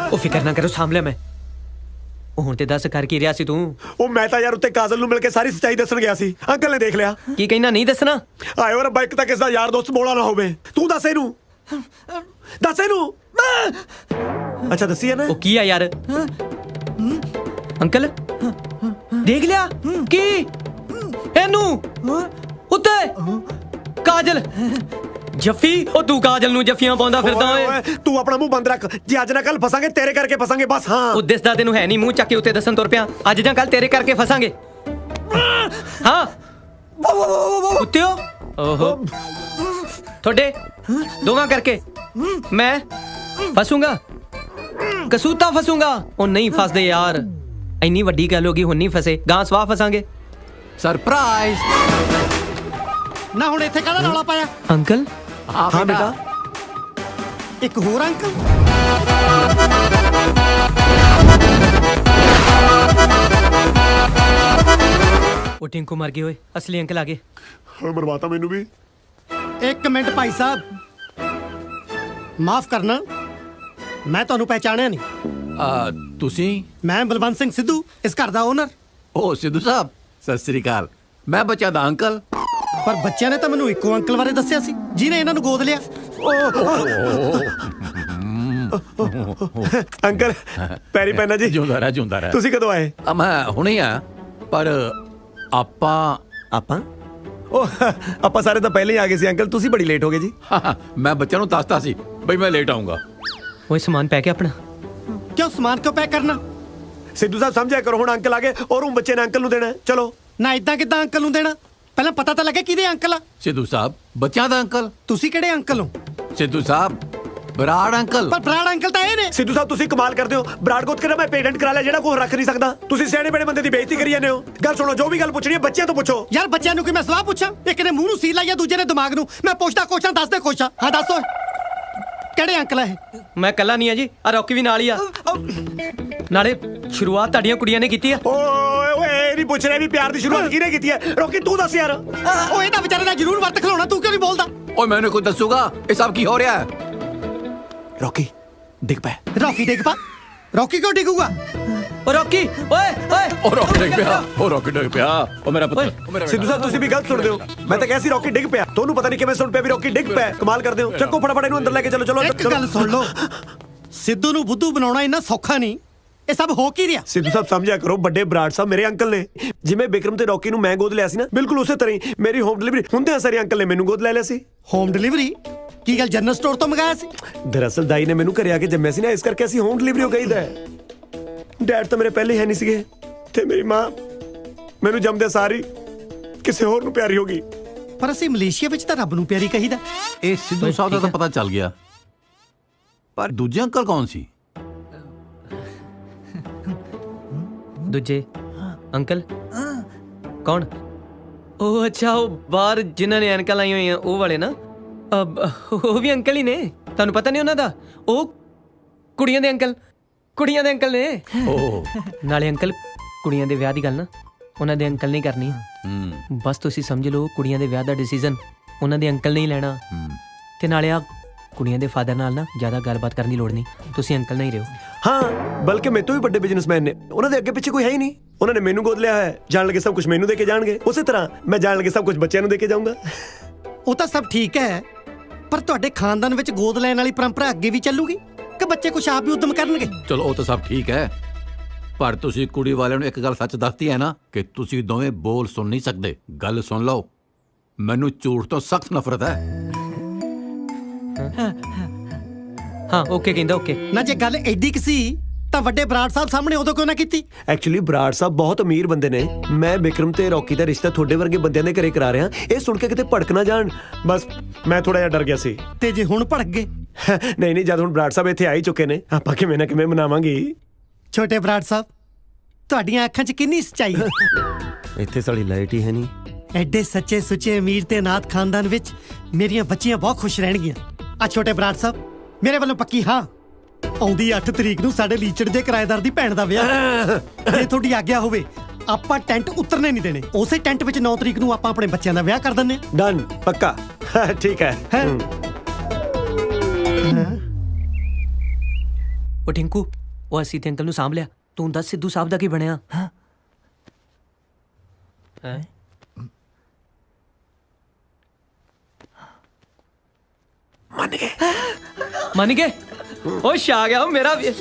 ਉਹ ਫਿਕਰ ਨਾ ਕਰੋ ਸਾਂਭ ਲਿਆ ਮੈਂ ਉਹ ਹੁਣ ਤੇ ਦੱਸ ਕਰ ਕੀ ਰਿਹਾ ਸੀ ਤੂੰ ਉਹ ਮੈਂ ਤਾਂ ਯਾਰ ਉੱਤੇ ਕਾਜਲ ਨੂੰ ਮਿਲ ਕੇ ਸਾਰੀ ਸੱਚਾਈ ਦੱਸਣ ਗਿਆ ਸੀ ਅੰਕਲ ਨੇ ਦੇਖ ਲਿਆ ਕੀ ਕਹਿਣਾ ਨਹੀਂ ਦੱਸਣਾ ਆਇਓ ਰੱਬਾ ਇੱਕ ਤਾਂ ਕਿਸ ਦਾ ਯਾਰ ਦੋਸਤ ਬੋਲਾ ਨਾ ਹੋਵੇ ਤੂੰ ਦੱਸ ਇਹਨੂੰ ਅੱਛਾ ਦੱਸੀ ਨਾ ਉਹ ਕੀ ਆ ਯਾਰ ਅੰਕਲ ਦੇਖ ਲਿਆ ਕੀ ਇਹਨੂੰ ਉੱਤੇ ਕਾਜਲ ਜੱਫੀ ਉਹ ਤੂੰ ਕਾਜਲ ਨੂੰ ਜੱਫੀਆਂ ਪਾਉਂਦਾ ਫਿਰਦਾ ਓਏ ਤੂੰ ਆਪਣਾ ਮੂੰਹ ਬੰਦ ਰੱਖ ਜੇ ਅੱਜ ਨਾ ਕੱਲ ਫਸਾਂਗੇ ਤੇਰੇ ਕਰਕੇ ਫਸਾਂਗੇ ਬਸ ਹਾਂ ਉਹ ਦਿਸਦਾ ਤੈਨੂੰ ਹੈ ਨਹੀਂ ਮੂੰਹ ਚੱਕ ਕੇ ਉੱਤੇ ਦੱਸਣ ਤੁਰ ਪਿਆ ਅੱਜ ਜਾਂ ਕੱਲ ਤੇਰੇ ਕਰਕੇ ਫਸਾਂਗੇ ਹਾਂ ਉੱਤੇ ਓਹੋ ਤੁਹਾਡੇ ਦੋਵਾਂ ਕਰਕੇ ਮੈਂ ਫਸੂੰਗਾ ਕਸੂਤਾ ਫਸੂੰਗਾ ਉਹ ਨਹੀਂ ਫਸਦੇ ਯਾਰ ਇੰਨੀ ਵੱਡੀ ਗੱਲ ਹੋ ਗਈ ਹੁਣ ਨਹੀਂ ਫਸੇ ਗਾਂ ਸਵਾਹ ਫਸਾਂਗੇ ਸਰਪ੍ਰਾਈਜ਼ ਨਾ ਹੁਣ ਇੱਥੇ ਕਾਹਦਾ ਰੌਲਾ ਪਾਇਆ ਅੰਕਲ ਹਾਂ ਬੇਟਾ ਇੱਕ ਹੋਰ ਅੰਕਲ ਉਹ ਟਿੰਕੂ ਮਰ ਗਏ ਓਏ ਅਸਲੀ ਅੰਕਲ ਆ ਗਏ ਮਰਵਾਤਾ ਮੈਨੂੰ ਵੀ ਇੱਕ ਮਿੰਟ ਭਾਈ ਸਾਹਿਬ ਮਾਫ ਕਰਨਾ, ਮੈਂ ਤੁਹਾਨੂੰ ਪਹਿਚਾਣਿਆ ਨਹੀਂ। ਤੁਸੀਂ? ਮੈਂ ਬਲਵੰਤ ਸਿੰਘ ਸਿੱਧੂ, ਇਸ ਘਰ ਦਾ ਓਨਰ। ਓ ਸਿੱਧੂ ਸਾਹਿਬ, ਸਤਿ ਸ੍ਰੀ ਅਕਾਲ। ਮੈਂ ਬੱਚਿਆਂ ਦਾ ਅੰਕਲ। ਪਰ ਬੱਚਿਆਂ ਨੇ ਤਾਂ ਮੈਨੂੰ ਇੱਕੋ ਅੰਕਲ ਬਾਰੇ ਦੱਸਿਆ ਸੀ ਜਿਹਨੇ ਇਹਨਾਂ ਨੂੰ ਗੋਦ ਲਿਆ। ਅੰਕਲ ਪੈਰੀ ਪੈਣਾ ਜੀ। ਜਿਉਂਦਾ ਰਹਿ, ਜਿਉਂਦਾ ਰਹਿ। ਤੁਸੀਂ ਕਦੋਂ ਆਏ? ਮੈਂ ਹੁਣੇ ਆ, ਪਰ ਆਪਾਂ ਆਪਾਂ ਸਾਰੇ ਤਾਂ ਪਹਿਲੇ ਹੀ ਆ ਗਏ ਸੀ ਅੰਕਲ, ਤੁਸੀਂ ਬੜੀ ਲੇਟ ਹੋ ਗਏ ਜੀ। ਮੈਂ ਬੱਚਿਆਂ ਨੂੰ ਦੱਸਤਾ ਸੀ ਬਈ ਮੈਂ ਲੇਟ ਆਉਂਗਾ। ਓਏ ਸਮਾਨ ਪੈ ਕੇ ਆਪਣਾ। ਕਿਉਂ ਸਮਾਨ ਕਿਉਂ ਪੈਕ ਕਰਨਾ? ਸਿੱਧੂ ਸਾਹਿਬ ਸਮਝਿਆ ਕਰੋ, ਹੁਣ ਅੰਕਲ ਆ ਗਏ ਔਰ ਉਹ ਬੱਚੇ ਨੇ ਅੰਕਲ ਨੂੰ ਦੇਣਾ। ਚਲੋ ਨਾ, ਇਦਾਂ ਕਿਦਾਂ ਅੰਕਲ ਨੂੰ ਦੇਣਾ? ਪਹਿਲਾਂ ਪਤਾ ਤਾਂ ਲੱਗੇ ਕਿਹਦੇ ਅੰਕਲ ਆ। ਸਿੱਧੂ ਸਾਹਿਬ ਬੱਚਿਆਂ ਦਾ ਅੰਕਲ। ਤੁਸੀਂ ਕਿਹੜੇ ਅੰਕਲ ਹੋ? ਸਿੱਧੂ ਸਾਹਿਬ ਬਰਾੜ ਅੰਕਲ। ਪਰ ਬਰਾੜ ਅੰਕਲ ਤਾਂ ਇਹ ਨੇ। ਸਿੱਧੂ ਸਾਹਿਬ ਤੁਸੀਂ ਕਮਾਲ ਕਰਦੇ ਹੋ। ਬਰਾੜ ਗੋਤ ਕਰਾ ਮੈਂ ਪੇਟੈਂਟ ਕਰਾ ਲਿਆ ਜਿਹੜਾ ਕੋਈ ਰੱਖ ਨਹੀਂ ਸਕਦਾ। ਤੁਸੀਂ ਸਿਆਣੇ ਬੜੇ ਬੰਦੇ ਦੀ ਬੇਇੱਜ਼ਤੀ ਕਰੀ ਜਾਂਦੇ ਹੋ। ਗੱਲ ਸੁਣੋ, ਜੋ ਵੀ ਗੱਲ ਪੁੱਛਣੀ ਹੈ ਬੱਚਿਆਂ ਤੋਂ ਪੁੱਛੋ। ਯਾਰ ਬੱਚਿਆਂ ਨੂੰ ਕਿ ਮੈਂ ਸਵਾਲ ਪੁੱਛਾਂ? ਇੱਕ ਨੇ ਮੂੰਹ ਨੂੰ ਸੀਲ ਲਾਇਆ, ਦੂਜੇ ਨੇ ਦਿਮਾਗ ਨੂੰ। ਮੈਂ ਪੁੱਛਦਾ ਕੁਐਸਚਨ, ਦੱਸਦੇ ਕੁਐਸਚਨ। ਹਾਂ ਦੱਸੋ ਕਿਹੜੇ ਅੰਕਲ ਆ ਇਹ? ਮੈਂ ਕੱਲਾ ਨਹੀਂ ਆ ਜੀ, ਆ ਰੌਕੀ ਵੀ ਨਾਲ ਹੀ ਆ। ਨਾਲੇ ਸ਼ੁਰੂਆਤ ਤੁਹਾਡੀਆਂ ਕੁੜੀਆਂ ਨੇ ਕੀਤੀ ਆ। ਓਏ ਓਏ ਨਹੀਂ ਪੁੱਛ ਰਿਹਾ ਵੀ ਪਿਆਰ ਦੀ ਸ਼ੁਰੂਆਤ ਕਿਹਨੇ ਕੀਤੀ ਹੈ? ਰੋਕੀ ਤੂੰ ਦੱਸ ਯਾਰ। ਉਹ ਇਹਦਾ ਵਿਚਾਰੇ ਦਾ ਜ਼ਰੂਰ ਵਰਤ ਖਲਾਉਣਾ, ਤੂੰ ਕਿਉਂ ਨਹੀਂ ਬੋਲਦਾ? ਓਏ ਮੈਨੂੰ ਕੋਈ ਦੱਸੂਗਾ ਇਹ ਸਭ ਕੀ ਹੋ ਰਿਹਾ ਹੈ? ਰੋਕੀ ਡਿੱਗ ਪੈ। ਰੌਕੀ ਡਿੱਗ ਪਾ? ਰੌਕੀ ਕਿਉਂ ਡਿੱਗੂਗਾ? ਓ ਰੌਕੀ, ਓਏ ਓਏ। ਉਹ ਰੌਕੀ ਡਿੱਗ ਪਿਆ, ਉਹ ਰੌਕੀ ਡਿੱਗ ਪਿਆ। ਉਹ ਮੇਰਾ ਪੁੱਤ, ਉਹ ਮੇਰਾ ਸਿੱਧੂ ਸਾਹਿਬ ਤੁਸੀਂ ਵੀ ਗਲਤ ਸੁਣਦੇ ਹੋ। ਮੈਂ ਤਾਂ ਕਿਹਾ ਸੀ ਰੋਕੀ ਡਿੱਗ ਪਿਆ, ਤੁਹਾਨੂੰ ਪਤਾ ਨਹੀਂ ਕਿਵੇਂ ਸੁਣ ਪਿਆ ਵੀ ਰੋਕੀ ਡਿੱਗ ਪਿਆ। ਕਮਾਲ ਕਰਦੇ ਹੋ। ਚੱਕੋ ਫਟਾਫਟ ਇਹਨੂੰ ਅੰਦਰ ਲੈ ਕੇ ਚਲੋ। ਚਲੋ ਇੱਕ ਗੱਲ ਸੁਣ ਲਓ, ਸਿੱਧੂ ਨੂੰ ਬੁੱਧੂ ਬਣਾਉਣਾ ਇੰਨਾ ਸੌਖਾ ਨਹੀਂ। ਇਹ ਸਭ ਹੋ ਕੀ ਰਿਹਾ? ਸਿੱਧੂ ਸਾਹਿਬ ਸਮਝਿਆ ਕਰੋ, ਵੱਡੇ ਬਰਾੜ ਸਾਹਿਬ ਮੇਰੇ ਅੰਕਲ ਨੇ। ਜਿਵੇਂ ਬਿਕਰਮ ਤੇ ਰੌਕੀ ਨੂੰ ਮੈਂ ਗੋਦ ਲਿਆ ਸੀ ਨਾ, ਬਿਲਕੁਲ ਉਸੇ ਤਰ੍ਹਾਂ ਹੀ ਮੇਰੀ ਹੋਮ ਡਿਲੀਵਰੀ ਹੁੰਦਿਆਂ ਸਾਰੇ ਅੰਕਲ ਨੇ ਮੈਨੂੰ ਗੋਦ ਲੈ ਲਿਆ ਸੀ। Home delivery? ਕੀ ਗੱਲ ਜਨਰਲ ਸਟੋਰ ਤੋਂ ਮੰਗਾਇਆ ਸੀ? ਦਰਅਸਲ ਦਾਈ ਨੇ ਮੈਨੂੰ ਘਰੇ ਆ ਕੇ ਜੰਮਿਆ ਸੀ ਨਾ, ਇਸ ਕਰਕੇ ਅਸੀਂ ਹੋਮ ਡਿਲੀਵਰੀ ਹੋ ਗਈਦਾ। ਡੈਡ ਤਾਂ ਮੇਰੇ ਪਹਿਲੇ ਹੈ ਨਹੀਂ ਸੀਗੇ ਤੇ ਮੇਰੀ ਮਾਂ ਮੈਨੂੰ ਜੰਮਦੇ ਸਾਰੀ ਕਿਸੇ ਹੋਰ ਨੂੰ ਪਿਆਰੀ ਹੋ ਗਈ। ਪਰ ਅਸੀਂ ਮਲੇਸ਼ੀਆ ਵਿੱਚ ਤਾਂ ਰੱਬ ਨੂੰ ਪਿਆਰੀ ਕਹੀਦਾ। ਇਹ ਸਿੱਧੂ ਸਾਹਿਬ ਦਾ ਤਾਂ ਪਤਾ ਚੱਲ ਗਿਆ, ਪਰ ਦੂਜੇ ਅੰਕਲ ਕੌਣ ਸੀ? ਦੂਜੇ ਅੰਕਲ ਕੌਣ? ਉਹ ਅੱਛਾ, ਉਹ ਬਾਹਰ ਜਿਨ੍ਹਾਂ ਨੇ ਐਨਕਾਂ ਲਾਈਆਂ ਹੋਈਆਂ ਉਹ ਵਾਲੇ ਨਾ। ਉਹ ਵੀ ਅੰਕਲ ਹੀ ਨੇ, ਤੁਹਾਨੂੰ ਪਤਾ ਨਹੀਂ ਉਹਨਾਂ ਦਾ? ਉਹ ਕੁੜੀਆਂ ਦੇ ਅੰਕਲ ਨੇ। ਨਾਲੇ ਅੰਕਲ ਕੁੜੀਆਂ ਦੇ ਵਿਆਹ ਦੀ ਗੱਲ ਨਾ ਉਹਨਾਂ ਦੇ ਅੰਕਲ ਨੇ ਕਰਨੀ। ਬਸ ਤੁਸੀਂ ਸਮਝ ਲਓ, ਕੁੜੀਆਂ ਦੇ ਵਿਆਹ ਦਾ ਡਿਸੀਜਨ ਉਹਨਾਂ ਦੇ ਅੰਕਲ ਨੇ ਹੀ ਲੈਣਾ। ਤੇ ਨਾਲੇ ਆ ਕੁੜੀਆਂ ਦੇ ਫਾਦਰ ਨਾਲ ਨਾ ਜ਼ਿਆਦਾ ਗੱਲਬਾਤ ਕਰਨ ਦੀ ਲੋੜ ਨਹੀਂ, ਤੁਸੀਂ ਅੰਕਲ ਨਹੀਂ ਰਹੋ। ਹਾਂ, ਬਲਕਿ ਮੇਰੇ ਤੋਂ ਵੀ ਵੱਡੇ ਬਿਜ਼ਨਸਮੈਨ ਨੇ, ਉਹਨਾਂ ਦੇ ਅੱਗੇ ਪਿੱਛੇ ਕੋਈ ਹੈ ਹੀ ਨਹੀਂ। ਉਹਨਾਂ ਨੇ ਮੈਨੂੰ ਗੋਦ ਲਿਆ ਹੋਇਆ ਹੈ, ਜਾਣ ਲੱਗੇ ਸਭ ਕੁਝ ਮੈਨੂੰ ਦੇ ਕੇ ਜਾਣਗੇ। ਉਸੇ ਤਰ੍ਹਾਂ ਮੈਂ ਜਾਣ ਲੱਗੇ ਸਭ ਕੁਝ ਬੱਚਿਆਂ ਨੂੰ ਦੇ ਕੇ ਜਾਊਂਗਾ। ਉਹ ਤਾਂ ਸਭ ਠੀਕ ਹੈ, ਪਰ ਤੁਹਾਡੇ ਖਾਨਦਾਨ ਵਿੱਚ ਗੋਦ ਲੈਣ ਵਾਲੀ ਪਰੰਪਰਾ ਅੱਗੇ ਵੀ ਚੱਲੂਗੀ ਕਿ ਬੱਚੇ ਕੁਛ ਆਪ ਵੀ ਉਦਮ ਕਰਨਗੇ? ਚਲੋ ਉਹ ਤਾਂ ਸਭ ਠੀਕ ਹੈ, ਪਰ ਤੁਸੀਂ ਕੁੜੀ ਵਾਲਿਆਂ ਨੂੰ ਇੱਕ ਗੱਲ ਸੱਚ ਦੱਸਤੀ ਹੈ ਨਾ ਕਿ ਤੁਸੀਂ ਦੋਵੇਂ ਬੋਲ ਸੁਣ ਨਹੀਂ ਸਕਦੇ। ਗੱਲ ਸੁਣ ਲਓ, ਮੈਨੂੰ ਝੂਠ ਤੋਂ ਸਖਤ ਨਫ਼ਰਤ ਹੈ। ਹਾਂ ਓਕੇ ਕਹਿੰਦਾ ਓਕੇ। ਨਾ ਜੇ ਗੱਲ ਐਡੀ ਕਿ ਸੀ ਤਾਂ ਵੱਡੇ ਬਰਾੜ ਸਾਹਿਬ ਸਾਹਮਣੇ ਉਦੋਂ ਕਿਉਂ ਨਾ ਕੀਤੀ? ਐਕਚੁਅਲੀ ਬਰਾੜ ਸਾਹਿਬ ਬਹੁਤ ਅਮੀਰ ਬੰਦੇ ਨੇ। ਮੈਂ ਬਿਕਰਮ ਤੇ ਰੌਕੀ ਦਾ ਰਿਸ਼ਤਾ ਤੁਹਾਡੇ ਵਰਗੇ ਬੰਦਿਆਂ ਦੇ ਘਰੇ ਕਰਾ ਰਿਹਾ। ਇਹ ਸੁਣ ਕੇ ਕਿਤੇ ਭੜਕ ਨਾ ਜਾਣ, ਬਸ ਮੈਂ ਥੋੜਾ ਜਿਹਾ ਡਰ ਗਿਆ ਸੀ। ਤੇ ਜੇ ਹੁਣ ਭੜਕ ਗਏ? ਨਹੀਂ ਜਦ ਹੁਣ ਬਰਾੜ ਸਾਹਿਬ ਇੱਥੇ ਆ ਹੀ ਚੁੱਕੇ ਨੇ, ਆਪਾਂ ਕਿਵੇਂ ਨਾ ਕਿਵੇਂ ਮਨਾਵਾਂਗੇ। ਛੋਟੇ ਬਰਾੜ ਸਾਹਿਬ, ਤੁਹਾਡੀਆਂ ਅੱਖਾਂ 'ਚ ਕਿੰਨੀ ਸੱਚਾਈ ਹੈ। ਇੱਥੇ ਸਾਡੀ ਲਾਈਟ ਹੀ ਹੈ ਨਹੀਂ। ਐਡੇ ਸੱਚੇ ਸੁੱਚੇ ਅਮੀਰ ਤੇ ਨਾਥ ਖਾਨਦਾਨ ਵਿੱਚ ਮੇਰੀਆਂ ਬੱਚੀਆਂ ਬਹੁਤ ਖੁਸ਼ ਰਹਿਣਗੀਆਂ। ਆ ਛੋਟੇ ਬਰਾੜ ਸਾਹਿਬ, ਮੇਰੇ ਵੱਲੋਂ ਪੱਕੀ ਹਾਂ। ਆਉਂਦੀ 8 ਤਰੀਕ ਨੂੰ ਸਾਡੇ ਲੀਚੜ ਦੇ ਕਿਰਾਏਦਾਰ ਦੀ ਭੈਣ ਦਾ ਵਿਆਹ। ਜੇ ਤੁਹਾਡੀ ਆਗਿਆ ਹੋਵੇ, ਆਪਾਂ ਟੈਂਟ ਉਤਰਨੇ ਨਹੀਂ ਦੇਣੇ। ਉਸੇ ਟੈਂਟ ਵਿੱਚ 9 ਤਰੀਕ ਨੂੰ ਆਪਾਂ ਆਪਣੇ ਬੱਚਿਆਂ ਦਾ ਵਿਆਹ ਕਰ ਦਿੰਨੇ। ਡਨ, ਪੱਕਾ। ਠੀਕ ਹੈ। ਉਹ ਟਿੰਕੂ, ਉਹ ਅਸੀਂ ਤੇ ਅੰਕਲ ਨੂੰ ਸਾਂਭ ਲਿਆ। ਤੂੰ ਦੱਸ ਸਿੱਧੂ ਸਾਹਿਬ ਦਾ ਕੀ ਬਣਿਆ? ਮੰਨ ਗਏ? ਉਹ ਛਾ ਗਿਆ ਮੇਰਾ ਵੀਰ,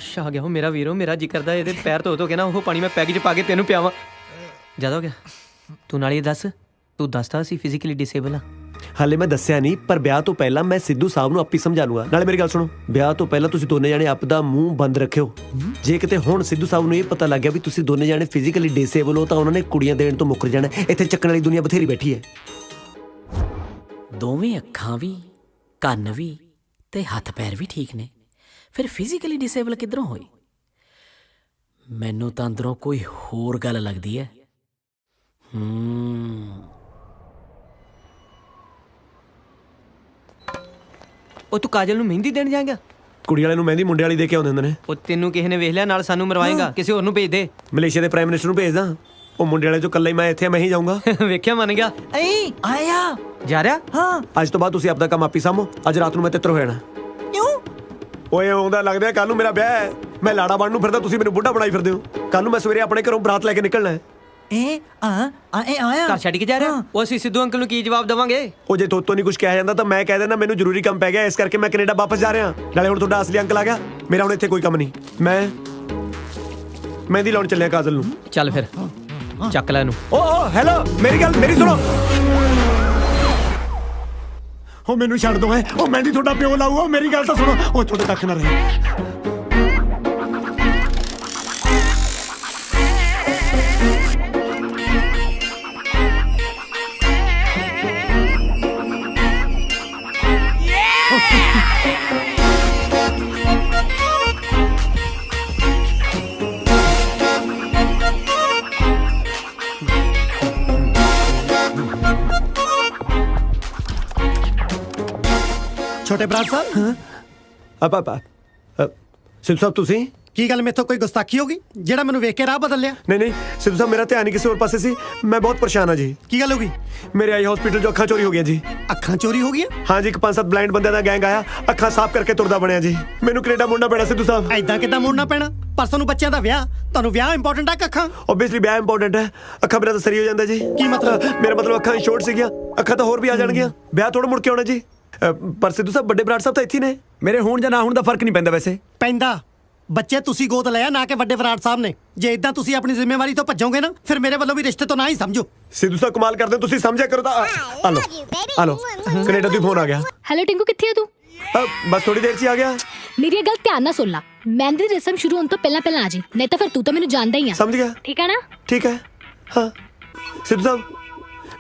ਛਾ ਗਿਆ ਮੇਰਾ ਵੀਰੋ। ਮੇਰਾ ਜੀ ਕਰਦਾ ਇਹਦੇ ਪੈਰ ਧੋ ਕੇ ਨਾ ਉਹ ਪਾਣੀ ਮੈਂ ਪੈਗ 'ਚ ਪਾ ਕੇ ਤੈਨੂੰ ਪਿਆਵਾਂ। ਜ਼ਿਆਦਾ ਹੋ ਗਿਆ। ਤੂੰ ਨਾਲ ਇਹ ਦੱਸ, ਤੂੰ ਦੱਸਦਾ ਅਸੀਂ ਫਿਜ਼ੀਕਲੀ ਡਿਸੇਬਲ ਆ? ਹਾਲੇ ਮੈਂ ਦੱਸਿਆ ਨਹੀਂ, ਪਰ ਵਿਆਹ ਤੋਂ ਪਹਿਲਾਂ ਮੈਂ ਸਿੱਧੂ ਸਾਹਿਬ ਨੂੰ ਆਪੀ ਸਮਝਾ ਲੂੰਗਾ। ਨਾਲੇ ਮੇਰੀ ਗੱਲ ਸੁਣੋ, ਵਿਆਹ ਤੋਂ ਪਹਿਲਾਂ ਤੁਸੀਂ ਦੋਨੇ ਜਾਣੇ ਆਪਦਾ ਮੂੰਹ ਬੰਦ ਰੱਖਿਓ। ਜੇ ਕਿਤੇ ਹੁਣ ਸਿੱਧੂ ਸਾਹਿਬ ਨੂੰ ਇਹ ਪਤਾ ਲੱਗ ਗਿਆ ਵੀ ਤੁਸੀਂ ਦੋਨੇ ਜਾਣੇ ਫਿਜ਼ੀਕਲੀ ਡਿਸੇਬਲ ਹੋ ਤਾਂ ਉਹਨਾਂ ਨੇ ਕੁੜੀਆਂ ਦੇਣ ਤੋਂ ਮੁੱਕਰ ਜਾਣਾ। ਇੱਥੇ ਚੱਕਣ ਵਾਲੀ ਦੁਨੀਆ ਬਥੇਰੀ ਬੈਠੀ ਹੈ। ਦੋਵੇਂ ਅੱਖਾਂ ਵੀ, ਕੰਨ ਵੀ ਤੇ ਹੱਥ ਪੈਰ ਵੀ ਠੀਕ ਨੇ, ਫਿਰ ਫਿਜ਼ੀਕਲੀ ਡਿਸੇਬਲ ਕਿੱਧਰੋਂ ਹੋਈ? ਮੈਨੂੰ ਤਾਂ ਅੰਦਰੋਂ ਕੋਈ ਹੋਰ ਗੱਲ ਲੱਗਦੀ ਹੈ। ਉਹ ਤੂੰ ਕਾਜਲ ਨੂੰ ਮਹਿੰਦੀ ਦੇਣ ਜਾਏਗਾ? ਕੁੜੀ ਵਾਲੇ ਨੂੰ ਮਹਿੰਦੀ ਮੁੰਡੇ ਵਾਲੀ ਦੇ ਕੇ ਆਉਂਦੇ ਹੁੰਦੇ ਨੇ। ਉਹ ਤੈਨੂੰ ਕਿਸੇ ਨੇ ਵੇਖ ਲਿਆ, ਨਾਲ ਸਾਨੂੰ ਮਰਵਾਏਗਾ। ਕਿਸੇ ਹੋਰ ਨੂੰ ਭੇਜ ਦੇ। ਮਲੇਸ਼ੀਆ ਦੇ ਪ੍ਰਾਈਮ ਮਿਨਿਸਟਰ ਨੂੰ ਭੇਜਦਾ। ਉਹ ਮੁੰਡੇ ਵਾਲੇ ਚੋਂ ਇਕੱਲਾ ਹੀ ਮੈਂ ਇੱਥੇ ਮੈਂ ਹੀ ਜਾਊਂਗਾ। ਵੇਖਿਆ ਮੰਨ ਗਿਆ। ਆਇਆ ਜਾ ਰਿਹਾ? ਹਾਂ ਅੱਜ ਤੋਂ ਬਾਅਦ ਤੁਸੀਂ ਆਪਦਾ ਕੰਮ ਆਪੀ ਸਾਂਭੋ ਅੱਜ ਰਾਤ ਨੂੰ ਮੈਂ ਤਿੱਤਰ ਹੋ ਜਾਣਾ ਕਿਉਂ? ਓਏ ਆਉਂਦਾ ਲੱਗਦਾ ਕੱਲ ਨੂੰ ਮੇਰਾ ਵਿਆਹ ਹੈ ਮੈਂ ਲਾੜਾ ਬਣਨ ਨੂੰ ਫਿਰਦਾ ਤੁਸੀਂ ਮੈਨੂੰ ਬੁੱਢਾ ਬਣਾਈ ਫਿਰਦੇ ਹੋ ਕੱਲ ਨੂੰ ਮੈਂ ਸਵੇਰੇ ਆਪਣੇ ਘਰੋਂ ਬਰਾਤ ਲੈ ਕੇ ਨਿਕਲਣਾ ਹੈ ਆਇਆ ਘਰ ਛੱਡ ਕੇ ਜਾ ਰਿਹਾ? ਉਹ ਅਸੀਂ ਸਿੱਧੂ ਅੰਕਲ ਨੂੰ ਕੀ ਜਵਾਬ ਦੇਵਾਂਗੇ? ਉਹ ਜੇ ਤੋਤੋਂ ਨਹੀਂ ਕੁਝ ਕਿਹਾ ਜਾਂਦਾ ਤਾਂ ਮੈਂ ਕਹਿ ਦੇਣਾ ਮੈਨੂੰ ਜ਼ਰੂਰੀ ਕੰਮ ਪੈ ਗਿਆ ਇਸ ਕਰਕੇ ਮੈਂ ਕੈਨੇਡਾ ਵਾਪਸ ਜਾ ਰਿਹਾ ਨਾਲੇ ਹੁਣ ਤੁਹਾਡਾ ਅਸਲੀ ਅੰਕਲ ਆ ਗਿਆ ਮੇਰਾ ਹੁਣ ਇੱਥੇ ਕੋਈ ਕੰਮ ਨਹੀਂ ਮੈਂ ਮਹਿੰਦੀ ਲਾਉਣ ਚੱਲਿਆ ਕਾਜਲ ਨੂੰ ਚੱਲ ਫਿਰ ਚੱਕ ਲੈ ਇਹਨੂੰ। ਓ ਹੈਲੋ ਮੇਰੀ ਸੁਣੋ ਉਹ ਮੈਨੂੰ ਛੱਡ ਦੋ ਹੈ ਉਹ ਮਹਿੰਦੀ ਤੁਹਾਡਾ ਪਿਓ ਲਾਊਗਾ ਮੇਰੀ ਗੱਲ ਤਾਂ ਸੁਣੋ ਉਹ ਤੁਹਾਡੇ ਤੱਕ ਨਾ ਰਹੇ ਛੋਟੇ ਬਰਾੜ ਸਾਹਿਬ ਆਪਾ ਸਿੱਧੂ ਸਾਹਿਬ ਤੁਸੀਂ ਕੀ ਗੱਲ ਮੇਥੋਂ ਕੋਈ ਗੁਸਤਾਖੀ ਹੋ ਗਈ ਜਿਹੜਾ ਮੈਨੂੰ ਵੇਖ ਕੇ ਰਾਹ ਬਦਲ ਲਿਆ? ਨਹੀਂ ਸਿੱਧੂ ਸਾਹਿਬ ਮੇਰਾ ਧਿਆਨ ਹੀ ਕਿਸੇ ਹੋਰ ਪਾਸੇ ਸੀ ਮੈਂ ਬਹੁਤ ਪਰੇਸ਼ਾਨ ਹਾਂ ਜੀ ਕੀ ਗੱਲ ਹੋ ਗਈ? ਮੇਰੇ ਆਈ ਹਸਪੀਟਲ 'ਚੋਂ ਅੱਖਾਂ ਚੋਰੀ ਹੋ ਗਈਆਂ ਜੀ ਅੱਖਾਂ ਚੋਰੀ ਹੋ ਗਈਆਂ? ਹਾਂ ਜੀ ਇੱਕ 5-7 ਬਲਾਈਂਡ ਬੰਦਿਆਂ ਦਾ ਗੈਂਗ ਆਇਆ ਅੱਖਾਂ ਸਾਫ਼ ਕਰਕੇ ਤੁਰਦਾ ਬਣਿਆ ਜੀ ਮੈਨੂੰ ਕੈਨੇਡਾ ਮੁੜਨਾ ਪੈਣਾ ਸਿੱਧੂ ਸਾਹਿਬ ਐਦਾਂ ਕਿੱਦਾਂ ਮੁੜਨਾ ਪੈਣਾ? ਪਰਸੋਂ ਨੂੰ ਬੱਚਿਆਂ ਦਾ ਵਿਆਹ ਤੁਹਾਨੂੰ ਵਿਆਹ ਇੰਪੋਰਟੈਂਟ ਆ ਕਿ ਅੱਖਾਂ? ਓਬਵੀਅਸਲੀ ਵਿਆਹ ਇੰਪੋਰਟੈਂਟ ਹੈ ਅੱਖਾਂ ਬਿਨਾਂ ਤਾਂ ਸਰੀ ਹੋ ਜਾਂਦਾ ਜੀ ਕੀ ਮਤਲਬ? ਮੇਰਾ ਮਤਲਬ ਅੱਖਾਂ ਸ਼ੋਰਟ ਸੀਗੀਆਂ ਅੱਖਾਂ ਤਾਂ ਹੋਰ ਵੀ ਆ ਜਾਣਗੀਆਂ ਵਿਆਹ ਥੋੜਾ ਮੁੜ ਕੇ ਆਉਣਾ ਜੀ ਪਰ ਸਿੱਧੂ ਸਾਹਿਬ ਵੱਡੇ ਬਰਾੜ ਸਾਹਿਬ ਤਾਂ ਇੱਥੇ ਨੇ ਮੇਰੇ ਹੋਣ ਜਾਂ ਨਾ ਹੋਣ ਦਾ ਫਰਕ ਨਹੀਂ ਪੈਂਦਾ ਵੈਸੇ ਪੈਂਦਾ ਬੱਚੇ ਤੁਸੀਂ ਗੋਦ ਲਿਆ ਨਾ ਕਿ ਵੱਡੇ ਬਰਾੜ ਸਾਹਿਬ ਨੇ ਜੇ ਇਦਾਂ ਤੁਸੀਂ ਆਪਣੀ ਜ਼ਿੰਮੇਵਾਰੀ ਤੋਂ ਭੱਜੋਗੇ ਨਾ ਫਿਰ ਮੇਰੇ ਵੱਲੋਂ ਵੀ ਰਿਸ਼ਤੇ ਤੋਂ ਨਾ ਹੀ ਸਮਝੋ ਸਿੱਧੂ ਸਾਹਿਬ ਕਮਾਲ ਕਰਦੇ ਹੋ ਤੁਸੀਂ ਸਮਝਿਆ ਕਰੋ ਤਾਂ ਆ ਲੋ ਕੈਨੇਡਾ ਤੋਂ ਫੋਨ ਆ ਗਿਆ ਹੈਲੋ ਟਿੰਕੂ ਕਿੱਥੇ ਹੋ ਤੂੰ? ਬਸ ਥੋੜੀ ਦੇਰ 'ਚ ਹੀ ਆ ਗਿਆ ਮੇਰੀ ਇਹ ਗੱਲ ਧਿਆਨ ਨਾਲ ਸੁਣ ਲਾ ਮਹਿੰਦੀ ਦੀ ਰਸਮ ਸ਼ੁਰੂ ਹੋਣ ਤੋਂ ਪਹਿਲਾਂ ਆ ਜੀ ਨਹੀਂ ਤਾਂ ਫਿਰ ਤੂੰ ਤਾਂ ਮੈਨੂੰ ਜਾਣਦਾ ਹੀ ਆ ਸਮਝ ਗਿਆ ਠੀਕ ਹੈ ਨਾ? ਠੀਕ ਹੈ ਹਾਂ ਸਿੱਧੂ ਸਾਹਿਬ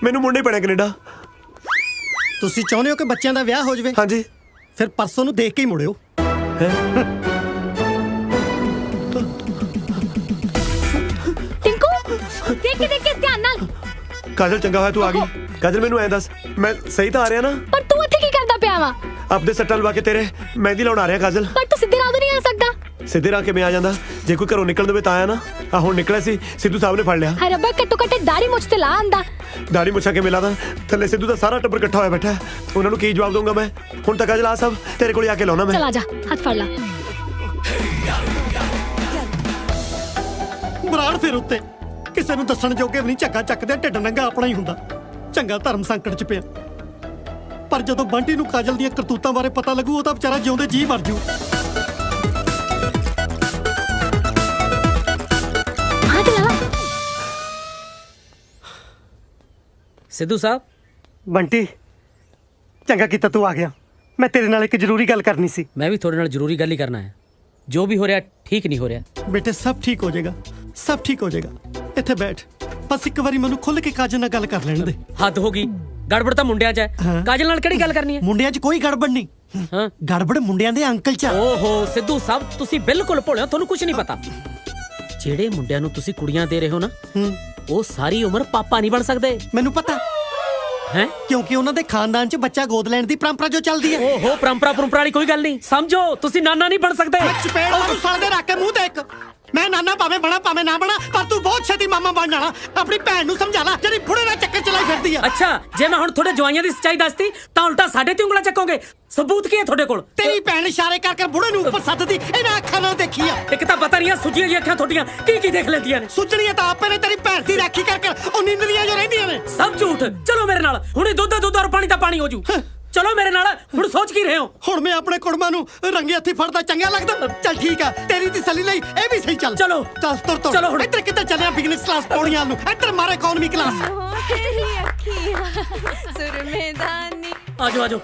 ਮੈਨੂੰ ਮੁੜਨਾ ਹੀ ਪੈਣਾ ਕੈਨੇਡਾ ਤੁਸੀਂ ਚਾਹੁੰਦੇ ਹੋ ਕਿ ਬੱਚਿਆਂ ਦਾ ਵਿਆਹ ਹੋ ਜਾਵੇ? ਹਾਂਜੀ ਫਿਰ ਪਰਸੋਂ ਨੂੰ ਦੇਖ ਕੇ ਹੀ ਮੁੜਿਓ ਟਿੰਕੂ ਦੇਖ ਕੇ ਧਿਆਨ ਨਾਲ। ਕਾਜਲ ਚੰਗਾ ਹੋਇਆ ਤੂੰ ਆ ਗਈ ਕਾਜਲ ਮੈਨੂੰ ਐਂ ਦੱਸ ਮੈਂ ਸਹੀ ਤਾਂ ਆ ਰਿਹਾ ਨਾ ਪਰ ਤੂੰ ਇੱਥੇ ਕੀ ਕਰਦਾ ਪਿਆ ਵਾ? ਆਪਦੇ ਸੱਟਾਂ ਲਵਾ ਕੇ ਤੇਰੇ ਮਹਿੰਦੀ ਲਾਉਣ ਆ ਰਿਹਾ ਕਾਜਲ ਪਰ ਤੂੰ ਸਿੱਧੇ ਰਾਹ ਤੋਂ ਨਹੀਂ ਆ ਸਕਦਾ। ਸਿੱਧੇ ਰਾਹ ਕਿਵੇਂ ਆ ਜਾਂਦਾ ਜੇ ਕੋਈ ਘਰੋਂ ਨਿਕਲਣ ਦੇਵੇ ਤਾਂ ਆਇਆ ਨਾ ਆ ਹੁਣ ਨਿਕਲਿਆ ਸੀ ਸਿੱਧੂ ਸਾਹਿਬ ਨੇ ਫੜ ਲਿਆ ਹਾਏ ਰੱਬਾ ਘੱਟੋ ਘੱਟ ਦਾੜੀ ਮੁੱਛ ਤੇ ਲਾ ਆਂਦਾ। ਦਾੜੀ ਮੁੱਛਾਂ ਕੇ ਮਿਲਾਦਾ ਥੱਲੇ ਸਿੱਧੂ ਦਾ ਸਾਰਾ ਟੱਬਰ ਇਕੱਠਾ ਹੋਇਆ ਬੈਠਾ ਉਹਨਾਂ ਨੂੰ ਕੀ ਜਵਾਬ ਦਊਂਗਾ ਮੈਂ ਹੁਣ ਤੱਕ ਕਾਜਲ ਆ ਸਭ ਤੇਰੇ ਕੋਲ ਆ ਕੇ ਲਾਉਣਾ ਮੈਂ ਚਲ ਆ ਜਾ ਹੱਥ ਫੜ ਲਾ। ਬਰਾੜ ਫਿਰ ਉੱਤੇ ਕਿਸੇ ਨੂੰ ਦੱਸਣ ਜੋਗੇ ਵੀ ਨਹੀਂ ਝੱਗਾ ਚੱਕਦੇ ਢਿੱਡ ਨੰਗਾ ਆਪਣਾ ਹੀ ਹੁੰਦਾ ਚੰਗਾ ਧਰਮ ਸੰਕਟ 'ਚ ਪਿਆ ਪਰ ਜਦੋਂ ਬੰਟੀ ਨੂੰ ਕਾਜਲ ਦੀਆਂ ਕਰਤੂਤਾਂ ਬਾਰੇ ਪਤਾ ਲੱਗੂ ਉਹ ਤਾਂ ਵਿਚਾਰਾ ਜਿਉਂਦੇ ਜੀ ਮਰ ਜੂ ਸਿੱਧੂ ਸਾਹਿਬ ਬੰਟੀ ਚੰਗਾ ਕੀਤਾ ਤੂੰ ਆ ਗਿਆ ਮੈਂ ਤੇਰੇ ਨਾਲ ਇੱਕ ਜ਼ਰੂਰੀ ਗੱਲ ਕਰਨੀ ਸੀ ਮੈਂ ਵੀ ਤੁਹਾਡੇ ਨਾਲ ਜ਼ਰੂਰੀ ਗੱਲ ਹੀ ਕਰਨਾ ਹੈ ਜੋ ਵੀ ਹੋ ਰਿਹਾ ਠੀਕ ਨਹੀਂ ਹੋ ਰਿਹਾ ਬੇਟੇ ਸਭ ਠੀਕ ਹੋ ਜਾਏਗਾ ਸਭ ਠੀਕ ਹੋ ਜਾਏਗਾ ਇੱਥੇ ਬੈਠ ਬਸ ਇੱਕ ਵਾਰੀ ਮੈਨੂੰ ਖੁੱਲ ਕੇ ਕਾਜਲ ਨਾਲ ਗੱਲ ਕਰ ਲੈਣ ਦੇ ਹੱਦ ਹੋ ਗਈ ਗੜਬੜ ਤਾਂ ਮੁੰਡਿਆਂ 'ਚ ਹੈ ਕਾਜਲ ਨਾਲ ਕਿਹੜੀ ਗੱਲ ਕਰਨੀ ਹੈ ਮੁੰਡਿਆਂ 'ਚ ਕੋਈ ਗੜਬੜ ਨਹੀਂ ਹਾਂ ਗੜਬੜ ਮੁੰਡਿਆਂ ਦੇ ਅੰਕਲ 'ਚ ਓਹੋ ਸਿੱਧੂ ਸਾਹਿਬ ਤੁਸੀਂ ਬਿਲਕੁਲ ਭੋਲੇ ਹੋ ਤੁਹਾਨੂੰ ਕੁਝ ਨਹੀਂ ਪਤਾ ਜਿਹੜੇ ਮੁੰਡਿਆਂ ਨੂੰ ਤੁਸੀਂ ਕੁੜੀਆਂ ਦੇ ਰਹੇ ਹੋ ਨਾ ਉਹ ਸਾਰੀ ਉਮਰ ਪਾਪਾ ਨਹੀਂ ਬਣ ਸਕਦੇ ਮੈਨੂੰ ਪਤਾ ਹੈ ਕਿਉਂਕਿ ਉਹਨਾਂ ਦੇ ਖਾਨਦਾਨ 'ਚ ਬੱਚਾ ਗੋਦ ਲੈਣ ਦੀ ਪਰੰਪਰਾ ਜੋ ਚੱਲਦੀ ਹੈ ਓਹੋ ਪਰੰਪਰਾ ਵਾਲੀ ਕੋਈ ਗੱਲ ਨਹੀਂ ਸਮਝੋ ਤੁਸੀਂ ਨਾਨਾ ਨਹੀਂ ਬਣ ਸਕਦੇ ਚਪੇੜ ਤੂੰ ਸਾਲ ਦੇ ਰੱਖ ਕੇ ਮੂੰਹ ਦੇਖ ਮੈਂ ਨਾਨਾ ਭਾਵੇਂ ਬਣਾ ਭਾਵੇਂ ਨਾ ਬਣਾ ਪਰ ਤੂੰ ਬਹੁਤ ਛੇਤੀ ਮਾਮਾ ਬਣ ਜਾਣਾ ਆਪਣੀ ਭੈਣ ਨੂੰ ਸਮਝਾ ਲੈ ਜਿਹੜੀ ਬੁੜੇ ਦਾ ਚੱਕਰ ਚਲਾਈ ਫਿਰਦੀ ਆ ਅੱਛਾ ਜੇ ਮੈਂ ਹੁਣ ਤੁਹਾਡੇ ਜਵਾਈਆਂ ਦੀ ਸੱਚਾਈ ਦੱਸਤੀ ਤਾਂ ਉਲਟਾ ਸਾਡੇ ਤੇ ਉਂਗਲਾਂ ਚੱਕੋਗੇ ਸਬੂਤ ਕੀ ਹੈ ਤੁਹਾਡੇ ਕੋਲ ਤੇਰੀ ਭੈਣ ਇਸ਼ਾਰੇ ਕਰ ਬੁੜੇ ਨੂੰ ਉੱਪਰ ਸੱਦਦੀ ਇਹਨਾਂ ਅੱਖਾਂ ਨਾਲ ਦੇਖੀ ਆ ਇੱਕ ਤਾਂ ਪਤਾ ਨਹੀਂ ਆ ਸੁੱਜੀਆਂ ਜੀ ਅੱਖਾਂ ਤੁਹਾਡੀਆਂ ਕੀ ਦੇਖ ਲੈਂਦੀਆਂ ਨੇ ਸੁੱਜਣੀਆਂ ਤਾਂ ਆਪੇ ਨੇ ਤੇਰੀ ਭੈਣ ਦੀ ਰਾਖੀ ਕਰ ਉਹ ਨਿੰਦਰੀਆਂ ਜੋ ਰਹਿੰਦੀਆਂ ਨੇ ਸਭ ਝੂਠ ਚਲੋ ਮੇਰੇ ਨਾਲ ਹੁਣੇ ਦੁੱਧ ਔਰ ਪਾਣੀ ਦਾ ਪਾਣੀ ਹੋ ਜੂ ਚਲੋ ਮੇਰੇ ਨਾਲ ਹੁਣ ਸੋਚ ਕੀ ਰਹੇ ਹੋ ਹੁਣ ਮੈਂ ਆਪਣੇ ਕੁੜਮਾਂ ਨੂੰ ਰੰਗੇ ਹੱਥੀ ਫੜਦਾ ਚੰਗਾ ਲੱਗਦਾ ਚੱਲ ਠੀਕ ਆ ਤੇਰੀ ਤਸੱਲੀ ਲਈ ਇਹ ਵੀ ਸਹੀ ਚੱਲ ਚਲੋ ਚੱਲ ਤੁਰ ਚਲੋ ਹੁਣ ਇੱਧਰ ਕਿੱਧਰ ਚੱਲਿਆ ਬਿਜ਼ਨਸ ਕਲਾਸ ਪੌੜੀਆਂ ਨੂੰ ਇੱਧਰ ਮਾਰੇ ਇਕਨੋਮੀ ਕਲਾਸ ਤੇਰੀ ਅੱਖੀਆਂ ਸੁਰਮੇਦਾਨੀ ਆਜੋ ਆਜੋ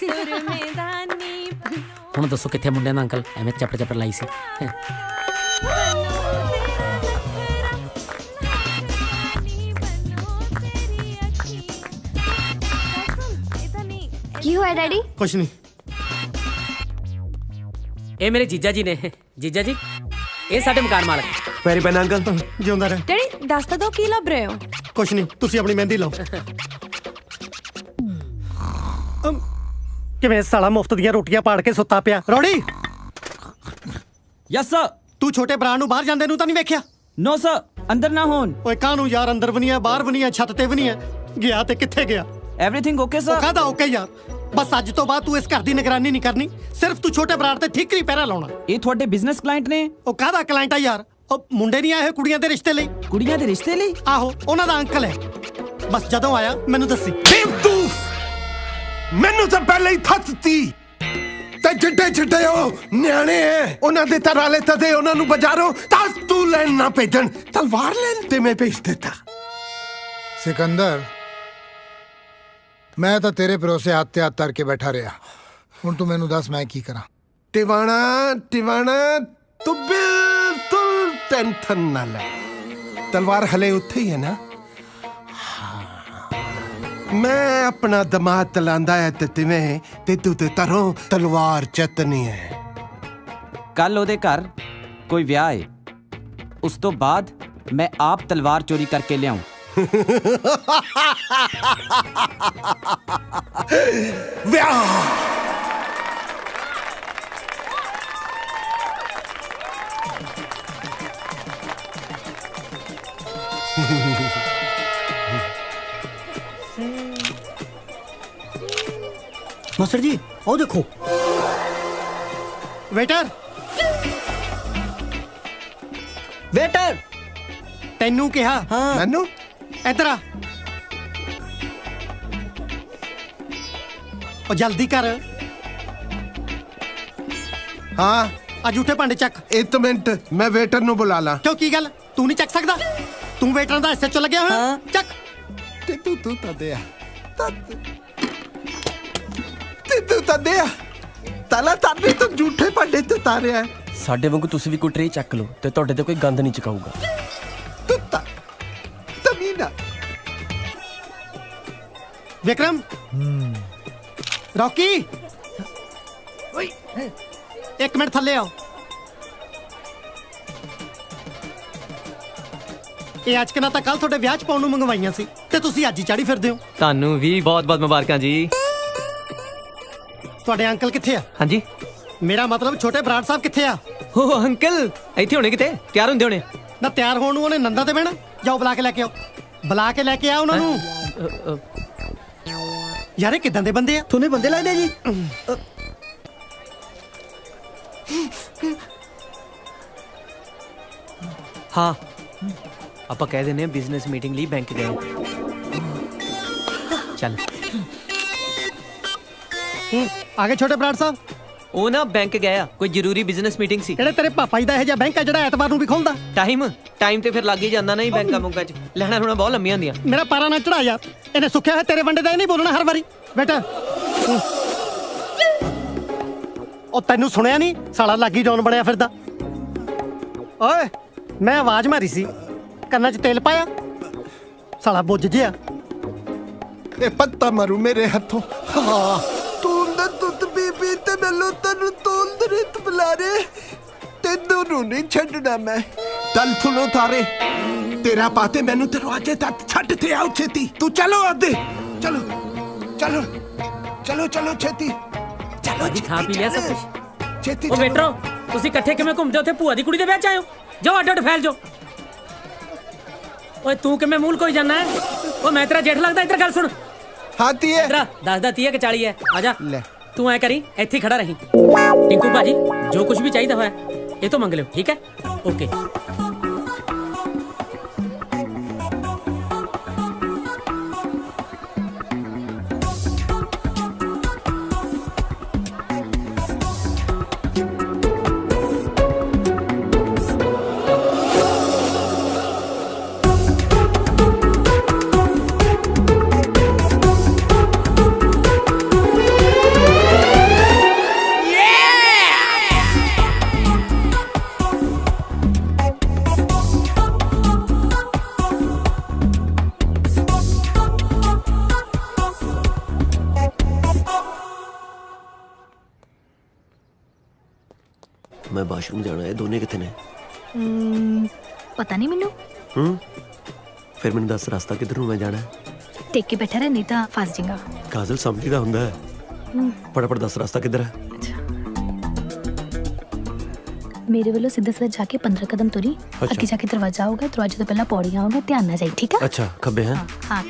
ਸੁਰਮੇਦਾਨੀ ਹੁਣ ਦੱਸੋ ਕਿੱਥੇ ਮੁੰਡਿਆਂ ਦਾ ਅੰਕਲ ਐਵੇਂ ਚੱਪੜ ਲਾਈ ਸੀ ਕੀ ਹੋਇਆ ਡੈਡੀ? ਕੁਛ ਨਹੀਂ ਇਹ ਮੇਰੇ ਜੀਜਾ ਜੀ ਨੇ ਜੀਜਾ ਜੀ ਇਹ ਸਾਡੇ ਮਕਾਨ ਮਾਲਕ ਪੈਰੀ ਪੈਣਾ ਅੰਕਲ ਜਿਉਂਦਾ ਰਹਿ ਡੈਡੀ ਦੱਸ ਤਾਂ ਦੋ ਕੀ ਲੱਭ ਰਹੇ ਹੋ? ਕੁਛ ਨਹੀਂ ਤੁਸੀਂ ਆਪਣੀ ਮਹਿੰਦੀ ਲਾਓ ਕਿਵੇਂ ਸਾਲਾ ਮੁਫਤ ਦੀਆਂ ਰੋਟੀਆਂ ਪਾੜ ਕੇ ਸੁੱਤਾ ਪਿਆ ਰੌੜੀ ਯਸ ਸਰ ਤੂੰ ਛੋਟੇ ਭਰਾ ਨੂੰ ਬਾਹਰ ਜਾਂਦੇ ਨੂੰ ਤਾਂ ਨਹੀਂ ਵੇਖਿਆ ਨੋ ਸਰ ਅੰਦਰ ਨਾ ਹੋਣ। ਓਏ ਕਾਹਨੂੰ ਯਾਰ, ਅੰਦਰ ਵੀ ਨਹੀਂ ਹੈ, ਬਾਹਰ ਵੀ ਨਹੀਂ ਹੈ, ਛੱਤ ਤੇ ਵੀ ਨਹੀਂ ਹੈ। ਗਿਆ ਤੇ ਕਿੱਥੇ ਗਿਆ? ਐਵਰੀਥਿੰਗ ਓਕੇ ਉਹ ਸਰ? ਕਾਹਦਾ ਓਕੇ ਯਾਰ? ਬਸ ਅੱਜ ਤੋਂ ਬਾਅਦ ਤੂੰ ਇਸ ਘਰ ਦੀ ਨਿਗਰਾਨੀ ਨਹੀਂ ਕਰਨੀ, ਸਿਰਫ ਤੂੰ ਛੋਟੇ ਬਰਾੜ ਤੇ ਠੀਕਰੀ ਪਹਿਰਾ ਲਾਉਣਾ। ਇਹ ਤੁਹਾਡੇ ਬਿਜ਼ਨਸ ਕਲਾਇੰਟ ਨੇ? ਉਹ ਕਾਹਦਾ ਕਲਾਇੰਟ ਆ ਯਾਰ? ਉਹ ਮੁੰਡੇ ਨਹੀਂ ਆਏ ਹੋਏ ਕੁੜੀਆਂ ਦੇ ਰਿਸ਼ਤੇ ਲਈ? ਕੁੜੀਆਂ ਦੇ ਰਿਸ਼ਤੇ ਲਈ? ਆਹੋ, ਉਹਨਾਂ ਦਾ ਅੰਕਲ ਹੈ। ਬਸ ਜਦੋਂ ਆਇਆ ਮੈਨੂੰ ਦੱਸੀ। ਬੇਵਕੂਫ, ਮੈਨੂੰ ਤਾਂ ਪਹਿਲਾਂ ਹੀ ਥੱਤਤੀ ਤੇ ਜਿੱਡੇ ਜਿੱਡੇ ਉਹ ਨਿਆਣੇ ਐ, ਉਹਨਾਂ ਦੇ ਤਰਾਲੇ ਤਦੇ ਉਹਨਾਂ ਨੂੰ ਬਾਜ਼ਾਰੋਂ ਤਾਂ ਤੂੰ ਲੈਣ ਨਾ ਭੇਜਣ, ਤਲਵਾਰ ਲੈਣ ਤੇ ਮੈਂ ਭੇਜ ਦਿੱਤਾ। ਸਿਕੰਦਰ, ਮੈਂ ਤਾਂ ਤੇਰੇ ਭਰੋਸੇ ਹੱਥ ਤੇ ਹੱਥ ਧਰ ਕੇ ਬੈਠਾ ਰਿਹਾ। ਹੁਣ ਤੂੰ ਮੈਨੂੰ ਦੱਸ ਮੈਂ ਕੀ ਕਰਾਂ? ਟਿਵਾਣਾ ਤੂੰ ਬਿਲਕੁਲ ਟੈਨਸ਼ਨ ਨਾ ਲੈ, ਤਲਵਾਰ ਹਲੇ ਉੱਥੇ ਹੀ ਹੈ ਨਾ। ਮੈਂ ਆਪਣਾ ਦਿਮਾਗ ਤਲਾਂਦਾ ਹੈ ਤੇ ਤਿਵੇਂ ਤੇ ਤੂੰ ਤੇ ਤਰੋਂ ਤਲਵਾਰ ਚੱਤਨੀ ਹੈ। ਕੱਲ ਉਹਦੇ ਘਰ ਕੋਈ ਵਿਆਹ ਹੈ, ਉਸ ਤੋਂ ਬਾਅਦ ਮੈਂ ਆਪ ਤਲਵਾਰ ਚੋਰੀ ਕਰਕੇ ਲਿਆਉਂ। ਵਿਆਹ ਮਾਸਟਰ ਜੀ ਉਹ ਦੇਖੋ। ਵੇਟਰ, ਵੇਟਰ, ਤੈਨੂੰ ਕਿਹਾ। ਮੈਨੂੰ ਇੱਧਰ ਆ। ਉਹ ਜਲਦੀ ਕਰ। ਹਾਂ, ਆ ਝੂਠੇ ਭਾਂਡੇ ਚੱਕ। ਇੱਕ ਮਿੰਟ, ਮੈਂ ਵੇਟਰ ਨੂੰ ਬੁਲਾ ਲਾਂ। ਕਿਉਂ, ਕੀ ਗੱਲ? ਤੂੰ ਨਹੀਂ ਚੱਕ ਸਕਦਾ? ਤੂੰ ਵੇਟਰਾਂ ਦਾ ਹਿੱਸੇ ਚ ਲੱਗਿਆ ਹੋਇਆ। ਚੱਕ। ਤੇ ਤੂੰ ਤਾਂ ਦਿਆ ਤੇ ਤੂੰ ਤਾਂ ਦਿਆ ਤਾਲਾ ਤਾਨੇ ਤਾਂ ਝੂਠੇ ਭਾਂਡੇ ਤੇ ਤਾਰਿਆ। ਸਾਡੇ ਵਾਂਗੂ ਤੁਸੀਂ ਵੀ ਕੋਈ ਟਰੇ ਚੱਕ ਲਓ ਤੇ ਤੁਹਾਡੇ ਤੇ ਕੋਈ ਗੰਦ ਨਹੀਂ ਚਕਾਊਗਾ। ਤੂੰ ਤਾਂ ਤਮੀਨਾ। ਵਿਕਰਮ, ਰੌਕੀ, ਓਏ ਇੱਕ ਮਿੰਟ ਥੱਲੇ ਆਓ। ਇਹ ਅੱਜ ਕਿਨਾ ਤਾਂ ਕੱਲ ਤੁਹਾਡੇ ਵਿਆਹ ਚ ਪਾਉਣ ਨੂੰ ਮੰਗਵਾਈਆਂ ਸੀ ਤੇ ਤੁਸੀਂ ਅੱਜ ਹੀ ਚਾੜੀ ਫਿਰਦੇ ਹੋ। ਤੁਹਾਨੂੰ ਵੀ ਬਹੁਤ-ਬਹੁਤ ਮੁਬਾਰਕਾਂ ਜੀ। ਤੁਹਾਡੇ ਅੰਕਲ ਕਿੱਥੇ ਆ? ਹਾਂਜੀ, ਮੇਰਾ ਮਤਲਬ ਛੋਟੇ ਬਰਾੜ ਸਾਹਿਬ ਕਿੱਥੇ ਆ? ਉਹ ਅੰਕਲ ਇੱਥੇ ਹੋਣੇ, ਕਿਤੇ ਤਿਆਰ ਹੁੰਦੇ ਹੋਣੇ। ਨਾ ਤਿਆਰ ਹੋਣ ਨੂੰ ਉਹਨੇ ਨੰਦਾ ਤੇ ਬਹਿਣਾ। ਜਾਓ ਬੁਲਾ ਕੇ ਲੈ ਕੇ ਆਓ, ਬੁਲਾ ਕੇ ਲੈ ਕੇ ਆ ਉਹਨਾਂ ਨੂੰ। ਯਾਰ ਇਹ ਕਿਦਾਂ ਦੇ ਬੰਦੇ ਆ? ਤੁਹਾਨੂੰ ਬੰਦੇ ਲੱਗਦੇ ਜੀ? ਹਾਂ, ਆਪਾਂ ਕਹਿ ਦਿੰਦੇ ਆ ਬਿਜ਼ਨਸ ਮੀਟਿੰਗ ਲਈ ਬੈਂਕ ਗਏ। ਚੱਲ ਆ ਗਏ ਛੋਟੇ ਬਰਾੜ ਸਾਹਿਬ। ਉਹ ਨਾ ਬੈਂਕ ਗਿਆ, ਕੋਈ ਜ਼ਰੂਰੀ ਬਿਜ਼ਨਸ ਮੀਟਿੰਗ ਸੀ। ਕਿਹੜੇ ਤੇਰੇ ਪਾਪਾ ਜੀ ਦਾ ਇਹ ਜਿਹਾ ਬੈਂਕ ਆ ਜਿਹੜਾ ਐਤਵਾਰ ਨੂੰ ਵੀ ਖੁੱਲਦਾ? ਟਾਈਮ ਤੇ ਫਿਰ ਲੱਗ ਹੀ ਜਾਂਦਾ ਨਹੀਂ ਬੈਂਕਾਂ ਬੁੰਕਾਂ 'ਚ। ਲੈਣਾ ਲੂਣਾ ਬਹੁਤ ਲੰਮੀਆਂ ਹੁੰਦੀਆਂ। ਮੇਰਾ ਪਾਰਾ ਨਾ ਚੜਾ ਯਾਰ। ਇਹਨੇ ਸੁੱਖਿਆ ਹੋਇਆ ਤੇਰੇ ਵੰਡੇ ਦਾ ਇਹ ਨਹੀਂ ਬੋਲਣਾ ਹਰ ਵਾਰੀ। ਬੇਟਾ ਉਹ ਤੈਨੂੰ ਸੁਣਿਆ ਨਹੀਂ? ਸਾਲਾ ਲਾਗੀ ਜੌਨ ਬਣਿਆ ਫਿਰਦਾ। ਓਏ ਮੈਂ ਆਵਾਜ਼ ਮਾਰੀ ਸੀ, ਕੰਨਾਂ 'ਚ ਤੇਲ ਪਾਇਆ? ਸਾਲਾ ਬੁੱਝ ਜਿਆ। ਇਹ ਪੱਤਾ ਮਾਰੂ ਮੇਰੇ ਹੱਥੋਂ। ਹਾਂ, ਤੂੰ ਨਾ ਦੁੱਧ ਬੀਬੀ ਤੇ ਮੈਨੂੰ ਤੈਨੂੰ ਤੋਲ ਦੇ ਬੁਲਾਰੇ ਤੈਨੂੰ ਨੂੰ ਨਹੀਂ ਛੱਡਣਾ ਮੈਂ। ਤਲ ਸੁਣੋ ਤਾਰੇ, ਤੇਰਾ ਪਾਤੇ ਮੈਨੂੰ ਦਰਵਾਜ਼ੇ ਤੱਕ ਛੱਡ ਤੇ ਆਓ ਛੇਤੀ। ਤੂੰ ਚਲੋ ਅੱਦੇ, ਚਲੋ ਚਲੋ ਚਲੋ ਚਲੋ ਛੇਤੀ ਚਲੋ। ਜੀ ਖਾ ਪੀ ਲਿਆ ਸਭ ਕੁਝ? ਛੇਤੀ ਉਹ ਵੇਟਰੋ, ਤੁਸੀਂ ਇਕੱਠੇ ਕਿਵੇਂ ਘੁੰਮਦੇ ਉੱਥੇ ਭੂਆ ਦੀ ਕੁੜੀ ਦੇ ਵਿਆਹ ਚ ਆਇਓ? ਜਾਓ ਅੱਡ ਅੱਡ ਫੈਲ ਜਾਓ। ਓਏ ਤੂੰ ਕਿਵੇਂ ਮੂਲ ਕੋਈ ਜਾਣਾ ਹੈ? ਉਹ ਮੈਂ ਤੇਰਾ ਜੇਠ ਲੱਗਦਾ? ਇੱਧਰ ਗੱਲ ਸੁਣ। ਹਾਂ ਤੀਏ, ਇੱਧਰ ਦੱਸਦਾ 30 ਕਿ 40 ਹੈ। ਆ ਜਾ ਲੈ ਤੂੰ ਐ ਕਰੀ, ਇੱਥੇ ਹੀ ਖੜਾ ਰਹੀਂ। ਟਿੰਕੂ ਭਾਜੀ ਜੋ ਕੁਝ ਵੀ ਚਾਹੀਦਾ ਹੋਇਆ ਇਹ ਤੋਂ ਮੰਗ ਲਿਓ, ਠੀਕ ਹੈ? ਓਕੇ। ਮੈਂ ਬਾਥਰੂਮ ਜਾਣਾ ਹੈ। ਦੋਨੇ ਕਿੱਥੇ ਨੇ? ਪਤਾ ਨਹੀਂ ਮੈਨੂੰ। ਫਿਰ ਮੈਨੂੰ ਦੱਸ ਰਸਤਾ ਕਿੱਧਰ ਨੂੰ ਮੈਂ ਜਾਣਾ ਹੈ? ਟੇਕ ਕੇ ਬੈਠਾ ਰਹਿ, ਨਹੀਂ ਤਾਂ ਫਸ ਜਾਏਗਾ। ਕਾਜ਼ਲ ਸਮਝੀਦਾ ਹੁੰਦਾ ਹੈ। ਫਟਾਫਟ ਦੱਸ ਰਸਤਾ ਕਿੱਧਰ ਹੈ? ਮੇਰੇ ਵੱਲੋਂ ਸਿੱਧਾ ਸਿੱਧਾ ਜਾ ਕੇ 15 ਕਦਮ ਤੁਰੀ ਅੱਗੇ ਜਾ ਕੇ ਦਰਵਾਜ਼ਾ ਆਊਗਾ ਦਰਵਾਜ਼ੇ ਤੋਂ ਪਹਿਲਾਂ ਪੌੜੀਆਂ ਆਊਗਾ ਧਿਆਨ ਨਾਲ ਜਾਈ ਠੀਕ ਆ ਅੱਛਾ ਖੱਬੇ ਹੈ ਹਾਂ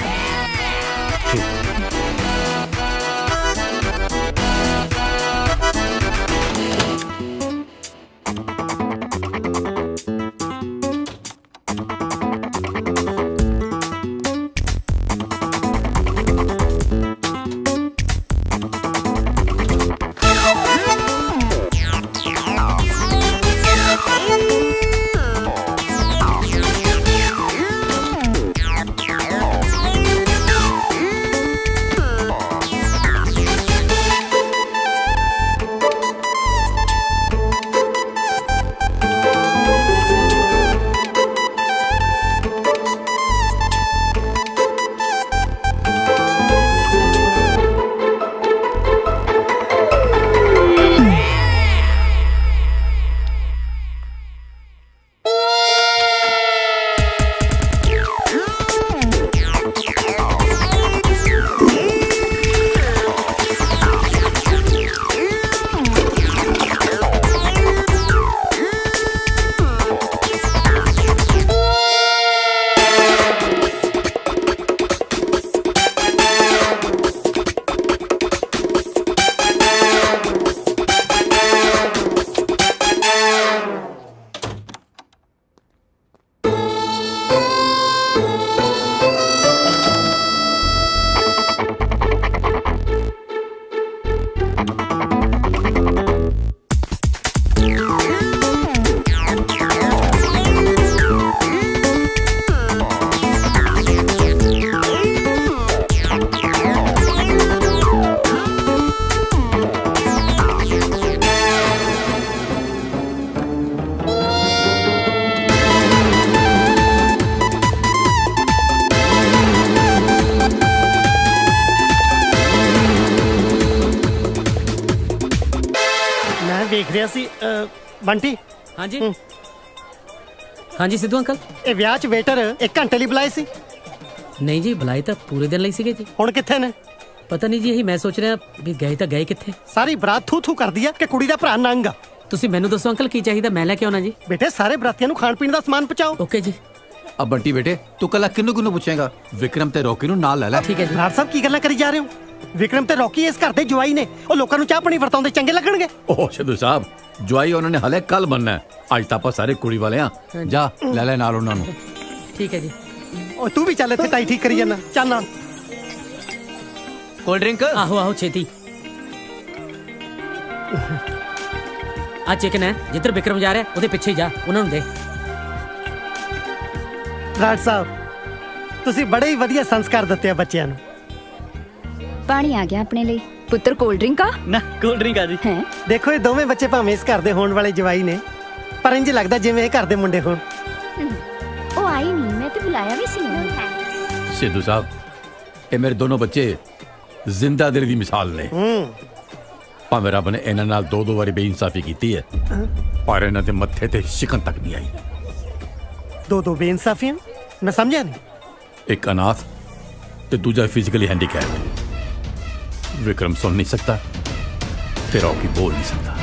ਦੇਖ ਰਿਹਾ ਸੀ ਬੰਟੀ ਹਾਂਜੀ ਹਾਂਜੀ ਸਿੱਧੂ ਅੰਕਲ ਇਹ ਵਿਆਹ 'ਚ ਵੇਟਰ 1 ਘੰਟੇ ਲਈ ਬੁਲਾਏ ਸੀ ਨਹੀਂ ਜੀ ਬੁਲਾਏ ਤਾਂ ਪੂਰੇ ਦਿਨ ਲਈ ਸੀਗੇ ਜੀ ਹੁਣ ਕਿੱਥੇ ਨੇ ਪਤਾ ਨਹੀਂ ਜੀ ਇਹੀ ਮੈਂ ਸੋਚ ਰਿਹਾ ਵੀ ਗਏ ਤਾਂ ਗਏ ਕਿੱਥੇ ਸਾਰੀ ਬਰਾਤ ਥੂ ਥੂ ਕਰਦੀ ਆ ਕਿ ਕੁੜੀ ਦਾ ਭਰਾ ਨੰਗ ਆ ਤੁਸੀਂ ਮੈਨੂੰ ਦੱਸੋ ਅੰਕਲ ਕੀ ਚਾਹੀਦਾ ਮੈਂ ਲੈ ਕੇ ਆਉਣਾ ਜੀ ਬੇਟੇ ਸਾਰੇ ਬਰਾਤੀਆਂ ਨੂੰ ਖਾਣ ਪੀਣ ਦਾ ਸਮਾਨ ਪਹੁੰਚਾਓ ਓਕੇ ਜੀ अब बंटी बेटे तू कल किन्नू पूछेगा विक्रम ते रॉकी नु नाल ले ले ठीक है जी ਬਰਾੜ ਸਾਹਿਬ ਕੀ ਗੱਲਾਂ ਕਰੀ ਜਾ ਰਹੇ ਹੋ ਵਿਕਰਮ ਤੇ ਰੌਕੀ ਇਸ ਘਰ ਦੇ ਜਵਾਈ ਨੇ ਉਹ ਲੋਕਾਂ ਨੂੰ ਚਾਹ ਪਾਣੀ ਵਰਤਾਉਂਦੇ ਚੰਗੇ ਲੱਗਣਗੇ ओह सिद्धू साहब जवाई उन्होंने हले कल बनना है आज तो आप सारे कुड़ी वाले हैं जा ले ले नाल उन्होंने ठीक है जी ਉਹ ਤੂੰ ਵੀ ਚੱਲ ਇੱਥੇ ਟਾਈ ਠੀਕ ਕਰੀ ਜਾਂਦਾ ਚੱਲ ਨਾਲ ਕੋਲਡ ਡਰਿੰਕ ਆਹੋ ਆਹੋ ਛੇਤੀ ਆ ਚਿਕਨ ਹੈ ਜਿੱਧਰ ਵਿਕਰਮ ਜਾ ਰਿਹਾ ਉਹਦੇ ਪਿੱਛੇ ਜਾ ਉਹਨਾਂ ਨੂੰ ਦੇ ਬਰਾੜ ਸਾਹਿਬ ਤੁਸੀਂ ਬੜੇ ਹੀ ਵਧੀਆ ਸੰਸਕਾਰ ਦਿੱਤੇ ਆ ਬੱਚਿਆਂ ਨੂੰ ਪਾਣੀ ਆ ਗਿਆ ਆਪਣੇ ਲਈ ਪੁੱਤਰ ਕੋਲਡ ਡਰਿੰਕ ਆ ਨਾ ਕੋਲਡ ਡਰਿੰਕ ਆ ਜੀ ਹੈ ਦੇਖੋ ਇਹ ਦੋਵੇਂ ਬੱਚੇ ਭਾਵੇਂ ਇਸ ਘਰ ਦੇ ਹੋਣ ਵਾਲੇ ਜਵਾਈ ਨੇ ਪਰ ਇੰਜ ਲੱਗਦਾ ਜਿਵੇਂ ਇਹ ਘਰ ਦੇ ਮੁੰਡੇ ਹੋਣ ਉਹ ਆਈ ਨਹੀਂ ਮੈਂ ਤੇ ਬੁਲਾਇਆ ਵੀ ਸੀ ਉਹਨੂੰ सिद्धू साहब ये मेरे दोनों बच्चे जिंदा दिल दी मिसाल ने भावें रब ने इन्हां नाल दो बारी बेइंसाफी कीती है पर इन्हां दे मत्थे ते शिकन तक नहीं आई दो बेइंसाफियां मैं समझा नहीं एक अनाथ ते दूजा फिजिकली हैंडीकैप विक्रम सुन नहीं सकता ते रॉकी बोल नहीं सकता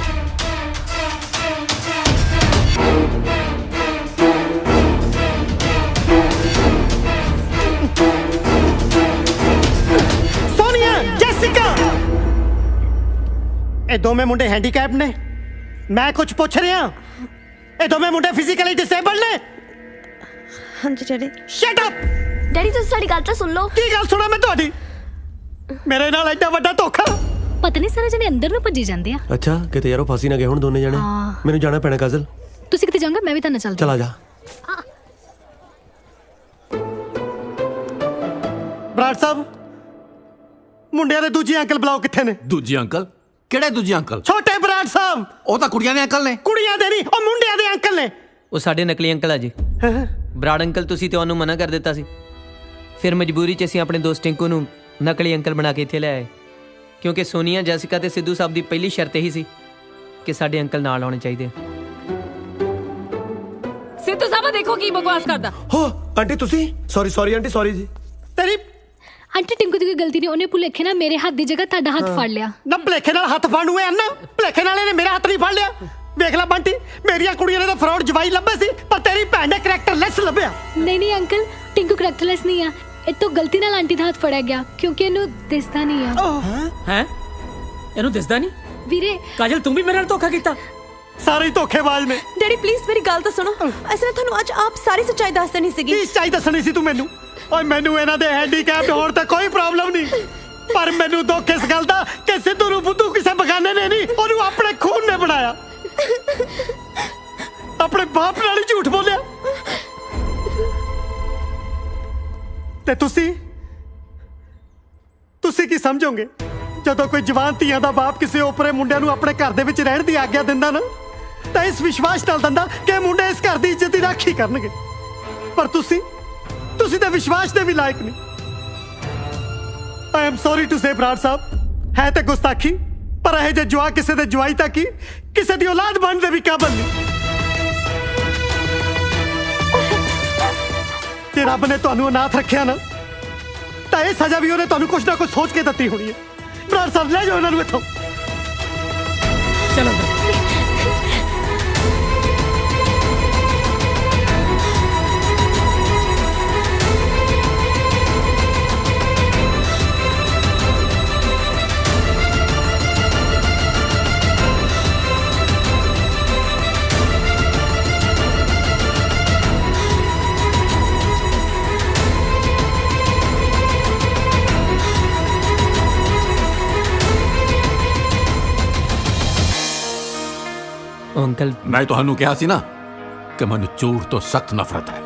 ਇਹ ਦੋਵੇਂ ਮੁੰਡੇ ਹੈਂਡੀਕੈਪ ਨੇ ਮੈਂ ਕੁਝ ਪੁੱਛ ਰਿਹਾ ਇਹ ਦੋਵੇਂ ਮੁੰਡੇ ਫਿਜ਼ੀਕਲੀ ਡਿਸੇਬਲਡ ਨੇ ਹਾਂਜੀ ਡੈਡੀ ਸ਼ਟ ਅਪ ਡੈਡੀ ਤੁਸੀਂ ਸਾਡੀ ਗੱਲ ਤਾਂ ਸੁਣ ਲਓ ਕੀ ਗੱਲ ਸੁਣਾ ਮੈਂ ਤੁਹਾਡੀ ਮੇਰੇ ਨਾਲ ਐਡਾ ਵੱਡਾ ਧੋਖਾ ਪਤਾ ਨਹੀਂ ਸਾਰੇ ਜਣੇ ਅੰਦਰ ਨੂੰ ਭੱਜੀ ਜਾਂਦੇ ਆ ਅੱਛਾ ਕਿਤੇ ਯਾਰੋ ਫਾਸੀ ਨਾ ਗਏ ਹੁਣ ਦੋਨੇ ਜਣੇ ਮੈਨੂੰ ਜਾਣਾ ਪੈਣਾ ਕਾਜ਼ਲ ਤੁਸੀਂ ਕਿਤੇ ਜਾਓਗੇ ਮੈਂ ਵੀ ਤੁਹਾਨੂੰ ਚੱਲਦੀ ਚਲਾ ਜਾ ਬਰਾੜ ਸਾਹਿਬ ਮੁੰਡਿਆਂ ਦੇ ਦੂਜੇ ਅੰਕਲ ਬੁਲਾਓ ਕਿੱਥੇ ਨੇ दूजी अंकल ਕਿਹੜੇ ਦੂਜੇ ਅੰਕਲ ਛੋਟੇ ਬਰਾੜ ਸਾਹਿਬ ਉਹ ਤਾਂ ਕੁੜੀਆਂ ਦੇ ਅੰਕਲ ਨੇ ਕੁੜੀਆਂ ਦੇ ਨਹੀਂ ਉਹ ਮੁੰਡਿਆਂ ਦੇ ਅੰਕਲ ਨੇ ਉਹ ਸਾਡੇ ਨਕਲੀ ਅੰਕਲ ਆ ਜੀ ਬਰਾੜ ਅੰਕਲ ਤੁਸੀਂ ਤੇ ਉਹਨੂੰ ਮਨਾ ਕਰ ਦਿੱਤਾ ਸੀ ਫਿਰ ਮਜਬੂਰੀ 'ਚ ਅਸੀਂ ਆਪਣੇ ਦੋਸਤ ਟਿੰਕੂ ਨੂੰ ਨਕਲੀ ਅੰਕਲ ਬਣਾ ਕੇ ਇੱਥੇ ਲੈ ਆਏ ਕਿਉਂਕਿ ਸੋਨੀਆ ਜੈਸਿਕਾ ਤੇ ਸਿੱਧੂ ਸਾਹਿਬ ਦੀ ਪਹਿਲੀ ਸ਼ਰਤ ਇਹੀ ਸੀ ਕਿ ਸਾਡੇ ਅੰਕਲ ਨਾਲ ਆਉਣੇ ਚਾਹੀਦੇ ਸਿੱਧੂ ਸਾਹਿਬ ਦੇਖੋ ਕੀ ਬਕਵਾਸ ਕਰਦਾ ਹੋ ਆਂਟੀ ਤੁਸੀਂ ਸੌਰੀ ਆਂਟੀ ਸੌਰੀ ਜੀ ਤੇਰੀ ਆਂਟੀ ਟਿੰਕੂ ਦੀ ਕੋਈ ਗਲਤੀ ਨਹੀਂ ਉਹਨੇ ਭੁਲੇਖੇ ਨਾਲ ਮੇਰੇ ਹੱਥ ਦੀ ਜਗ੍ਹਾ ਤੁਹਾਡਾ ਹੱਥ ਫੜ ਲਿਆ ਨਾ ਭਲੇਖੇ ਨਾਲ ਹੱਥ ਫੜਨ ਨੂੰ ਐ ਨਾ ਭਲੇਖੇ ਨਾਲ ਇਹਨੇ ਮੇਰਾ ਹੱਥ ਨਹੀਂ ਫੜ ਲਿਆ ਵੇਖ ਲੈ ਬੰਟੀ, ਮੇਰੀਆਂ ਕੁੜੀਆਂ ਨੇ ਤਾਂ ਫਰਾਡ ਜਵਾਈ ਲੱਭੇ ਸੀ, ਪਰ ਤੇਰੀ ਭੈਣ ਨੇ ਕਰੈਕਟਰ ਲੈਸ ਲੱਭਿਆ। ਨਹੀਂ ਨਹੀਂ ਅੰਕਲ, ਟਿੰਕੂ ਕਰੈਕਟਰਲੈਸ ਨਹੀਂ ਆ, ਇਹ ਤੋਂ ਗਲਤੀ ਨਾਲ ਆਂਟੀ ਦਾ ਹੱਥ ਫੜਿਆ ਗਿਆ ਕਿਉਂਕਿ ਇਹਨੂੰ ਦਿਸਦਾ ਨਹੀਂ ਆ। ਹੈ ਇਹਨੂੰ ਦਿਸਦਾ ਨਹੀਂ? ਵੀਰੇ ਕਾਜਲ ਤੂੰ ਵੀ ਮੇਰੇ ਨਾਲ ਧੋਖਾ ਕੀਤਾ? ਸਾਰੇ ਹੀ ਧੋਖੇਬਾਜ਼ ਨੇ। ਡੈਡੀ ਪਲੀਜ਼ ਮੇਰੀ ਗੱਲ ਤਾਂ ਸੁਣੋ। ਅਸੀਂ ਤੁਹਾਨੂੰ ਅੱਜ ਆਪ ਸਾਰੀ ਸੱਚਾਈ ਦੱਸ ਦੇਣੀ ਸੀਗੀ। ਕੀ ਸੱਚਾਈ ਦੱਸਣੀ ਸੀ ਤੂੰ ਮੈਨੂੰ? ਓਏ ਮੈਨੂੰ ਇਹਨਾਂ ਦੇ ਹੈਂਡੀਕੈਪਡ ਹੋਣ ਤੇ ਕੋਈ ਪ੍ਰੋਬਲਮ ਨਹੀਂ, ਪਰ ਮੈਨੂੰ ਦੁੱਖ ਇਸ ਗੱਲ ਦਾ ਕਿ ਸਿੱਧੂ ਨੂੰ ਬੁੱਧੂ ਕਿਸੇ ਬਗਾਨੇ ਨੇ ਨਹੀਂ, ਉਹਨੂੰ ਆਪਣੇ ਖੂਨ ਨੇ ਬਣਾਇਆ। ਆਪਣੇ ਬਾਪ ਨਾਲ ਹੀ ਝੂਠ ਬੋਲਿਆ। ਤੇ ਤੁਸੀਂ ਕੀ ਸਮਝੋਗੇ ਜਦੋਂ ਕੋਈ ਜਵਾਨ ਧੀਆਂ ਦਾ ਬਾਪ ਕਿਸੇ ਓਪਰੇ ਮੁੰਡਿਆਂ ਨੂੰ ਆਪਣੇ ਘਰ ਦੇ ਵਿੱਚ ਰਹਿਣ ਦੀ ਆਗਿਆ ਦਿੰਦਾ ਨਾ, ਤਾਂ ਇਸ ਵਿਸ਼ਵਾਸ ਨਾਲ ਦਿੰਦਾ ਕਿ ਮੁੰਡੇ ਇਸ ਘਰ ਦੀ ਇੱਜ਼ਤ ਦੀ ਰਾਖੀ ਕਰਨਗੇ। ਪਰ ਤੁਸੀਂ ਤਾਂ ਵਿਸ਼ਵਾਸ ਦੇ ਵੀ ਲਾਇਕ ਨਹੀਂ। I am sorry to say Brar Sahib, ਹੈ ਤੇ ਗੁਸਤਾਖੀ, ਪਰ ਇਹ ਜੇ ਜਵਾ ਕਿਸੇ ਦੇ ਜਵਾਈ ਤੱਕ ਹੀ ਕਿਸੇ ਦੀ ਔਲਾਦ ਬਣਨ ਦੇ ਵੀ ਕਾਬਲ ਨਹੀਂ। ਜੇ ਰੱਬ ਨੇ ਤੁਹਾਨੂੰ ਅਨਾਥ ਰੱਖਿਆ ਨਾ, ਤਾਂ ਇਹ ਸਜ਼ਾ ਵੀ ਉਹਨੇ ਤੁਹਾਨੂੰ ਕੁਛ ਨਾ ਕੁਛ ਸੋਚ ਕੇ ਦਿੱਤੀ ਹੋਣੀ ਹੈ। ਬਰਾੜ ਸਾਹਿਬ ਲੈ ਜਾਓ ਇਹਨਾਂ ਨੂੰ ਇੱਥੋਂ। ਚਲੋ ਅੰਕਲ ਮੈਂ ਤੁਹਾਨੂੰ ਕਿਹਾ ਸੀ ਨਾ ਕਿ ਮੈਨੂੰ ਝੂਠ ਤੋਂ ਸਖਤ ਨਫ਼ਰਤ ਹੈ।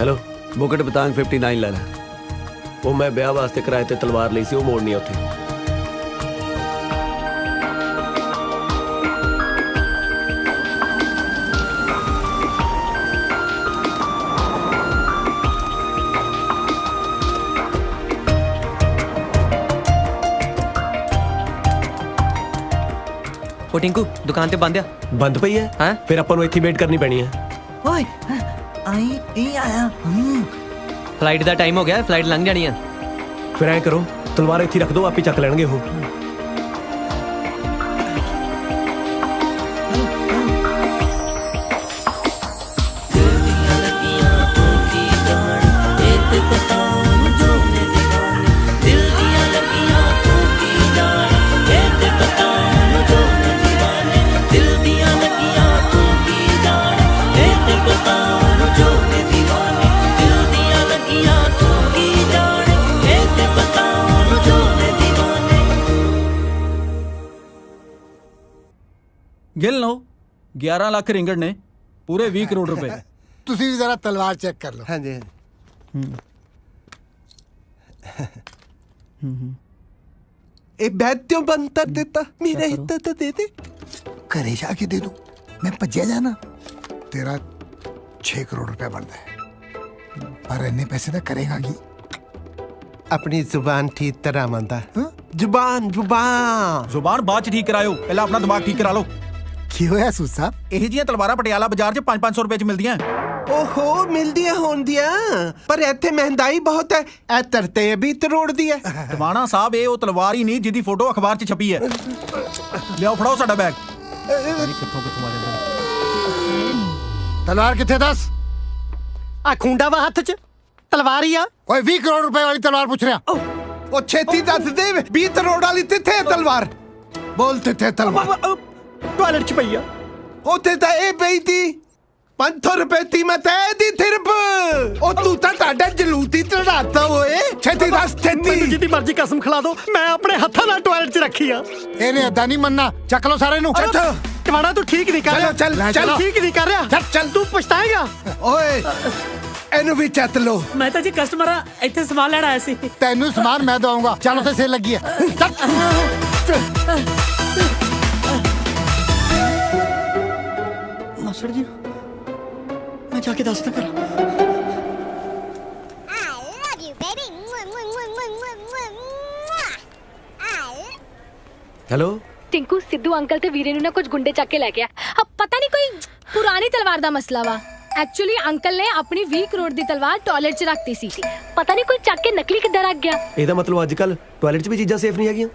ਹੈਲੋ ਬੁਕਟ ਬਤਾਂਗ 59 ਲੈ ਲੈ। ਉਹ ਮੈਂ ਵਿਆਹ ਵਾਸਤੇ ਕਿਰਾਏ ਤੇ ਤਲਵਾਰ ਲਈ ਸੀ, ਉਹ ਮੋੜਨੀ ਆ ਉੱਥੇ। ਉਹ ਟਿੰਕੂ ਦੁਕਾਨ ਤੇ ਬੰਦ ਆ। ਬੰਦ ਪਈ ਹੈ? ਹੈਂ? ਫਿਰ ਆਪਾਂ ਨੂੰ ਇੱਥੇ ਵੇਟ ਕਰਨੀ ਪੈਣੀ ਹੈ। ਓਏ ਆਈ ਇਹ ਆਇਆ ਫਲਾਈਟ ਦਾ ਟਾਈਮ ਹੋ ਗਿਆ, ਫਲਾਈਟ ਲੰਘ ਜਾਣੀ ਆ। ਫਿਰ ਐਂ ਕਰੋ ਤਲਵਾਰ ਇੱਥੇ ਰੱਖ ਦਿਓ, ਆਪੇ ਚੱਕ ਲੈਣਗੇ ਉਹ। ਗਿਲ ਲਓ 11 ਲੱਖ ਰਿੰਗੜ ਨੇ, ਪੂਰੇ 20 ਕਰੋੜ ਰੁਪਏ। ਤੁਸੀਂ ਵੀ ਜ਼ਰਾ ਤਲਵਾਰ ਚੈੱਕ ਕਰ ਲਓ। ਹਾਂਜੀ ਇਹ ਬੈਠਿਓ ਬੰਦ ਕਰ ਦਿੱਤਾ, ਮੇਰਾ ਹਿੱਸਾ ਤਾਂ ਦੇ ਦੇ। ਘਰੇ ਜਾ ਕੇ ਦੇ ਦੂੰ, ਮੈਂ ਭੱਜਿਆ ਜਾਣਾ। ਤੇਰਾ 6 ਕਰੋੜ ਰੁਪਏ ਬਣਦਾ ਹੈ, ਪਰ ਇੰਨੇ ਪੈਸੇ ਤਾਂ ਕਰੇਗਾ ਕੀ? ਆਪਣੀ ਜ਼ੁਬਾਨ ਠੀਕ ਤਰ੍ਹਾਂ ਮੰਦਾ। ਜ਼ੁਬਾਨ ਜ਼ੁਬਾਨ ਬਾਅਦ ਚ ਠੀਕ ਕਰਾਇਓ, ਪਹਿਲਾਂ ਆਪਣਾ ਦਿਮਾਗ ਠੀਕ ਕਰਾ ਲਓ। ਕੀ ਹੋਇਆ ਸੂਦ ਸਾਹਿਬ? ਇਹ ਜੀਆਂ ਤਲਵਾਰਾਂ ਪਟਿਆਲਾ ਬਾਜ਼ਾਰ 'ਚ 500 ਰੁਪਏ 'ਚ ਮਿਲਦੀਆਂ। ਓਹੋ ਮਿਲਦੀਆਂ ਹੋਣਦੀਆਂ, ਪਰ ਇੱਥੇ ਮਹਿੰਗਾਈ ਬਹੁਤ ਹੈ। ਇਹ ਤਰਤੇ ਵੀ ਤਰੋੜ ਦੀ ਹੈ। ਟਵਾਣਾ ਸਾਹਿਬ ਇਹ ਉਹ ਤਲਵਾਰ ਹੀ ਨਹੀਂ ਜਿਹਦੀ ਫੋਟੋ ਅਖਬਾਰ 'ਚ ਛਪੀ ਹੈ। ਲਿਆਓ ਫੜਾਓ ਸਾਡਾ ਬੈਗ। ਤਲਵਾਰ ਕਿੱਥੇ ਦੱਸ? ਆ ਖੁੰਡਾ ਵਾ ਹੱਥ 'ਚ, ਤਲਵਾਰ ਹੀ ਆ। ਓਏ 20 ਕਰੋੜ ਰੁਪਏ ਵਾਲੀ ਤਲਵਾਰ ਪੁੱਛ ਰਿਹਾ। ਉਹ ਛੇਤੀ ਦੱਸ ਦੇ, 20 ਕਰੋੜ ਵਾਲੀ ਕਿੱਥੇ ਹੈ ਤਲਵਾਰ? ਬੋਲ ਕਿੱਥੇ ਤਲਵਾਰ? ਟਾਇਲਟ 'ਚ ਪਈ ਆ। ਉੱਥੇ ਤਾਂ ਇਹ ਪਈ ਤੀ 500 ਰੁਪਏ ਕੀਮਤ ਹੈ ਦੀ ਥਿਰਪ। ਉਹ ਤੂੰ ਤਾਂ ਤੁਹਾਡਾ ਜਲੂਤੀ ਚੜਾਤਾ ਓਏ। ਛੇਤੀ ਦੱਸ ਮੈਨੂੰ ਛੇਤੀ। ਜਿੱਦੀ ਮਰਜ਼ੀ ਕਸਮ ਖਿਲਾ ਦੋ, ਮੈਂ ਆਪਣੇ ਹੱਥਾਂ ਨਾਲ ਟਾਇਲਟ 'ਚ ਰੱਖੀ ਆ। ਇਹਨੇ ਏਦਾਂ ਨਹੀਂ ਮੰਨਣਾ, ਚੱਕ ਲਓ ਸਾਰੇ ਨੂੰ। ਟਵਾਣਾ ਤੂੰ ਠੀਕ ਨਹੀਂ ਕਰ ਰਿਹਾ। ਚੱਲ ਠੀਕ ਨਹੀਂ ਕਰ ਰਿਹਾ। ਚੱਲ ਤੂੰ ਪਛਤਾਏਗਾ। ਓਏ ਇਹਨੂੰ ਵੀ ਚੱਤ ਲੋ। ਮੈਂ ਤਾਂ ਜੀ ਕਸਟਮਰ ਆ, ਇੱਥੇ ਸਮਾਨ ਲੈਣ ਆਇਆ ਸੀ। ਤੈਨੂੰ ਸਮਾਨ ਮੈਂ ਦਵਾਂਗਾ, ਚੱਲ ਉੱਥੇ ਸੇਲ ਲੱਗੀ ਹੈ। ਮਾਸੜ ਜੀ ਮੈਂ ਜਾ ਕੇ ਦੱਸਦਾ ਕਰ। ਹੈਲੋ ਟਿੰਕੂ ਸਿੱਧੂ ਅੰਕਲ ਤੇ ਵੀਰੇ ਨੂੰ ਨਾ ਕੁਝ ਗੁੰਡੇ ਚੱਕ ਕੇ ਲੈ ਗਿਆ। ਪਤਾ ਨਹੀਂ ਕੋਈ ਪੁਰਾਣੀ ਤਲਵਾਰ ਦਾ ਮਸਲਾ ਵਾ। ਐਕਚੁਅਲੀ ਅੰਕਲ ਨੇ ਆਪਣੀ 20 ਕਰੋੜ ਦੀ ਤਲਵਾਰ ਟਾਇਲਟ 'ਚ ਰੱਖਤੀ ਸੀ। ਪਤਾ ਨਹੀਂ ਕੋਈ ਚੱਕ ਕੇ ਨਕਲੀ ਕਿੱਦਾਂ ਰੱਖ ਗਿਆ। ਇਹਦਾ ਮਤਲਬ ਅੱਜ ਕੱਲ ਟਾਇਲਟ 'ਚ ਵੀ ਚੀਜ਼ਾਂ ਸੇਫ ਨਹੀਂ ਹੈਗੀਆਂ।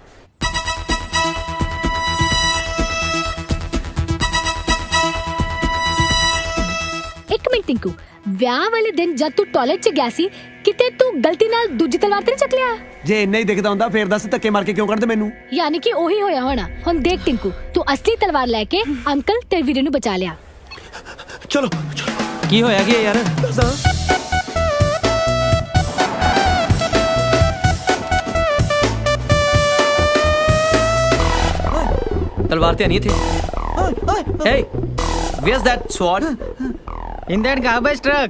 ਇੱਕ ਮਿੰਟ ਟਿੰਕੂ, ਵਿਆਹ ਵਾਲੇ ਦਿਨ ਜਦ ਤੂੰ ਟਾਇਲਟ 'ਚ ਗਿਆ ਸੀ, ਕਿਤੇ ਤੂੰ ਗਲਤੀ ਨਾਲ ਦੂਜੀ ਤਲਵਾਰ ਤੇ ਨਹੀਂ ਚੱਕ ਲਿਆ? ਜੇ ਇੰਨਾ ਹੀ ਦਿਖਦਾ ਹੁੰਦਾ ਫੇਰ ਦੱਸ ਧੱਕੇ ਮਾਰ ਕੇ ਕਿਉਂ ਕੱਢਦੇ ਮੈਨੂੰ? ਯਾਨੀ ਕਿ ਉਹੀ ਹੋਇਆ ਹੋਣਾ। ਹੁਣ ਦੇਖ ਟਿੰਕੂ, ਤੂੰ ਅਸਲੀ ਤਲਵਾਰ ਲੈ ਕੇ ਅੰਕਲ ਤੇ ਵੀਰੇ ਨੂੰ ਬਚਾ ਲਿਆ। ਚਲੋ ਕੀ ਹੋਇਆ ਕੀ ਯਾਰ? ਤਲਵਾਰ ਤੇ ਨਹੀਂ ਇੱਥੇ। Hey, where's that sword? In that garbage truck.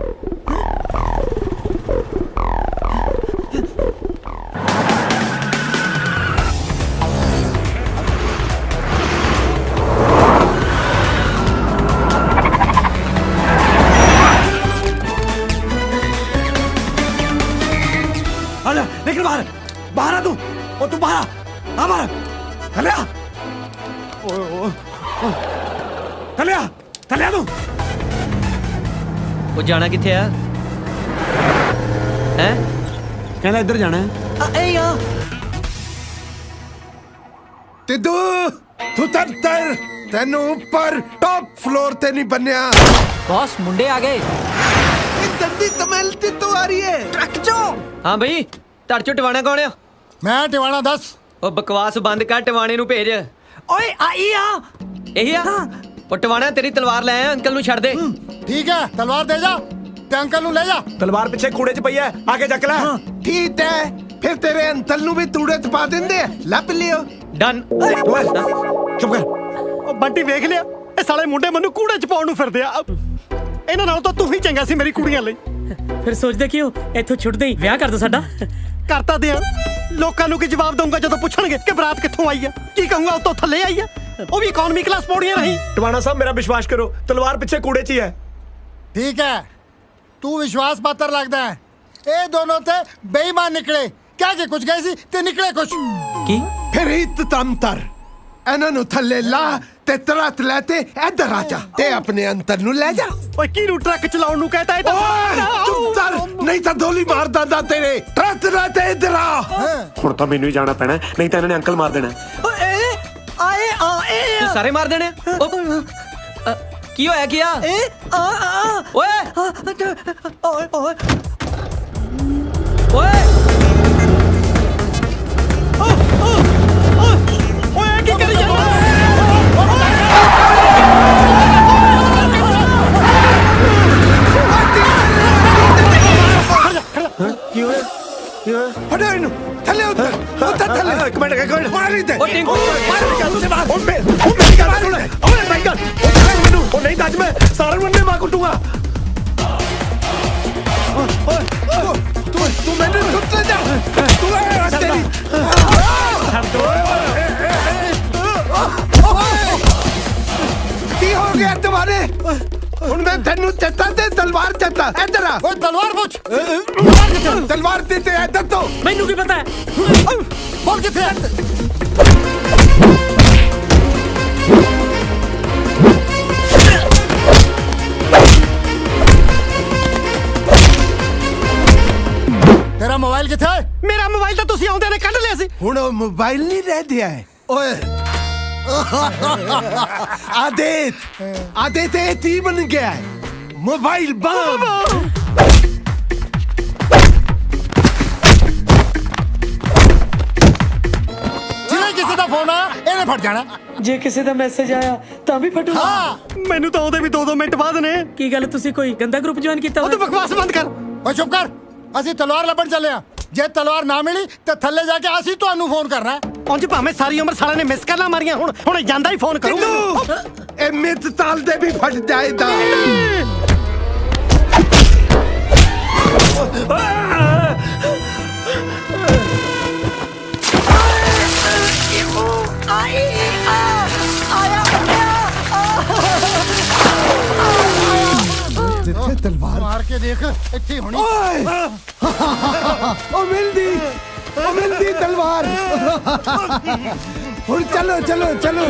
आजा निकल बाहर, बाहर आ तू। ओ तू बाहर आ बाहर। चले आ चले आ तू। ਉਹ ਜਾਣਾ ਕਿੱਥੇ ਆ? ਹੈ ਕਹਿੰਦਾ ਇੱਧਰ ਜਾਣਾ ਹੈ। ਏ ਯਾ ਤਿੱਦੂ ਤੂੰ ਤਰ ਤੈਨੂੰ ਉੱਪਰ ਟੌਪ ਫਲੋਰ ਤੇ ਨਹੀਂ ਬੰਨਿਆ। ਬੌਸ ਮੁੰਡੇ ਆ ਗਏ। ਇਹ ਦੰਦੀ ਤਮਲ ਤੇ ਤੂੰ ਆ ਰਹੀ ਹੈ ਟਰੱਕ ਚੋਂ। ਹਾਂ ਬਈ ਧੜ ਚੋਂ ਟਵਾਣਾ ਕੌਣ ਆ? ਮੈਂ ਟਿਵਾਣਾ ਦੱਸ। ਉਹ ਬਕਵਾਸ ਬੰਦ ਕਰ, ਟਵਾਣੇ ਨੂੰ ਭੇਜ। ਓਏ ਆਈ ਆ। ਇਹੀ ਆ ਉਹ ਟਵਾਣਾ, ਤੇਰੀ ਤਲਵਾਰ ਲੈ ਆ, ਅੰਕਲ ਨੂੰ ਛੱਡ ਦੇ। ਠੀਕ ਹੈ ਤਲਵਾਰ ਦੇ ਜਾ ਤੇ ਅੰਕਲ ਨੂੰ ਲੈ ਜਾ। ਤਲਵਾਰ ਪਿੱਛੇ ਕੂੜੇ 'ਚ ਪਈ ਹੈ, ਆ ਕੇ ਚੱਕ ਲੈ। ਠੀਕ ਹੈ, ਫਿਰ ਤੇਰੇ ਅੰਕਲ ਨੂੰ ਵੀ ਤੂੜੇ 'ਚ ਪਾ ਦਿੰਦੇ ਆ। ਲੱਭ ਲਿਓ। ਡਨ। ਚੁੱਪ ਕਰ। ਉਹ ਬੰਟੀ ਵੇਖ ਲਿਆ, ਇਹ ਸਾਲੇ ਮੁੰਡੇ ਮੈਨੂੰ ਕੂੜੇ 'ਚ ਪਾਉਣ ਨੂੰ ਫਿਰਦੇ ਆ। ਇਹਨਾਂ ਨਾਲ ਤਾਂ ਤੂੰ ਹੀ ਚੰਗਾ ਸੀ ਮੇਰੀ ਕੁੜੀਆਂ ਲਈ। ਫਿਰ ਸੋਚਦੇ ਕਿਉਂ ਇੱਥੋਂ ਛੁੱਟਦੇ ਹੀ ਵਿਆਹ ਕਰ ਦੋ ਸਾਡਾ। ਕਰਤਾ ਦਿਆਂ ਲੋਕਾਂ ਨੂੰ ਕੀ ਜਵਾਬ ਦਊਂਗਾ ਜਦੋਂ ਪੁੱਛਣਗੇ ਕਿ ਬਰਾਤ ਕਿੱਥੋਂ ਆਈ ਆ? ਕੀ ਕਹੂੰਗਾ ਉਤੋਂ ਥੱਲੇ ਆਈ ਆ? ਉਹ ਵੀ ਇਕਨੋਮੀ ਕਲਾਸ ਪੌੜੀਆਂ ਰਹੀ। ਟਵਾਣਾ ਸਾਹਿਬ ਮੇਰਾ ਵਿਸ਼ਵਾਸ ਕਰੋ, ਤਲਵਾਰ ਪਿੱਛੇ ਕੂੜੇ 'ਚ ਹੀ ਹੈ। ठीक है तू विश्वास पात्र लगता है। ये दोनों थे बेईमान निकले क्या के कुछ गए सी ते निकले कुछ ਕੀ ਫਿਰ ਤੰਤਰ ਇਹਨਾਂ ਨੂੰ ਥੱਲੇ ਲਾ ਤੇ ਤਰਤ ਲੈ ਤੇ ਇੱਧਰ ਆ ਜਾ ਤੇ ਆਪਣੇ ਅੰਤਰ ਨੂੰ ਲੈ ਜਾ। ਓਏ ਕਿਹਨੂੰ ਟਰੱਕ ਚਲਾਉਣ ਨੂੰ ਕਹਤਾ? ਇਹ ਤਾਂ ਓਏ ਚੁੱਪ ਕਰ ਨਹੀਂ ਤਾਂ ਗੋਲੀ ਮਾਰ ਦਾਂਦਾ ਤੇਰੇ। ਤਰਤ ਲੈ ਤੇ ਇੱਧਰ ਆ। ਹੁਣ ਤਾਂ ਮੈਨੂੰ ਹੀ ਜਾਣਾ ਪੈਣਾ, ਨਹੀਂ ਤਾਂ ਇਹਨਾਂ ਨੇ ਅੰਕਲ ਮਾਰ ਦੇਣਾ। ਤੂੰ ਸਾਰੇ ਮਾਰ ਦੇਣੇ ਆ? ਕੀ ਹੋਇਆ ਕੀ ਆ? ਓਏ ਓਏ ਓਏ ਕੀ ਕਰੀ ਜਾਂਦਾ? ਕੀ ਹੋਇਆ? ਕੀ ਹੋਇਆ? ਫੜੋ ਇਹਨੂੰ ਥੱਲੇ ਉੱਤਰ ਉੱਤਰ ਥੱਲੇ। ਇੱਕ ਮਿੰਟ ਮਾਰੀ ਦੇ। ਓ ਟਿੰਕੂ ਉਹ ਮੇਰੀ ਗੱਲ ਸੁਣ। ਓਏ ਮੇਰੀ ਗੱਲ ਮੈਨੂੰ ਉਹ ਨਹੀਂ ਤਾਂ ਅੱਜ ਮੈਂ ਸਾਰਿਆਂ ਨੂੰ ਮਾਰ ਕੁੱਟੂਗਾ। ਤੂੰ ਮੈਨੂੰ ਸੁੱਟ ਲੈ ਜਾ। ਤੂੰ ਆ ਤੇਰੀ ਕੀ ਹੋ ਗਿਆ ਤੁਹਾਡੇ? ਹੁਣ ਮੈਂ ਤੈਨੂੰ ਚੱਤਾ ਤੇ ਤਲਵਾਰ ਚੱਤਾ। ਇੱਧਰ ਆ। ओए तलवार पूछ ਤਲਵਾਰ ਤੇ ਇੱਧਰ ਤੋਂ। ਮੈਨੂੰ ਕੀ ਪਤਾ बोल किथे तेरा मोबाइल किथे है? ਮੇਰਾ ਮੋਬਾਈਲ ਤਾਂ ਤੁਸੀਂ ਆਉਂਦੇ ਨੇ ਕੱਢ ਲਿਆ ਸੀ। ਹੁਣ ਉਹ ਮੋਬਾਈਲ ਨਹੀਂ ਰਹਿ ਗਿਆ ਹੈ। ਓਏ ਆਦੇਤ ਇਹ ਤੀ ਬਣ ਗਿਆ ਹੈ। ਮੋਬਾਈਲ ਬੰਦ। जिन्हें किसी का फोन आया इन्हें फट जाना। ਜੇ ਕਿਸੇ ਦਾ ਮੈਸੇਜ ਆਇਆ ਤਾਂ ਵੀ ਫਟੂਗਾ। हाँ ਮੈਨੂੰ ਤਾਂ ਉਹਦੇ ਵੀ 2-2 ਮਿੰਟ ਬਾਅਦ ਨੇ। ਕੀ ਗੱਲ ਤੁਸੀਂ ਕੋਈ ਗੰਦਾ ਗਰੁੱਪ ਜੁਆਇਨ ਕੀਤਾ ਉਹ ਤੂੰ ਬਕਵਾਸ ਬੰਦ ਕਰ। ओए चुप कर ਅਸੀਂ ਤਲਵਾਰ ਲੱਭਣ ਚੱਲੇ ਆ। ਜੇ ਤਲਵਾਰ ਨਾ ਮਿਲੀ ਤੇ ਥੱਲੇ ਜਾ ਕੇ ਅਸੀਂ ਤੁਹਾਨੂੰ ਫੋਨ ਕਰਨਾ ਹੈ। ਉਂਝ ਭਾਵੇਂ ਸਾਰੀ ਉਮਰ ਸਾਲਿਆਂ ਨੇ ਮਿਸ ਕਾਲਾਂ ਮਾਰੀਆਂ, ਹੁਣ ਜਾਂਦਾ ਹੀ ਫੋਨ ਕਰੂੰਗਾ। ਤੂੰ ਇਹ ਮਿੱਤ ਤਾਲ ਦੇ ਵੀ ਫਟ ਜਾਏਗਾ। ਜਿੱਥੇ ਤਲਵਾਰ मार के देख ਇੱਥੇ ਹੋਣੀ। ਓਏ ਉਹ ਮਿਲਦੀ ਤਲਵਾਰ। ਹੁਣ ਚਲੋ ਚਲੋ ਚਲੋ।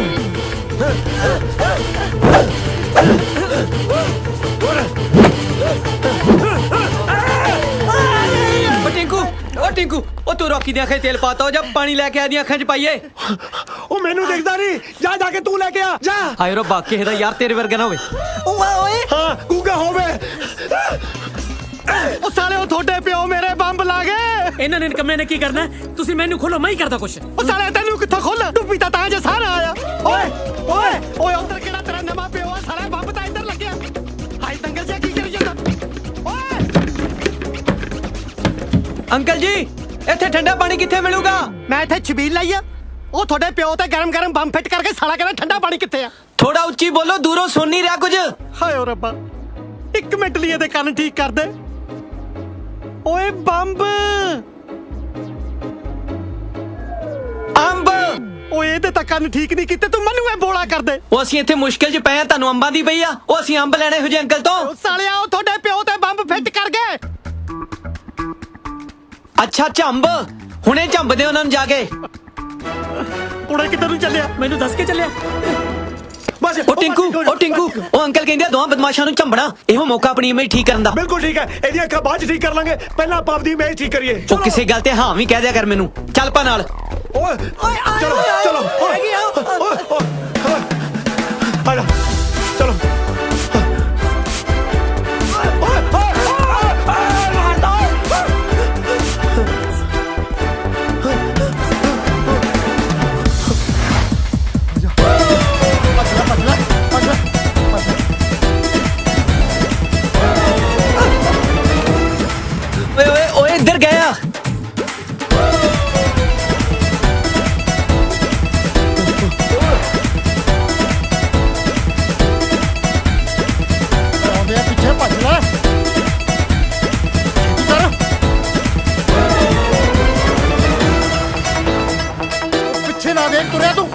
ਓ ਟਿੰਕੂ ਉਹ ਤੂੰ ਰੋਕੀ ਦੀਆਂ ਅੱਖਾਂ 'ਚ ਤੇਲ ਪਾਤਾ ਹੋ ਜਾ ਪਾਣੀ ਲੈ ਕੇ ਆਦੀਆਂ ਅੱਖਾਂ 'ਚ ਪਾਈਏ। ਉਹ ਮੈਨੂੰ ਦਿਖਦਾ ਨਹੀਂ। ਜਾ ਕੇ ਤੂੰ ਲੈ ਕੇ ਆ ਜਾ। ਹਾਏ ਰੱਬਾ ਕਿਸੇ ਦਾ ਯਾਰ ਤੇਰੇ ਵਰਗਾ ਨਾ ਹੋਵੇ। ਹਾਂ ਗੂਗਾ ਹੋਵੇ। ਉਹ ਸਾਲੇ ਉਹ ਤੁਹਾਡੇ ਪਿਓ ਮੇਰੇ ਬੰਬ ਲਾ ਗਏ। ਇਹਨਾਂ ਨੇ ਨਿਕੰਮੇ ਨੇ ਕੀ ਕਰਨਾ ਹੈ? ਤੁਸੀਂ ਮੈਨੂੰ ਖੋਲੋ, ਮੈਂ ਹੀ ਕਰਦਾ ਕੁਛ। ਉਹ ਸਾਲੇ ਤੈਨੂੰ ਕਿੱਥੋਂ ਖੋਲ? ਡੁੱਬੀ ਤਾਂ ਜੇ ਸਾਰਾ ਆਇਆ। ਓਏ ਉਧਰ ਕਿਹੜਾ ਤੇਰਾ ਨਵਾਂ ਪਿਓ ਆ? ਸਾਲੇ ਬੰਬ ਤਾਂ ਇੱਧਰ ਲੱਗਿਆ। ਹਾਏ ਦੰਗਲ ਜਿਹਾ ਕੀ ਕਰੀ ਜਾਂਦਾ? ਓਏ ਅੰਕਲ ਜੀ ਇੱਥੇ ਠੰਡਾ ਪਾਣੀ ਕਿੱਥੇ ਮਿਲੂਗਾ? ਮੈਂ ਇੱਥੇ ਛਬੀਲ ਲਾਈ ਆ। ਉਹ ਤੁਹਾਡੇ ਪਿਓ ਤੇ ਗਰਮ ਬੰਬ ਫਿੱਟ ਕਰਕੇ ਸਾਲਾ ਕਹਿੰਦਾ ਠੰਡਾ ਪਾਣੀ ਕਿੱਥੇ ਆ? ਥੋੜਾ ਉੱਚੀ ਬੋਲੋ, ਦੂਰੋਂ ਸੁਣ ਨਹੀਂ ਰਿਹਾ ਕੁਝ। ਹਾਏ ਓ ਰੱਬਾ, ਇੱਕ ਮਿੰਟ ਲਈ ਇਹਦੇ ਕੰਨ ਠੀਕ ਕਰ ਦੇ। ਓਏ ਬੰਬ ਅੰਬ। ਓਏ ਇਹਦੇ ਤਾਂ ਕੰਨ ਠੀਕ ਨਹੀਂ ਕੀਤੇ, ਤੂੰ ਮੈਨੂੰ ਇਹ ਬੋਲਾ ਕਰ ਦੇ। ਉਹ ਅਸੀਂ ਇੱਥੇ ਮੁਸ਼ਕਿਲ 'ਚ ਪਏ ਆ, ਤੁਹਾਨੂੰ ਅੰਬਾਂ ਦੀ ਪਈ ਆ। ਉਹ ਅਸੀਂ ਅੰਬ ਲੈਣੇ ਹੋ ਜੇ ਅੰਕਲ ਤੋਂ। ਉਹ ਸਾਲਿਆ ਉਹ ਤੁਹਾਡੇ ਪਿਓ ਤੇ ਬੰਬ ਫਿੱਟ ਕਰ ਗਏ। ਅੱਛਾ ਝੰਬ, ਹੁਣੇ ਝੰਬਦੇ ਉਹਨਾਂ ਨੂੰ ਜਾ ਕੇ। ਕੁੜੇ ਕਿੱਧਰ ਨੂੰ ਚੱਲਿਆ? ਮੈਨੂੰ ਦੱਸ ਕੇ ਚੱਲਿਆ। ਬਸ ਉਹ ਟਿੰਕੂ ਉਹ ਅੰਕਲ ਕਹਿੰਦੇ ਆ ਦੋਹਾਂ ਬਦਮਾਸ਼ਾਂ ਨੂੰ ਝੰਬਣਾ। ਇਹੋ ਮੌਕਾ ਆਪਣੀ ਇਮੇਜ ਠੀਕ ਕਰਨ ਦਾ। ਬਿਲਕੁਲ ਠੀਕ ਹੈ। ਇਹਦੀਆਂ ਅੱਖਾਂ ਬਾਅਦ 'ਚ ਠੀਕ ਕਰ ਲਾਂਗੇ, ਪਹਿਲਾਂ ਆਪਾਂ ਆਪਦੀ ਇਮੇਜ ਠੀਕ ਕਰੀਏ। ਉਹ ਕਿਸੇ ਗੱਲ ਤੇ ਹਾਂ ਵੀ ਕਹਿ ਦਿਆ ਕਰ ਮੈਨੂੰ। ਚੱਲ ਪਾ ਨਾਲ। ਓਏ ਚਲੋ ਚਲੋ ਆ ਜਾ ਚਲੋ। ਓਏ ਇੱਧਰ ਗਿਆ। ਨਾ ਦੇਖ ਤੁਰਿਆ ਤੂੰ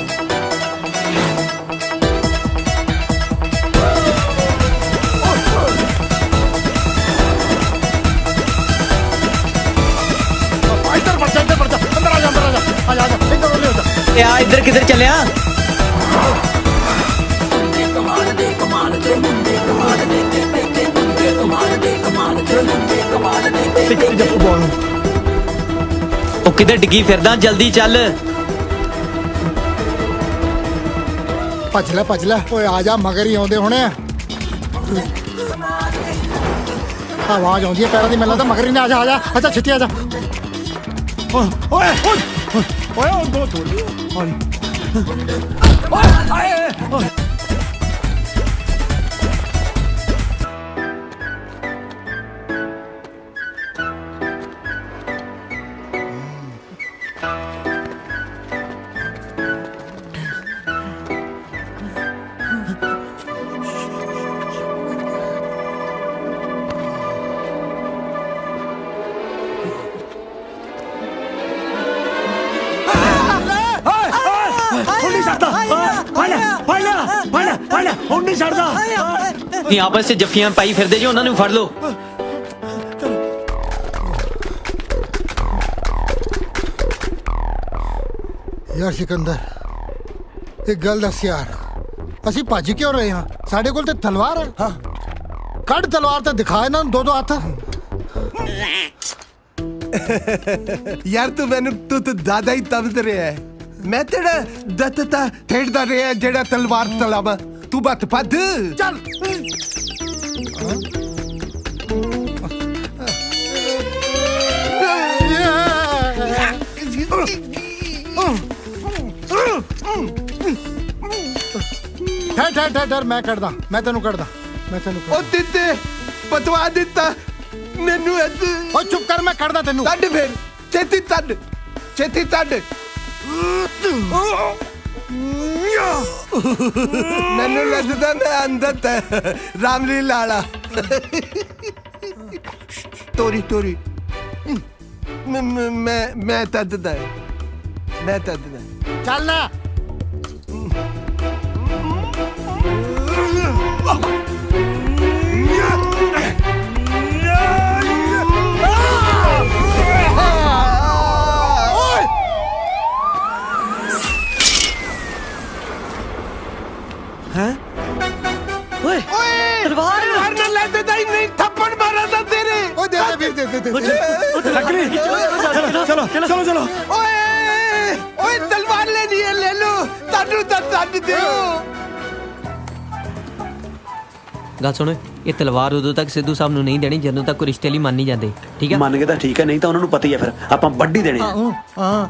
ਇੱਧਰ ਵੜ ਜਾ ਅੰਦਰ ਆ ਜਾ ਆ ਜਾ ਇੱਧਰ ਹੋ ਜਾ ਇਹ ਆ ਇੱਧਰ ਕਿੱਧਰ ਚੱਲਿਆ ਉਹ ਕਿੱਧਰ ਡਿੱਗੀ ਫਿਰਦਾ ਜਲਦੀ ਚੱਲ ਭੱਜ ਲੈ ਓਏ ਆ ਜਾ ਮਗਰ ਹੀ ਆਉਂਦੇ ਹੋਣੇ ਆਵਾਜ਼ ਆਉਂਦੀ ਹੈ ਪੈਰਾਂ ਦੀ ਮੈਨੂੰ ਲੱਗਦਾ ਮਗਰ ਹੀ ਨਾ ਆ ਜਾ ਅੱਛਾ ਛੇਤੀ ਆ ਜਾ ਓਏ ਉਹ ਦੋ ਓਏ ਹੁਣ ਨਹੀਂ ਛੱਡਦਾ ਇਹ ਆਪਸ ਵਿੱਚ ਜੱਫੀਆਂ ਪਾਈ ਫਿਰਦੇ ਜੀ ਉਹਨਾਂ ਨੂੰ ਫੜ ਲਓ ਯਾਰ ਸਿਕੰਦਰ ਇੱਕ ਗੱਲ ਦੱਸ ਯਾਰ ਅਸੀਂ ਭੱਜ ਕਿਉਂ ਰਹੇ ਹਾਂ ਸਾਡੇ ਕੋਲ ਤੇ ਤਲਵਾਰ ਹੈ ਹਾਂ ਕੱਢ ਤਲਵਾਰ ਤੇ ਦਿਖਾ ਇਹਨਾਂ ਨੂੰ ਦੋ ਹੱਥ ਯਾਰ ਤੂੰ ਮੈਨੂੰ ਤੂੰ ਦਾਦਾ ਹੀ ਤਬਦ ਰਿਹਾ ਹੈ ਮੈਂ ਤੇਰਾ ਦੱਤਤਾ ਠੇੜਦਾ ਰਿਹਾ ਜਿਹੜਾ ਤਲਵਾਰ ਤਲਾਵਾ ਤੂੰ ਬੱਤ ਪੱਦ ਚੱਲ ਠਹਿਰ ਮੈਂ ਕੱਢਦਾ ਮੈਂ ਤੈਨੂੰ ਉਹ ਦਿੱਤੇ ਪਤਵਾ ਦਿੱਤਾ ਮੈਨੂੰ ਉਹ ਚੁੱਪ ਕਰ ਮੈਂ ਕੱਢਦਾ ਤੈਨੂੰ ਤੱਡ ਫਿਰ ਛੇਤੀ ਤੱਡ ਮੈਨੂੰ ਲੱਗਦਾ ਮੈਂ ਅੰਦਰ ਤੇ ਰਾਮਲੀ ਲਾਲਾ ਤੋਰੀ ਮੈਂ ਤੱਦਦਾ ਚੱਲ ਨਾ ਤਲਵਾਰ ਨਾਲ ਲੈ ਦੇ ਨਹੀਂ ਥੱਪੜ ਮਾਰਾਂ ਤਾਂ ਤੇਰੇ ਉਹ ਦੇ ਵੀਰ ਚਲੋ ਓਏ ਤਲਵਾਰ ਲੈਣੀ ਹੈ ਲੈ ਲੋ ਤੁਹਾਨੂੰ ਤਾਂ ਤੱਦ ਦਿਓ ਗੱਲ ਸੁਣ ਇਹ ਤਲਵਾਰ ਉਦੋਂ ਤੱਕ ਸਿੱਧੂ ਸਾਹਿਬ ਨੂੰ ਨਹੀਂ ਦੇਣੀ ਜਦੋਂ ਤੱਕ ਕੋਈ ਰਿਸ਼ਤੇ ਲਈ ਮੰਨ ਨਹੀਂ ਜਾਂਦੇ ਠੀਕ ਹੈ ਮੰਨ ਕੇ ਤਾਂ ਠੀਕ ਹੈ ਨਹੀਂ ਤਾਂ ਉਹਨਾਂ ਨੂੰ ਪਤਾ ਹੀ ਹੈ ਫਿਰ ਆਪਾਂ ਵੱਡੀ ਦੇਣੀ ਹੈ ਹਾਂ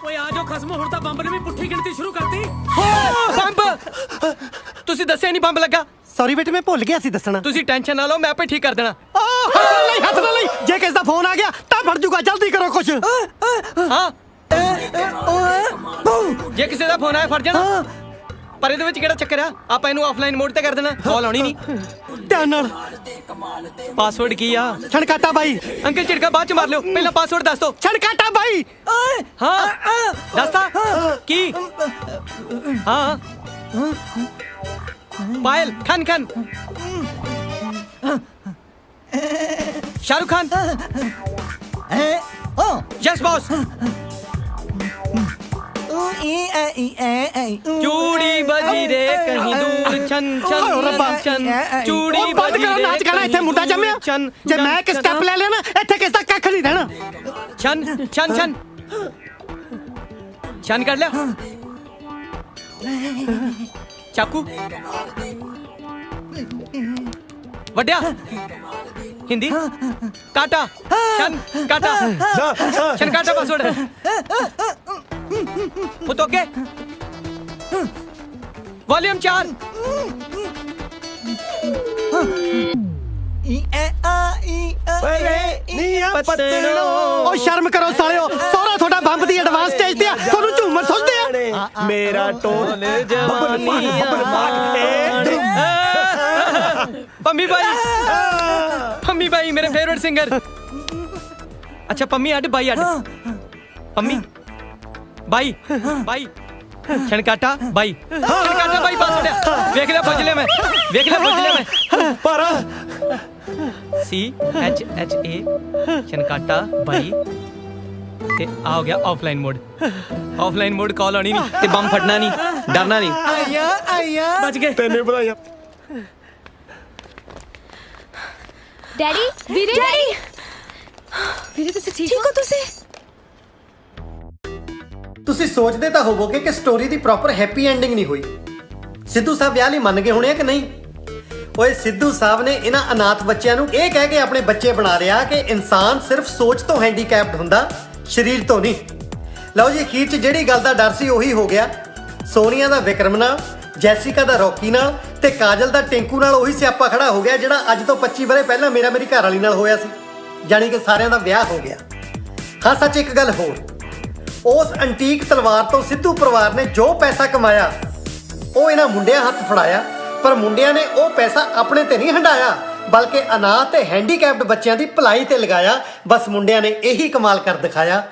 ਓਏ ਆ ਜਾਓ ਖਸਮੋ ਹੁਣ ਤਾਂ ਬੰਬ ਨੇ ਵੀ ਪੁੱਠੀ ਗਿਣਤੀ ਸ਼ੁਰੂ ਕਰਤੀ ਬੰਬ ਤੁਸੀਂ ਦੱਸਿਆ ਨਹੀਂ ਬੰਬ ਲੱਗਾ ਸੌਰੀ ਬੇਟੇ ਮੈਂ ਭੁੱਲ ਗਿਆ ਸੀ ਦੱਸਣਾ ਤੁਸੀਂ ਟੈਨਸ਼ਨ ਨਾ ਲਓ ਮੈਂ ਆਪੇ ਠੀਕ ਕਰ ਦੇਣਾ ਹੱਥ ਨਾਲ ਲਈ ਜੇ ਕਿਸ ਦਾ ਫੋਨ ਆ ਗਿਆ ਤਾਂ ਫੜ ਜੂਗਾ ਜਲਦੀ ਕਰੋ ਕੁਛ ਹਾਂ ਜੇ ਕਿਸੇ ਦਾ ਫੋਨ ਆਇਆ ਫੜ ਜਾਣਾ ਪਰ ਇਹਦੇ ਵਿੱਚ ਕਿਹੜਾ ਚੱਕਰ ਆ ਆਪਾਂ ਇਹਨੂੰ ਆਫਲਾਈਨ ਮੋਡ ਤੇ ਕਰ ਦੇਣਾ ਕਾਲ ਆਉਣੀ ਨਹੀਂ ਧਿਆਨ ਨਾਲ ਪਾਸਵਰਡ ਕੀ ਆ ਛਣਕਾਟਾ ਬਾਈ ਅੰਕਲ ਝਿੜਕਾ ਬਾਅਦ ਚ ਮਾਰ ਲਿਓ ਪਹਿਲਾਂ ਪਾਸਵਰਡ ਦੱਸ ਦਿਓ ਛਣਕਾਟਾ ਬਾਈ ਹਾਂ ਦੱਸਤਾ ਕੀ ਹਾਂ ਪਾਇਲ ਖਾਨ शाहरुख खान यस बॉस चूड़ी बजी रे कहीं दूर छन छन छन चूड़ी बंद करो नाच गाना ਇੱਥੇ ਮੁੰਡਾ ਜੰਮਿਆ ਜੇ ਮੈਂ ਇੱਕ ਸਟੈਪ ਲੈ ਲਿਆ ਨਾ ਇੱਥੇ ਕਿਸ ਦਾ ਕੱਖ ਨਹੀਂ ਰਹਿਣਾ छन छन छन छन कर लिया चाकू वड्या हिंदी काटा शन काटा शन काटा पासवर्ड वो तो के वॉल्यूम 4 ਉਹ ਸ਼ਰਮ ਕਰੋ ਸਾਲਿਓ ਸੋਹਰਾ ਤੁਹਾਡਾ ਬੰਬ ਦੀ ਐਡਵਾਂਸ ਸਟੇਜ ਤੇ ਆ ਤੁਹਾਨੂੰ ਝੂਮਰ ਸੁਝਦੇ ਆ ਮੇਰਾ ਟੋਲ पंमी भाई ਪੰਮੀ ਬਾਈ ਮੇਰੇ ਫੇਵਰਿਟ ਸਿੰਗਰ ਅੱਛਾ ਪੰਮੀ ਅੱਡ ਬਾਈ ਅੱਡ ਪੰਮੀ ਬਾਈ ਬਾਈ ਛਣਕਾਟਾ ਬਾਈ ਛਣਕਾਟਾ ਬਾਈ ਪਾਸ ਛੜਿਆ ਵੇਖ ਲੈ ਫੁੱਜ ਲਿਆ ਮੈਂ ਪਾਰਾ CHHA ਛਣਕਾਟਾ ਬਾਈ ਤੇ ਆ ਹੋ ਗਿਆ ਆਫਲਾਈਨ ਮੋਡ ਕਾਲ ਆਣੀ ਨਹੀਂ ਤੇ ਬੰਮ ਫਟਣਾ ਨਹੀਂ ਡਰਨਾ ਨਹੀਂ ਆਇਆ ਬਚ ਗਏ ਤੈਨੂੰ ਵਧਾਈਆਂ ਡੈਡੀ ਵੀਰੇ ਵੀਰੇ ਤੁਸੀਂ ਠੀਕ ਹੋ ਤੁਸੀਂ ਸੋਚਦੇ ਤਾਂ ਹੋਵੋਗੇ ਕਿ ਸਟੋਰੀ ਦੀ ਪ੍ਰੋਪਰ ਹੈਪੀ ਐਂਡਿੰਗ ਨਹੀਂ ਹੋਈ। ਸਿੱਧੂ ਸਾਹਿਬ ਵਿਆਹ ਲਈ ਮੰਨ ਗਏ ਹੋਣੇ ਆ ਕਿ ਨਹੀਂ? ਓਏ ਸਿੱਧੂ ਸਾਹਿਬ ਨੇ ਇਹਨਾਂ ਅਨਾਥ ਬੱਚਿਆਂ ਨੂੰ ਇਹ ਕਹਿ ਕੇ ਆਪਣੇ ਬੱਚੇ ਬਣਾ ਲਿਆ ਕਿ ਇਨਸਾਨ ਸਿਰਫ ਸੋਚ ਤੋਂ ਹੈਂਡੀਕੈਪਡ ਹੁੰਦਾ, ਸਰੀਰ ਤੋਂ ਨਹੀਂ। ਲਓ ਜੀ, ਅਖੀਰ 'ਚ ਜਿਹੜੀ ਗੱਲ ਦਾ ਡਰ ਸੀ ਉਹੀ ਹੋ ਗਿਆ। ਸੋਨੀਆ ਦਾ ਵਿਕਰਮ ਨਾਲ, ਜੈਸਿਕਾ ਦਾ ਰੌਕੀ ਨਾਲ ਤੇ ਕਾਜਲ ਦਾ ਟਿੰਕੂ ਨਾਲ ਉਹੀ ਸਿਆਪਾ ਖੜਾ ਹੋ ਗਿਆ ਜਿਹੜਾ ਅੱਜ ਤੋਂ 25 ਵਰ੍ਹੇ ਪਹਿਲਾਂ ਮੇਰੀ ਘਰ ਵਾਲੀ ਨਾਲ ਹੋਇਆ ਸੀ। ਜਾਣੀ ਕਿ ਸਾਰਿਆਂ ਦਾ ਵਿਆਹ ਹੋ ਗਿਆ। ਹਾਂ ਸੱਚ, ਇੱਕ ਗੱਲ ਹੋਰ, ਉਸ ਐਂਟੀਕ ਤਲਵਾਰ ਤੋਂ ਸਿੱਧੂ ਪਰਿਵਾਰ ਨੇ ਜੋ ਪੈਸਾ ਕਮਾਇਆ ਉਹ ਇਹਨਾਂ ਮੁੰਡਿਆਂ ਹੱਥ ਫੜਾਇਆ, ਪਰ ਮੁੰਡਿਆਂ ਨੇ ਉਹ ਪੈਸਾ ਆਪਣੇ ਤੇ ਨਹੀਂ ਹੰਡਾਇਆ ਬਲਕਿ ਅਨਾਥ ਤੇ ਹੈਂਡੀਕੈਪਡ ਬੱਚਿਆਂ ਦੀ ਭਲਾਈ ਤੇ ਲਗਾਇਆ। ਬਸ ਮੁੰਡਿਆਂ ਨੇ ਇਹੀ ਕਮਾਲ ਕਰ ਦਿਖਾਇਆ।